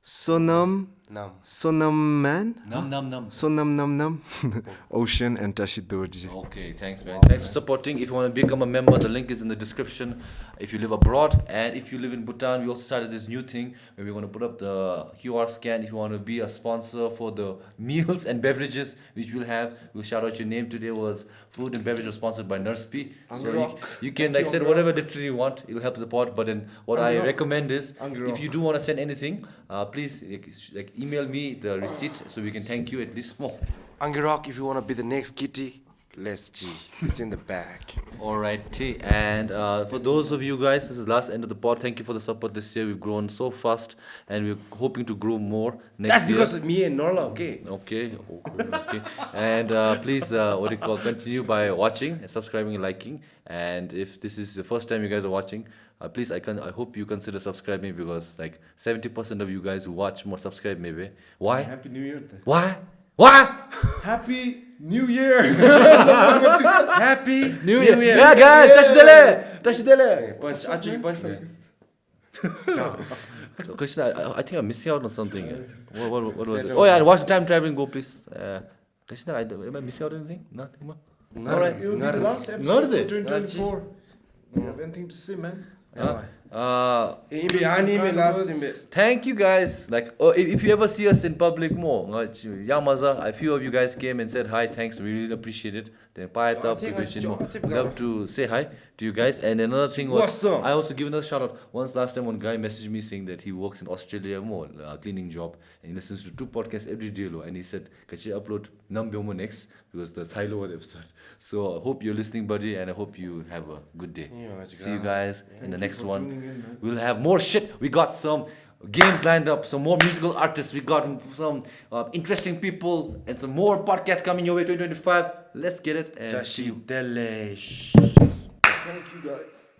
Sonamamnam, Ocean, and Tashi Dorji. Okay, thanks man. Thanks for supporting. If you want to become a member, the link is in the description. If you live abroad and if you live in Bhutan, we also started this new thing where we're going to put up the QR scan. If you want to be a sponsor for the meals and beverages which we'll have, we'll shout out your name. Today was food and beverage was sponsored by Nurse P. So you can like send whatever literally you want. It'll help support. But then what I recommend is if you do want to send anything, please like email me the receipt so we can thank you at least more. Angirok, if you want to be the next kitty, let's G. It's in the bag. Alrighty, and for those of you guys, this is the last end of the pod. Thank you for the support this year. We've grown so fast, and we're hoping to grow more next That's year. because of me and Norlha, okay? Okay. And please, continue by watching and subscribing and liking. And if this is the first time you guys are watching, please, I hope you consider subscribing because like 70% of you guys who watch more subscribe maybe. Why? Happy New Year. Why? Happy New Year. Happy New Year. Yeah, guys, Tashi Dorji. Punch, actually punch. So, Krishna, I think I'm missing out on something. What was it? Oh yeah, watch the time traveling go please. Krishna, am I missing out on anything? Nothing more? Alright, it will be the last episode Not for it. 2024. You have anything to say, man? Thank you guys. Like, if you ever see us in public more, Yamaza, a few of you guys came and said hi. Thanks, we really appreciate it. Then love to say hi to you guys. And another thing was, I also give another shout out. Once last time, one guy messaged me saying that he works in Australia more, cleaning job, and he listens to 2 podcasts every day. And he said, "Can you upload Nambyomo next because the Thailand episode?" So I hope you're listening, buddy, and I hope you have a good day. See you guys in the next one. We'll have more shit. We got some games lined up, some more musical artists. We got some interesting people and some more podcasts coming your way 2025. Let's get it and see you. Delish. Thank you, guys.